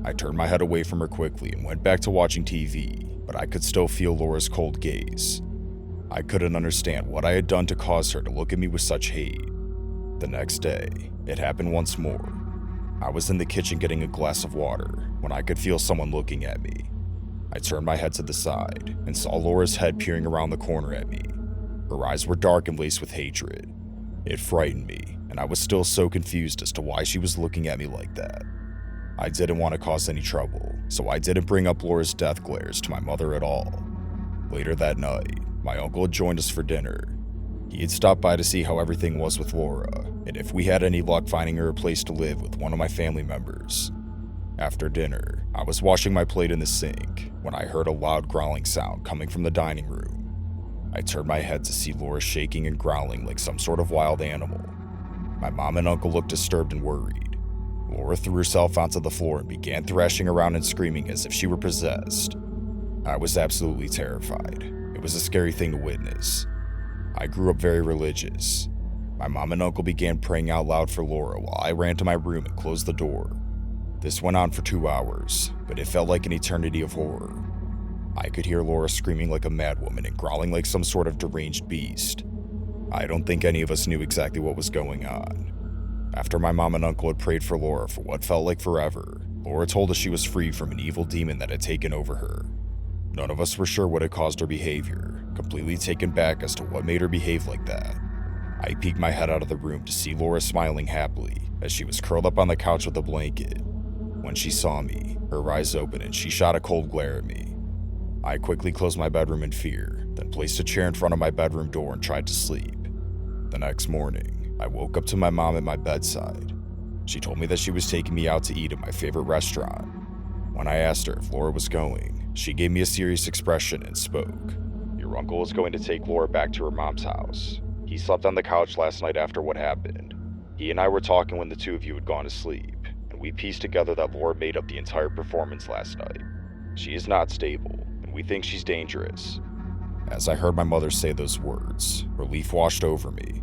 I turned my head away from her quickly and went back to watching TV, but I could still feel Laura's cold gaze. I couldn't understand what I had done to cause her to look at me with such hate. The next day, it happened once more. I was in the kitchen getting a glass of water when I could feel someone looking at me. I turned my head to the side and saw Laura's head peering around the corner at me. Her eyes were dark and laced with hatred. It frightened me, and I was still so confused as to why she was looking at me like that. I didn't want to cause any trouble, so I didn't bring up Laura's death glares to my mother at all. Later that night, my uncle had joined us for dinner. He had stopped by to see how everything was with Laura, and if we had any luck finding her a place to live with one of my family members. After dinner, I was washing my plate in the sink when I heard a loud growling sound coming from the dining room. I turned my head to see Laura shaking and growling like some sort of wild animal. My mom and uncle looked disturbed and worried. Laura threw herself onto the floor and began thrashing around and screaming as if she were possessed. I was absolutely terrified. It was a scary thing to witness. I grew up very religious. My mom and uncle began praying out loud for Laura while I ran to my room and closed the door. This went on for 2 hours, but it felt like an eternity of horror. I could hear Laura screaming like a madwoman and growling like some sort of deranged beast. I don't think any of us knew exactly what was going on. After my mom and uncle had prayed for Laura for what felt like forever, Laura told us she was free from an evil demon that had taken over her. None of us were sure what had caused her behavior, completely taken back as to what made her behave like that. I peeked my head out of the room to see Laura smiling happily as she was curled up on the couch with a blanket. When she saw me, her eyes opened and she shot a cold glare at me. I quickly closed my bedroom in fear, then placed a chair in front of my bedroom door and tried to sleep. The next morning, I woke up to my mom at my bedside. She told me that she was taking me out to eat at my favorite restaurant. When I asked her if Laura was going, she gave me a serious expression and spoke. "Your uncle is going to take Laura back to her mom's house. He slept on the couch last night after what happened. He and I were talking when the two of you had gone to sleep, and we pieced together that Laura made up the entire performance last night. She is not stable, and we think she's dangerous." As I heard my mother say those words, relief washed over me.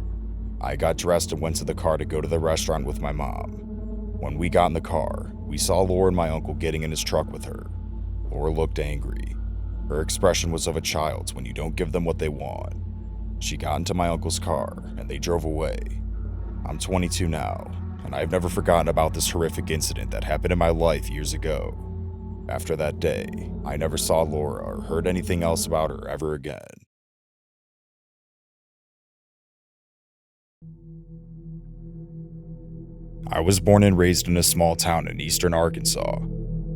I got dressed and went to the car to go to the restaurant with my mom. When we got in the car, we saw Laura and my uncle getting in his truck with her. Laura looked angry. Her expression was of a child's when you don't give them what they want. She got into my uncle's car, and they drove away. I'm 22 now, and I've never forgotten about this horrific incident that happened in my life years ago. After that day, I never saw Laura or heard anything else about her ever again. I was born and raised in a small town in eastern Arkansas.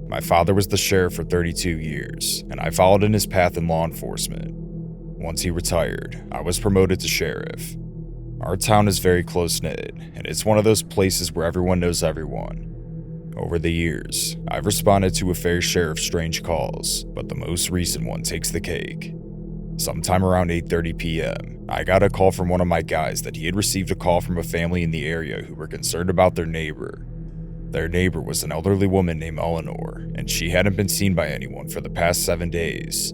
My father was the sheriff for 32 years, and I followed in his path in law enforcement. Once he retired, I was promoted to sheriff. Our town is very close-knit, and it's one of those places where everyone knows everyone. Over the years, I've responded to a fair share of strange calls, but the most recent one takes the cake. Sometime around 8:30 p.m., I got a call from one of my guys that he had received a call from a family in the area who were concerned about their neighbor. Their neighbor was an elderly woman named Eleanor, and she hadn't been seen by anyone for the past 7 days.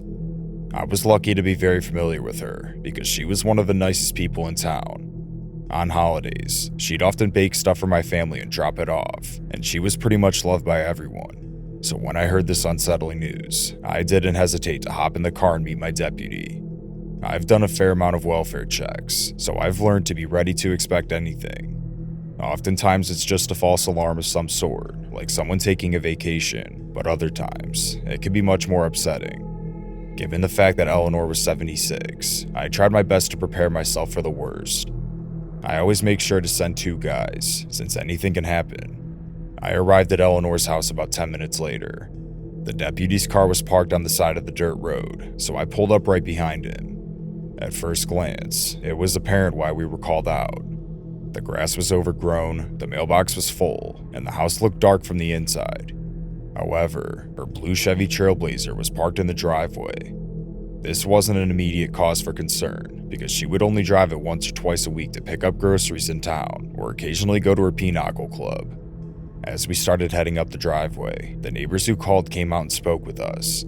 I was lucky to be very familiar with her because she was one of the nicest people in town. On holidays, she'd often bake stuff for my family and drop it off, and she was pretty much loved by everyone. So when I heard this unsettling news, I didn't hesitate to hop in the car and meet my deputy. I've done a fair amount of welfare checks, so I've learned to be ready to expect anything. Oftentimes it's just a false alarm of some sort, like someone taking a vacation, but other times, it can be much more upsetting. Given the fact that Eleanor was 76, I tried my best to prepare myself for the worst. I always make sure to send 2 guys, since anything can happen. I arrived at Eleanor's house about 10 minutes later. The deputy's car was parked on the side of the dirt road, so I pulled up right behind him. At first glance, it was apparent why we were called out. The grass was overgrown, the mailbox was full, and the house looked dark from the inside. However, her blue Chevy Trailblazer was parked in the driveway. This wasn't an immediate cause for concern, because she would only drive it once or twice a week to pick up groceries in town, or occasionally go to her pinochle club. As we started heading up the driveway, the neighbors who called came out and spoke with us.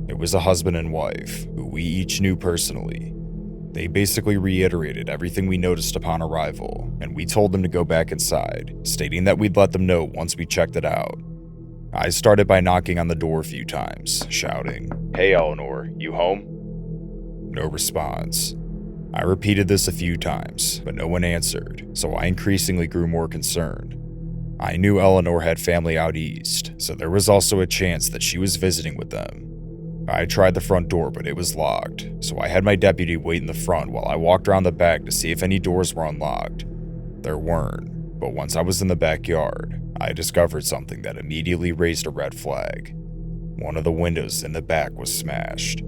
It was a husband and wife, who we each knew personally. They basically reiterated everything we noticed upon arrival, and we told them to go back inside, stating that we'd let them know once we checked it out. I started by knocking on the door a few times, shouting, "Hey Eleanor, you home?" No response. I repeated this a few times, but no one answered, so I increasingly grew more concerned. I knew Eleanor had family out east, so there was also a chance that she was visiting with them. I tried the front door, but it was locked, so I had my deputy wait in the front while I walked around the back to see if any doors were unlocked. There weren't, but once I was in the backyard, I discovered something that immediately raised a red flag. One of the windows in the back was smashed.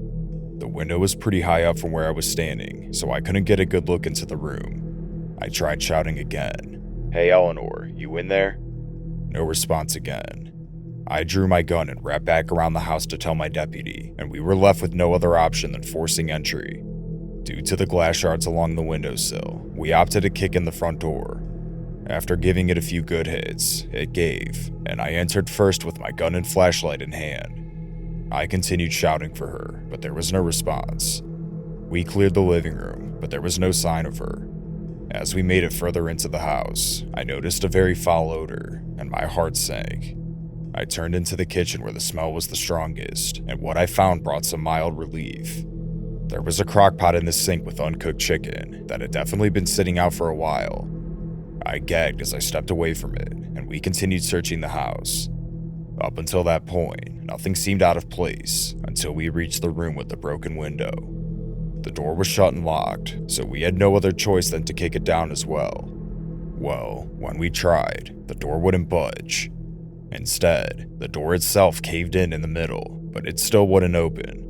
The window was pretty high up from where I was standing, so I couldn't get a good look into the room. I tried shouting again. "Hey Eleanor, you in there?" No response again. I drew my gun and wrapped back around the house to tell my deputy, and we were left with no other option than forcing entry. Due to the glass shards along the windowsill, we opted to kick in the front door. After giving it a few good hits, it gave, and I entered first with my gun and flashlight in hand. I continued shouting for her, but there was no response. We cleared the living room, but there was no sign of her. As we made it further into the house, I noticed a very foul odor, and my heart sank. I turned into the kitchen where the smell was the strongest, and what I found brought some mild relief. There was a crock pot in the sink with uncooked chicken that had definitely been sitting out for a while. I gagged as I stepped away from it, and we continued searching the house. Up until that point, nothing seemed out of place until we reached the room with the broken window. The door was shut and locked, so we had no other choice than to kick it down as well. Well, when we tried, the door wouldn't budge. Instead, the door itself caved in the middle, but it still wouldn't open.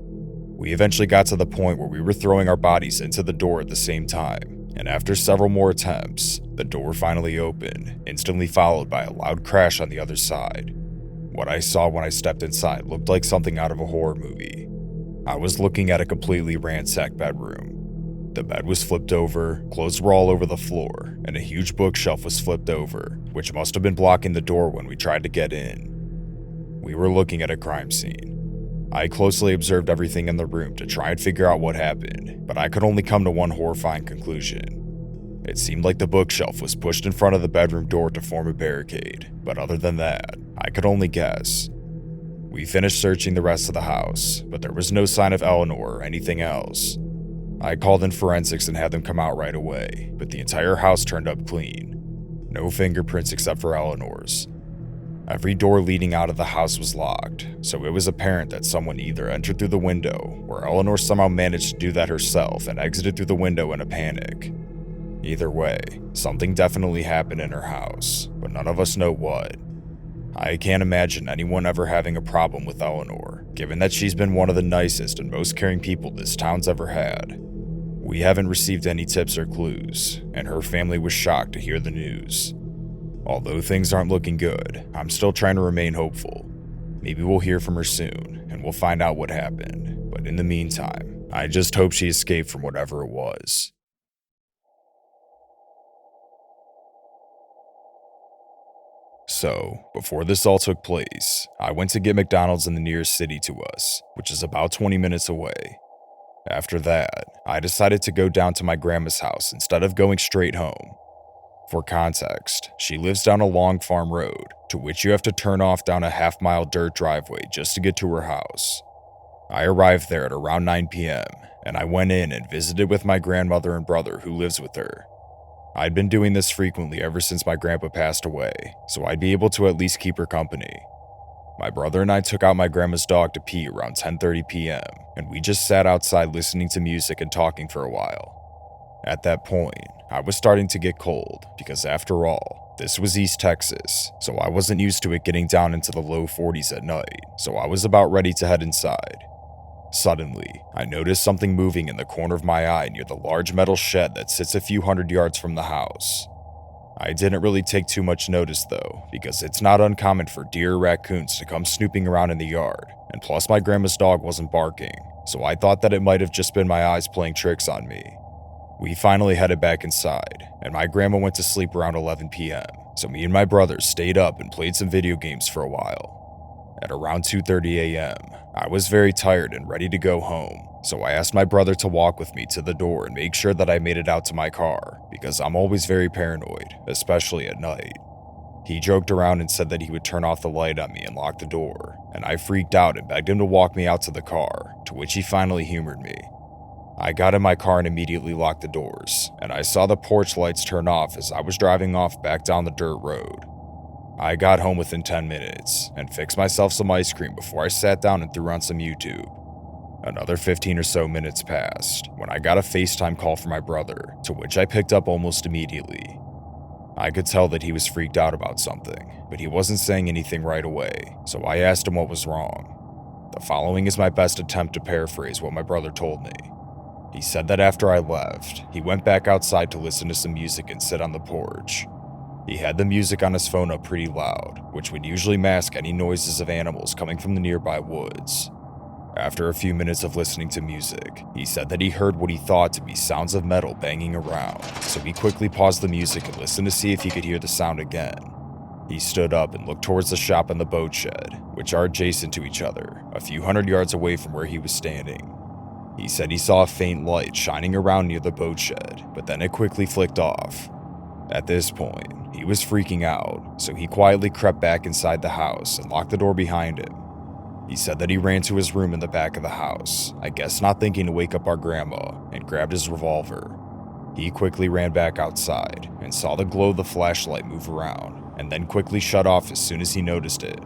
We eventually got to the point where we were throwing our bodies into the door at the same time, and after several more attempts, the door finally opened, instantly followed by a loud crash on the other side. What I saw when I stepped inside looked like something out of a horror movie. I was looking at a completely ransacked bedroom. The bed was flipped over, clothes were all over the floor, and a huge bookshelf was flipped over, which must have been blocking the door when we tried to get in. We were looking at a crime scene. I closely observed everything in the room to try and figure out what happened, but I could only come to one horrifying conclusion. It seemed like the bookshelf was pushed in front of the bedroom door to form a barricade, but other than that, I could only guess. We finished searching the rest of the house, but there was no sign of Eleanor or anything else. I called in forensics and had them come out right away, but the entire house turned up clean. No fingerprints except for Eleanor's. Every door leading out of the house was locked, so it was apparent that someone either entered through the window, or Eleanor somehow managed to do that herself and exited through the window in a panic. Either way, something definitely happened in her house, but none of us know what. I can't imagine anyone ever having a problem with Eleanor, given that she's been one of the nicest and most caring people this town's ever had. We haven't received any tips or clues, and her family was shocked to hear the news. Although things aren't looking good, I'm still trying to remain hopeful. Maybe we'll hear from her soon, and we'll find out what happened, but in the meantime, I just hope she escaped from whatever it was. So, before this all took place, I went to get McDonald's in the nearest city to us, which is about 20 minutes away. After that, I decided to go down to my grandma's house instead of going straight home. For context, she lives down a long farm road, to which you have to turn off down a half-mile dirt driveway just to get to her house. I arrived there at around 9 p.m., and I went in and visited with my grandmother and brother who lives with her. I'd been doing this frequently ever since my grandpa passed away, so I'd be able to at least keep her company. My brother and I took out my grandma's dog to pee around 10:30 p.m., and we just sat outside listening to music and talking for a while. At that point, I was starting to get cold because after all, this was East Texas, so I wasn't used to it getting down into the low 40s at night, so I was about ready to head inside. Suddenly, I noticed something moving in the corner of my eye near the large metal shed that sits a few hundred yards from the house. I didn't really take too much notice though, because it's not uncommon for deer or raccoons to come snooping around in the yard, and plus my grandma's dog wasn't barking, so I thought that it might have just been my eyes playing tricks on me. We finally headed back inside, and my grandma went to sleep around 11 p.m., so me and my brother stayed up and played some video games for a while. At around 2:30 a.m., I was very tired and ready to go home, so I asked my brother to walk with me to the door and make sure that I made it out to my car, because I'm always very paranoid, especially at night. He joked around and said that he would turn off the light on me and lock the door, and I freaked out and begged him to walk me out to the car, to which he finally humored me. I got in my car and immediately locked the doors, and I saw the porch lights turn off as I was driving off back down the dirt road. I got home within 10 minutes and fixed myself some ice cream before I sat down and threw on some YouTube. Another 15 or so minutes passed when I got a FaceTime call from my brother, to which I picked up almost immediately. I could tell that he was freaked out about something, but he wasn't saying anything right away, so I asked him what was wrong. The following is my best attempt to paraphrase what my brother told me. He said that after I left, he went back outside to listen to some music and sit on the porch. He had the music on his phone up pretty loud, which would usually mask any noises of animals coming from the nearby woods. After a few minutes of listening to music, he said that he heard what he thought to be sounds of metal banging around, so he quickly paused the music and listened to see if he could hear the sound again. He stood up and looked towards the shop and the boat shed, which are adjacent to each other, a few hundred yards away from where he was standing. He said he saw a faint light shining around near the boat shed, but then it quickly flicked off. At this point, he was freaking out, so he quietly crept back inside the house and locked the door behind him. He said that he ran to his room in the back of the house, I guess not thinking to wake up our grandma, and grabbed his revolver. He quickly ran back outside and saw the glow of the flashlight move around, and then quickly shut off as soon as he noticed it.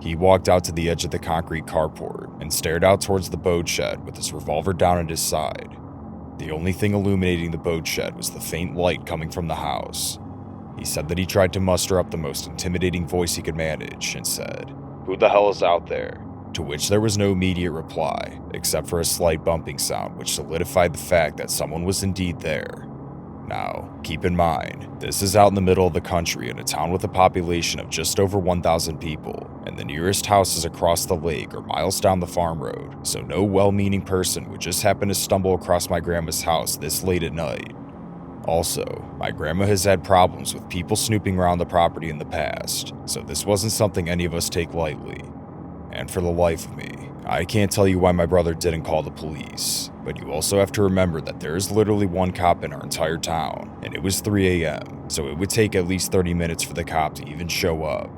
He walked out to the edge of the concrete carport and stared out towards the boat shed with his revolver down at his side. The only thing illuminating the boat shed was the faint light coming from the house. He said that he tried to muster up the most intimidating voice he could manage and said, "Who the hell is out there?" To which there was no immediate reply, except for a slight bumping sound which solidified the fact that someone was indeed there. Now, keep in mind, this is out in the middle of the country in a town with a population of just over 1,000 people, and the nearest house is across the lake or miles down the farm road, so no well-meaning person would just happen to stumble across my grandma's house this late at night. Also, my grandma has had problems with people snooping around the property in the past, so this wasn't something any of us take lightly. And for the life of me, I can't tell you why my brother didn't call the police, but you also have to remember that there is literally one cop in our entire town, and it was 3 a.m., so it would take at least 30 minutes for the cop to even show up.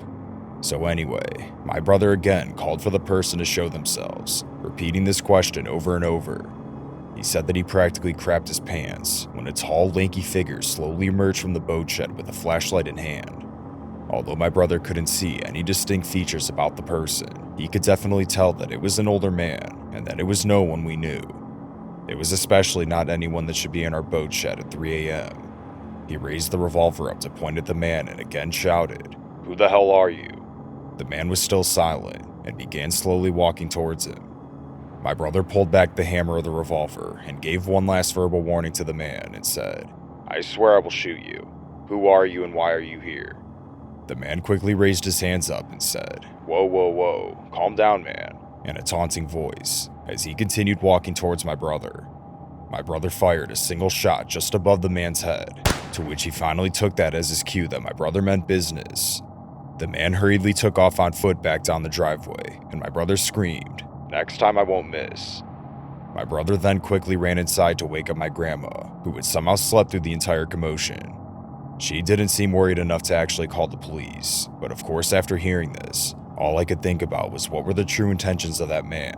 So anyway, my brother again called for the person to show themselves, repeating this question over and over. He said that he practically crapped his pants when a tall, lanky figure slowly emerged from the boat shed with a flashlight in hand. Although my brother couldn't see any distinct features about the person, he could definitely tell that it was an older man and that it was no one we knew. It was especially not anyone that should be in our boat shed at 3 a.m. He raised the revolver up to point at the man and again shouted, "Who the hell are you?" The man was still silent and began slowly walking towards him. My brother pulled back the hammer of the revolver and gave one last verbal warning to the man and said, "I swear I will shoot you. Who are you and why are you here?" The man quickly raised his hands up and said, "Whoa, whoa, whoa, calm down, man," in a taunting voice, as he continued walking towards my brother. My brother fired a single shot just above the man's head, to which he finally took that as his cue that my brother meant business. The man hurriedly took off on foot back down the driveway, and my brother screamed, "Next time I won't miss." My brother then quickly ran inside to wake up my grandma, who had somehow slept through the entire commotion. She didn't seem worried enough to actually call the police, but of course after hearing this, all I could think about was what were the true intentions of that man.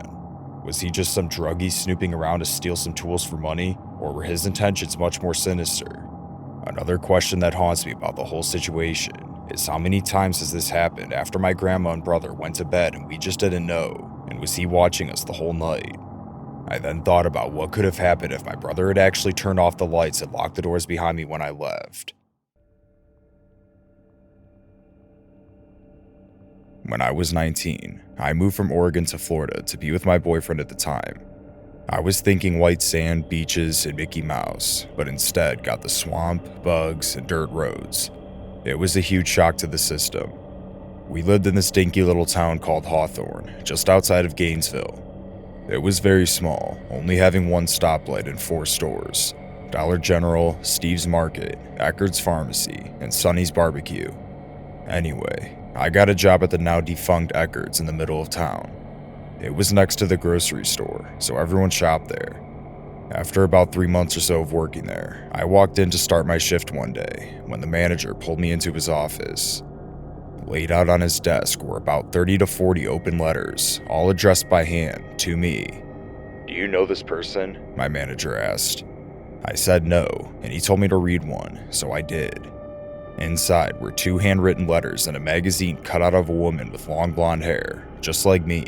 Was he just some druggie snooping around to steal some tools for money, or were his intentions much more sinister? Another question that haunts me about the whole situation is how many times has this happened after my grandma and brother went to bed and we just didn't know, and was he watching us the whole night? I then thought about what could have happened if my brother had actually turned off the lights and locked the doors behind me when I left. When I was 19, I moved from Oregon to Florida to be with my boyfriend at the time. I was thinking white sand, beaches, and Mickey Mouse, but instead got the swamp, bugs, and dirt roads. It was a huge shock to the system. We lived in this dinky little town called Hawthorne, just outside of Gainesville. It was very small, only having one stoplight and 4 stores: Dollar General, Steve's Market, Eckerd's Pharmacy, and Sonny's Barbecue. Anyway, I got a job at the now defunct Eckerd's in the middle of town. It was next to the grocery store, so everyone shopped there. After about 3 months or so of working there, I walked in to start my shift one day when the manager pulled me into his office. Laid out on his desk were about 30 to 40 open letters, all addressed by hand to me. "Do you know this person?" my manager asked. I said no, and he told me to read one, so I did. Inside were 2 handwritten letters and a magazine cut out of a woman with long blonde hair, just like me.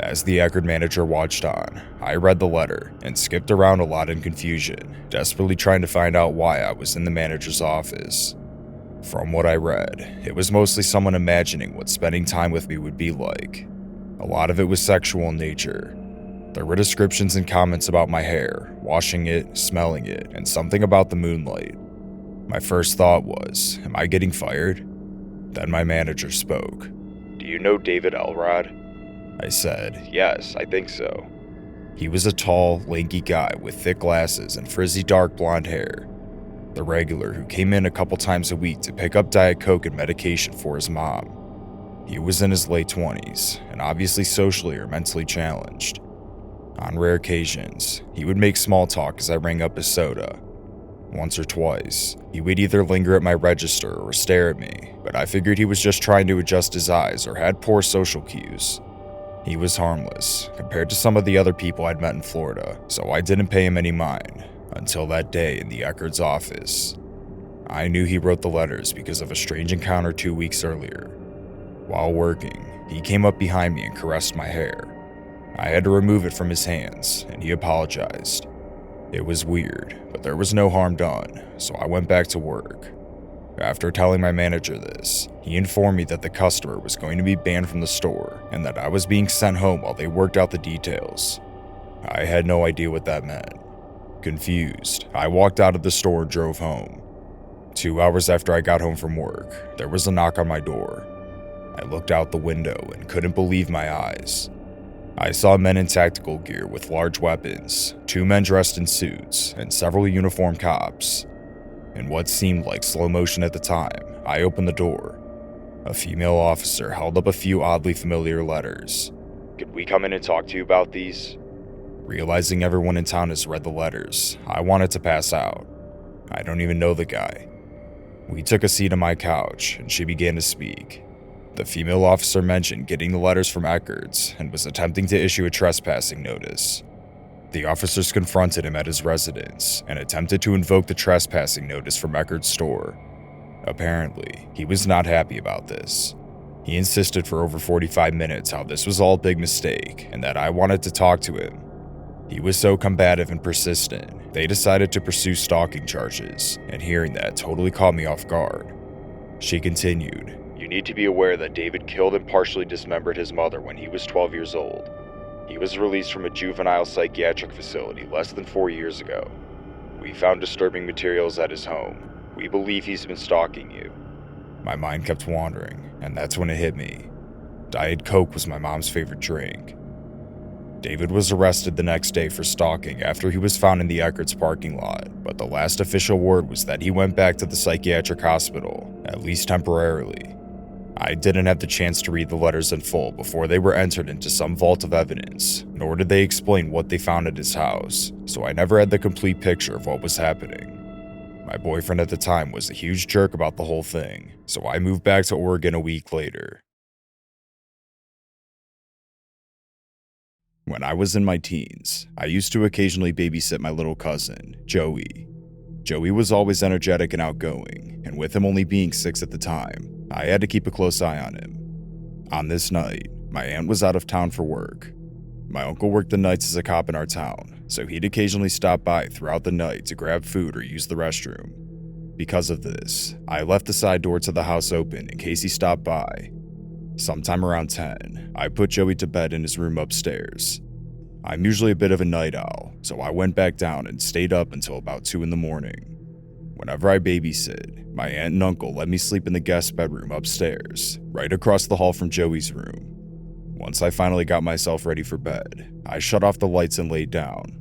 As the Eckerd manager watched on, I read the letter and skipped around a lot in confusion, desperately trying to find out why I was in the manager's office. From what I read, it was mostly someone imagining what spending time with me would be like. A lot of it was sexual in nature. There were descriptions and comments about my hair, washing it, smelling it, and something about the moonlight. My first thought was, am I getting fired? Then my manager spoke. "Do you know David Elrod?" I said, "Yes, I think so." He was a tall, lanky guy with thick glasses and frizzy dark blonde hair. The regular who came in a couple times a week to pick up Diet Coke and medication for his mom. He was in his late 20s, and obviously socially or mentally challenged. On rare occasions, he would make small talk as I rang up his soda. Once or twice, he would either linger at my register or stare at me, but I figured he was just trying to adjust his eyes or had poor social cues. He was harmless, compared to some of the other people I'd met in Florida, so I didn't pay him any mind, until that day in the Eckerd's office. I knew he wrote the letters because of a strange encounter 2 weeks earlier. While working, he came up behind me and caressed my hair. I had to remove it from his hands, and he apologized. It was weird, but there was no harm done, so I went back to work. After telling my manager this, he informed me that the customer was going to be banned from the store and that I was being sent home while they worked out the details. I had no idea what that meant. Confused, I walked out of the store and drove home. 2 hours after I got home from work, there was a knock on my door. I looked out the window and couldn't believe my eyes. I saw men in tactical gear with large weapons, 2 men dressed in suits, and several uniformed cops. In what seemed like slow motion at the time, I opened the door. A female officer held up a few oddly familiar letters. "Could we come in and talk to you about these?" Realizing everyone in town has read the letters, I wanted to pass out. I don't even know the guy. We took a seat on my couch, and she began to speak. The female officer mentioned getting the letters from Eckerd's and was attempting to issue a trespassing notice. The officers confronted him at his residence and attempted to invoke the trespassing notice from Eckerd's store. Apparently, he was not happy about this. He insisted for over 45 minutes how this was all a big mistake and that I wanted to talk to him. He was so combative and persistent, they decided to pursue stalking charges, and hearing that totally caught me off guard. She continued, "You need to be aware that David killed and partially dismembered his mother when he was 12 years old. He was released from a juvenile psychiatric facility less than 4 years ago. We found disturbing materials at his home. We believe he's been stalking you." My mind kept wandering, and that's when it hit me. Diet Coke was my mom's favorite drink. David was arrested the next day for stalking after he was found in the Eckerd's parking lot, but the last official word was that he went back to the psychiatric hospital, at least temporarily. I didn't have the chance to read the letters in full before they were entered into some vault of evidence, nor did they explain what they found at his house, so I never had the complete picture of what was happening. My boyfriend at the time was a huge jerk about the whole thing, so I moved back to Oregon a week later. When I was in my teens, I used to occasionally babysit my little cousin, Joey. Joey was always energetic and outgoing, and with him only being 6 at the time, I had to keep a close eye on him. On this night, my aunt was out of town for work. My uncle worked the nights as a cop in our town, so he'd occasionally stop by throughout the night to grab food or use the restroom. Because of this, I left the side door to the house open in case he stopped by. Sometime around 10, I put Joey to bed in his room upstairs. I'm usually a bit of a night owl, so I went back down and stayed up until about 2 in the morning. Whenever I babysit, my aunt and uncle let me sleep in the guest bedroom upstairs, right across the hall from Joey's room. Once I finally got myself ready for bed, I shut off the lights and laid down.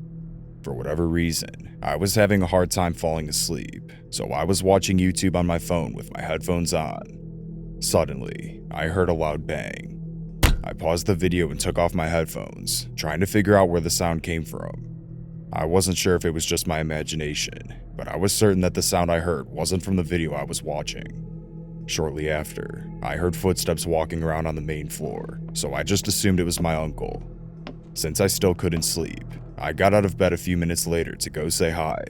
For whatever reason, I was having a hard time falling asleep, so I was watching YouTube on my phone with my headphones on. Suddenly, I heard a loud bang. I paused the video and took off my headphones, trying to figure out where the sound came from. I wasn't sure if it was just my imagination, but I was certain that the sound I heard wasn't from the video I was watching. Shortly after, I heard footsteps walking around on the main floor, so I just assumed it was my uncle. Since I still couldn't sleep, I got out of bed a few minutes later to go say hi.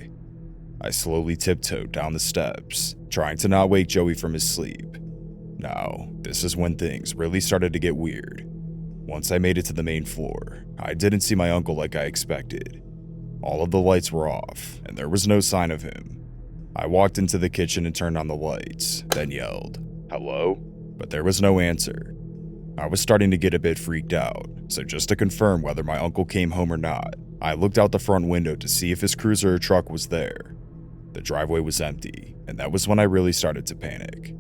I slowly tiptoed down the steps, trying to not wake Joey from his sleep. Now, this is when things really started to get weird. Once I made it to the main floor, I didn't see my uncle like I expected. All of the lights were off, and there was no sign of him. I walked into the kitchen and turned on the lights, then yelled, "Hello?" But there was no answer. I was starting to get a bit freaked out, so just to confirm whether my uncle came home or not, I looked out the front window to see if his cruiser or truck was there. The driveway was empty, and that was when I really started to panic.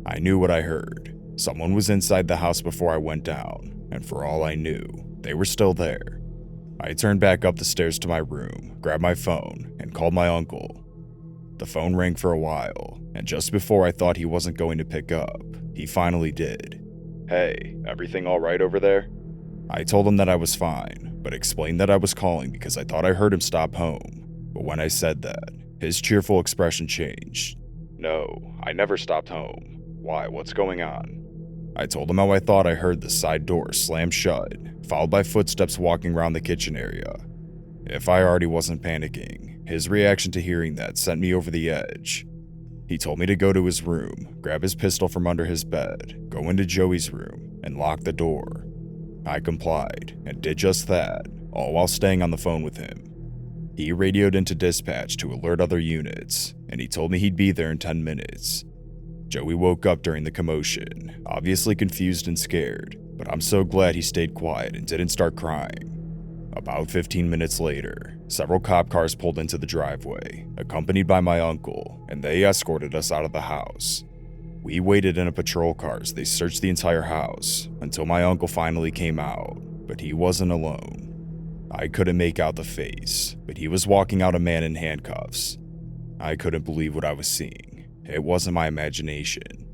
I knew what I heard. Someone was inside the house before I went down, and for all I knew, they were still there. I turned back up the stairs to my room, grabbed my phone, and called my uncle. The phone rang for a while, and just before I thought he wasn't going to pick up, he finally did. "Hey, everything all right over there?" I told him that I was fine, but explained that I was calling because I thought I heard him stop home. But when I said that, his cheerful expression changed. "No, I never stopped home. Why, what's going on?" I told him how I thought I heard the side door slam shut, followed by footsteps walking around the kitchen area. If I already wasn't panicking, his reaction to hearing that sent me over the edge. He told me to go to his room, grab his pistol from under his bed, go into Joey's room, and lock the door. I complied, and did just that, all while staying on the phone with him. He radioed into dispatch to alert other units, and he told me he'd be there in 10 minutes. Joey woke up during the commotion, obviously confused and scared, but I'm so glad he stayed quiet and didn't start crying. About 15 minutes later, several cop cars pulled into the driveway, accompanied by my uncle, and they escorted us out of the house. We waited in a patrol car as they searched the entire house, until my uncle finally came out, but he wasn't alone. I couldn't make out the face, but he was walking out a man in handcuffs. I couldn't believe what I was seeing. It wasn't my imagination.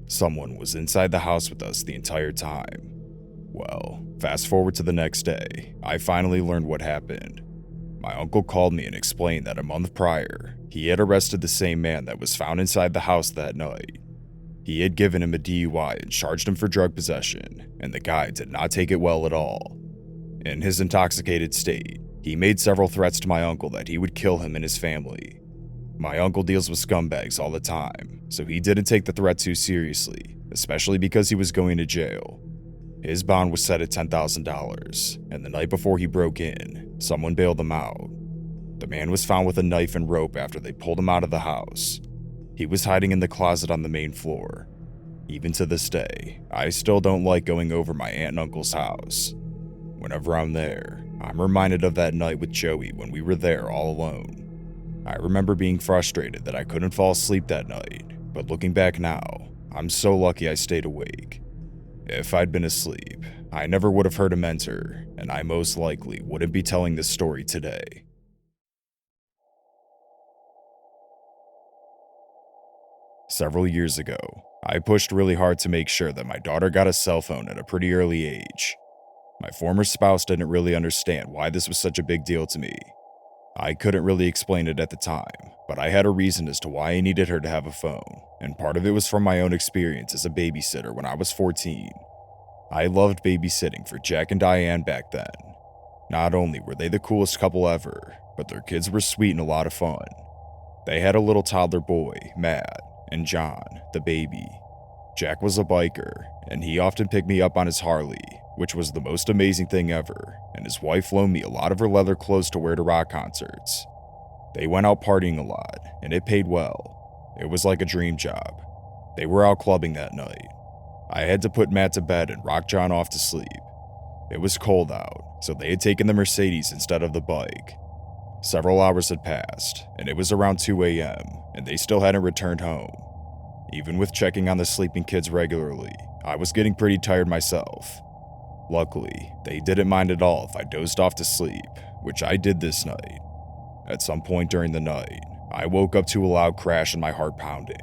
Someone was inside the house with us the entire time. Well, fast forward to the next day, I finally learned what happened. My uncle called me and explained that a month prior, he had arrested the same man that was found inside the house that night. He had given him a DUI and charged him for drug possession, and the guy did not take it well at all. In his intoxicated state, he made several threats to my uncle that he would kill him and his family. My uncle deals with scumbags all the time, so he didn't take the threat too seriously, especially because he was going to jail. His bond was set at $10,000, and the night before he broke in, someone bailed him out. The man was found with a knife and rope after they pulled him out of the house. He was hiding in the closet on the main floor. Even to this day, I still don't like going over my aunt and uncle's house. Whenever I'm there, I'm reminded of that night with Joey when we were there all alone. I remember being frustrated that I couldn't fall asleep that night, but looking back now, I'm so lucky I stayed awake. If I'd been asleep, I never would have heard him enter, and I most likely wouldn't be telling this story today. Several years ago, I pushed really hard to make sure that my daughter got a cell phone at a pretty early age. My former spouse didn't really understand why this was such a big deal to me. I couldn't really explain it at the time, but I had a reason as to why I needed her to have a phone, and part of it was from my own experience as a babysitter when I was 14. I loved babysitting for Jack and Diane back then. Not only were they the coolest couple ever, but their kids were sweet and a lot of fun. They had a little toddler boy, Matt, and John, the baby. Jack was a biker, and he often picked me up on his Harley, which was the most amazing thing ever, and his wife loaned me a lot of her leather clothes to wear to rock concerts. They went out partying a lot, and it paid well. It was like a dream job. They were out clubbing that night. I had to put Matt to bed and rock John off to sleep. It was cold out, so they had taken the Mercedes instead of the bike. Several hours had passed, and it was around 2 a.m., and they still hadn't returned home. Even with checking on the sleeping kids regularly, I was getting pretty tired myself. Luckily, they didn't mind at all if I dozed off to sleep, which I did this night. At some point during the night, I woke up to a loud crash and my heart pounding.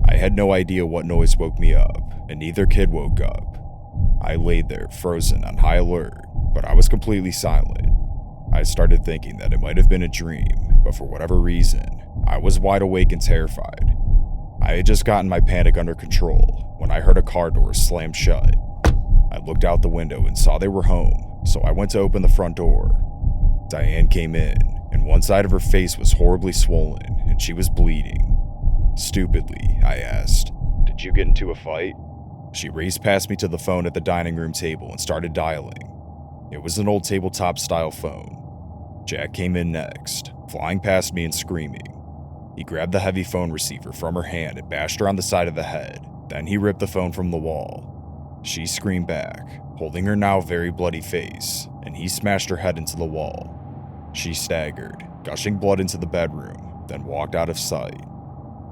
I had no idea what noise woke me up, and neither kid woke up. I laid there, frozen, on high alert, but I was completely silent. I started thinking that it might have been a dream, but for whatever reason, I was wide awake and terrified. I had just gotten my panic under control when I heard a car door slam shut. I looked out the window and saw they were home, so I went to open the front door. Diane came in, and one side of her face was horribly swollen, and she was bleeding. Stupidly, I asked, "Did you get into a fight?" She raced past me to the phone at the dining room table and started dialing. It was an old tabletop-style phone. Jack came in next, flying past me and screaming. He grabbed the heavy phone receiver from her hand and bashed her on the side of the head. Then he ripped the phone from the wall. She screamed back, holding her now very bloody face, and he smashed her head into the wall. She staggered, gushing blood into the bedroom, then walked out of sight.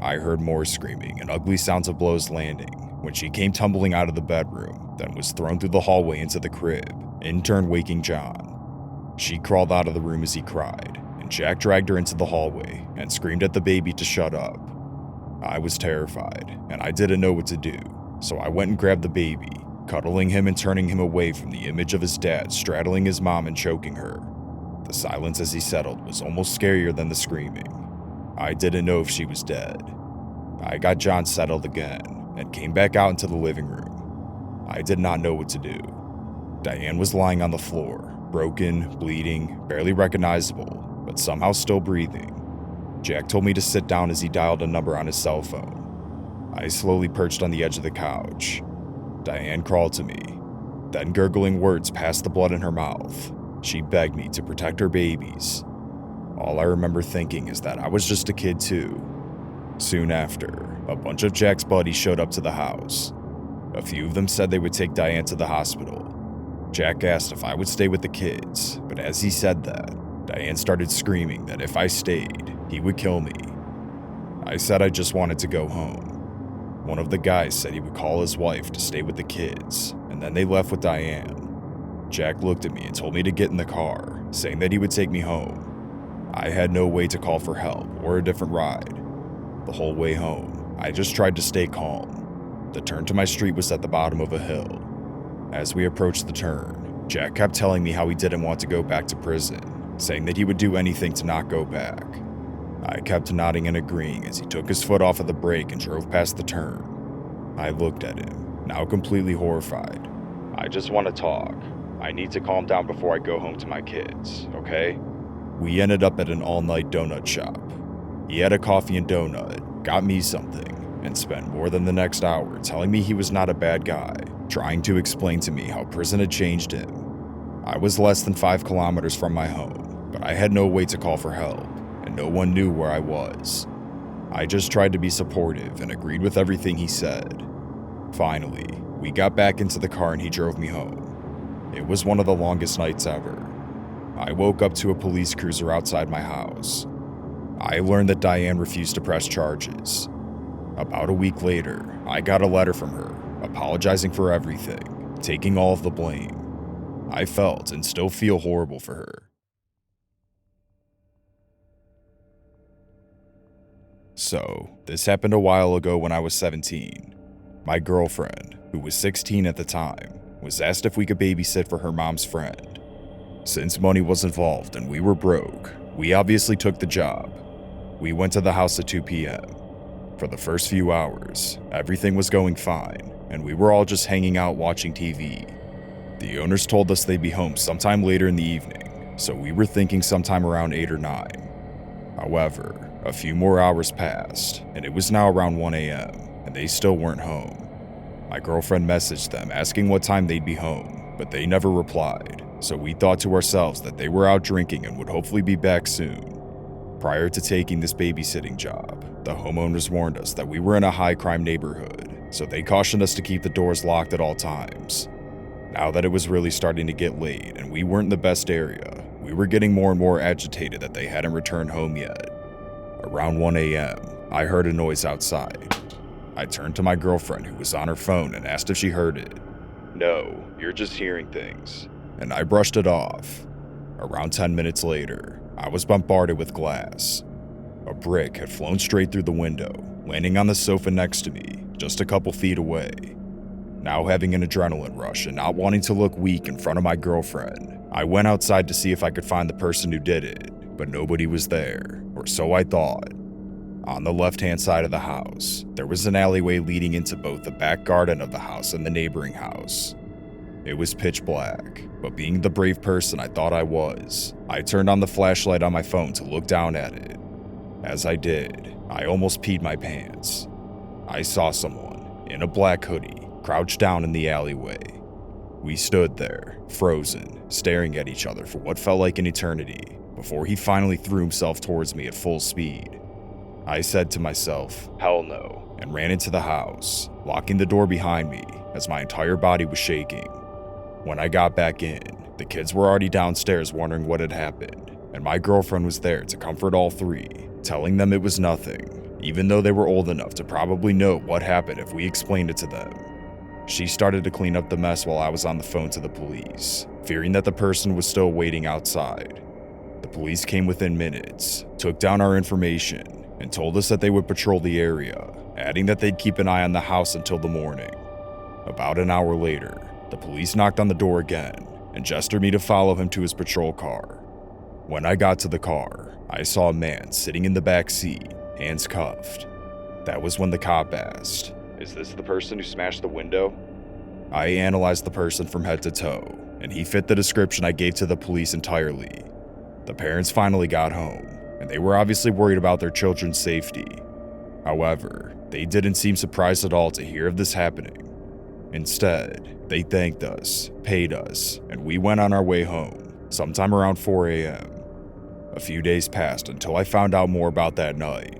I heard more screaming and ugly sounds of blows landing when she came tumbling out of the bedroom, then was thrown through the hallway into the crib, in turn waking John. She crawled out of the room as he cried, and Jack dragged her into the hallway and screamed at the baby to shut up. I was terrified, and I didn't know what to do, so I went and grabbed the baby, cuddling him and turning him away from the image of his dad straddling his mom and choking her. The silence as he settled was almost scarier than the screaming. I didn't know if she was dead. I got John settled again and came back out into the living room. I did not know what to do. Diane was lying on the floor, broken, bleeding, barely recognizable, but somehow still breathing. Jack told me to sit down as he dialed a number on his cell phone. I slowly perched on the edge of the couch. Diane crawled to me, then gurgling words past the blood in her mouth. She begged me to protect her babies. All I remember thinking is that I was just a kid too. Soon after, a bunch of Jack's buddies showed up to the house. A few of them said they would take Diane to the hospital. Jack asked if I would stay with the kids, but as he said that, Diane started screaming that if I stayed, he would kill me. I said I just wanted to go home. One of the guys said he would call his wife to stay with the kids, and then they left with Diane. Jack looked at me and told me to get in the car, saying that he would take me home. I had no way to call for help or a different ride. The whole way home, I just tried to stay calm. The turn to my street was at the bottom of a hill. As we approached the turn, Jack kept telling me how he didn't want to go back to prison, saying that he would do anything to not go back. I kept nodding and agreeing as he took his foot off of the brake and drove past the turn. I looked at him, now completely horrified. I just want to talk. I need to calm down before I go home to my kids, okay? We ended up at an all-night donut shop. He had a coffee and donut, got me something, and spent more than the next hour telling me he was not a bad guy, trying to explain to me how prison had changed him. I was less than 5 kilometers from my home, but I had no way to call for help, and no one knew where I was. I just tried to be supportive and agreed with everything he said. Finally, we got back into the car and he drove me home. It was one of the longest nights ever. I woke up to a police cruiser outside my house. I learned that Diane refused to press charges. About a week later, I got a letter from her, apologizing for everything, taking all of the blame. I felt and still feel horrible for her. So, this happened a while ago when I was 17. My girlfriend, who was 16 at the time, was asked if we could babysit for her mom's friend. Since money was involved and we were broke, we obviously took the job. We went to the house at 2 p.m. For the first few hours, everything was going fine, and we were all just hanging out watching TV. The owners told us they'd be home sometime later in the evening, so we were thinking sometime around 8 or 9. However, a few more hours passed, and it was now around 1 a.m., and they still weren't home. My girlfriend messaged them asking what time they'd be home, but they never replied, so we thought to ourselves that they were out drinking and would hopefully be back soon. Prior to taking this babysitting job, the homeowners warned us that we were in a high-crime neighborhood, so they cautioned us to keep the doors locked at all times. Now that it was really starting to get late and we weren't in the best area, we were getting more and more agitated that they hadn't returned home yet. Around 1 a.m., I heard a noise outside. I turned to my girlfriend who was on her phone and asked if she heard it. No, you're just hearing things. And I brushed it off. Around 10 minutes later, I was bombarded with glass. A brick had flown straight through the window, landing on the sofa next to me, just a couple feet away. Now having an adrenaline rush and not wanting to look weak in front of my girlfriend, I went outside to see if I could find the person who did it, but nobody was there, or so I thought. On the left-hand side of the house, there was an alleyway leading into both the back garden of the house and the neighboring house. It was pitch black, but being the brave person I thought I was, I turned on the flashlight on my phone to look down at it. As I did, I almost peed my pants. I saw someone, in a black hoodie, crouched down in the alleyway. We stood there, frozen, staring at each other for what felt like an eternity, before he finally threw himself towards me at full speed. I said to myself, "Hell no," and ran into the house, locking the door behind me as my entire body was shaking. When I got back in, the kids were already downstairs wondering what had happened, and my girlfriend was there to comfort all three, telling them it was nothing, even though they were old enough to probably know what happened if we explained it to them. She started to clean up the mess while I was on the phone to the police, fearing that the person was still waiting outside. The police came within minutes, took down our information, and told us that they would patrol the area, adding that they'd keep an eye on the house until the morning. About an hour later, the police knocked on the door again and gestured me to follow him to his patrol car. When I got to the car, I saw a man sitting in the back seat, hands cuffed. That was when the cop asked, "Is this the person who smashed the window?" I analyzed the person from head to toe, and he fit the description I gave to the police entirely. The parents finally got home, and they were obviously worried about their children's safety. However, they didn't seem surprised at all to hear of this happening. Instead, they thanked us, paid us, and we went on our way home, sometime around 4 a.m. A few days passed until I found out more about that night.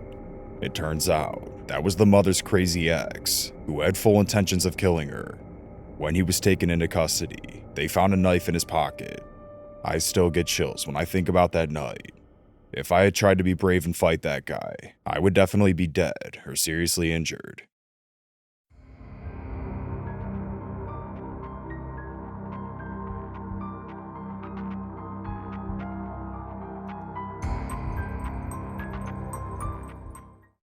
It turns out that was the mother's crazy ex, who had full intentions of killing her. When he was taken into custody, they found a knife in his pocket. I still get chills when I think about that night. If I had tried to be brave and fight that guy, I would definitely be dead or seriously injured.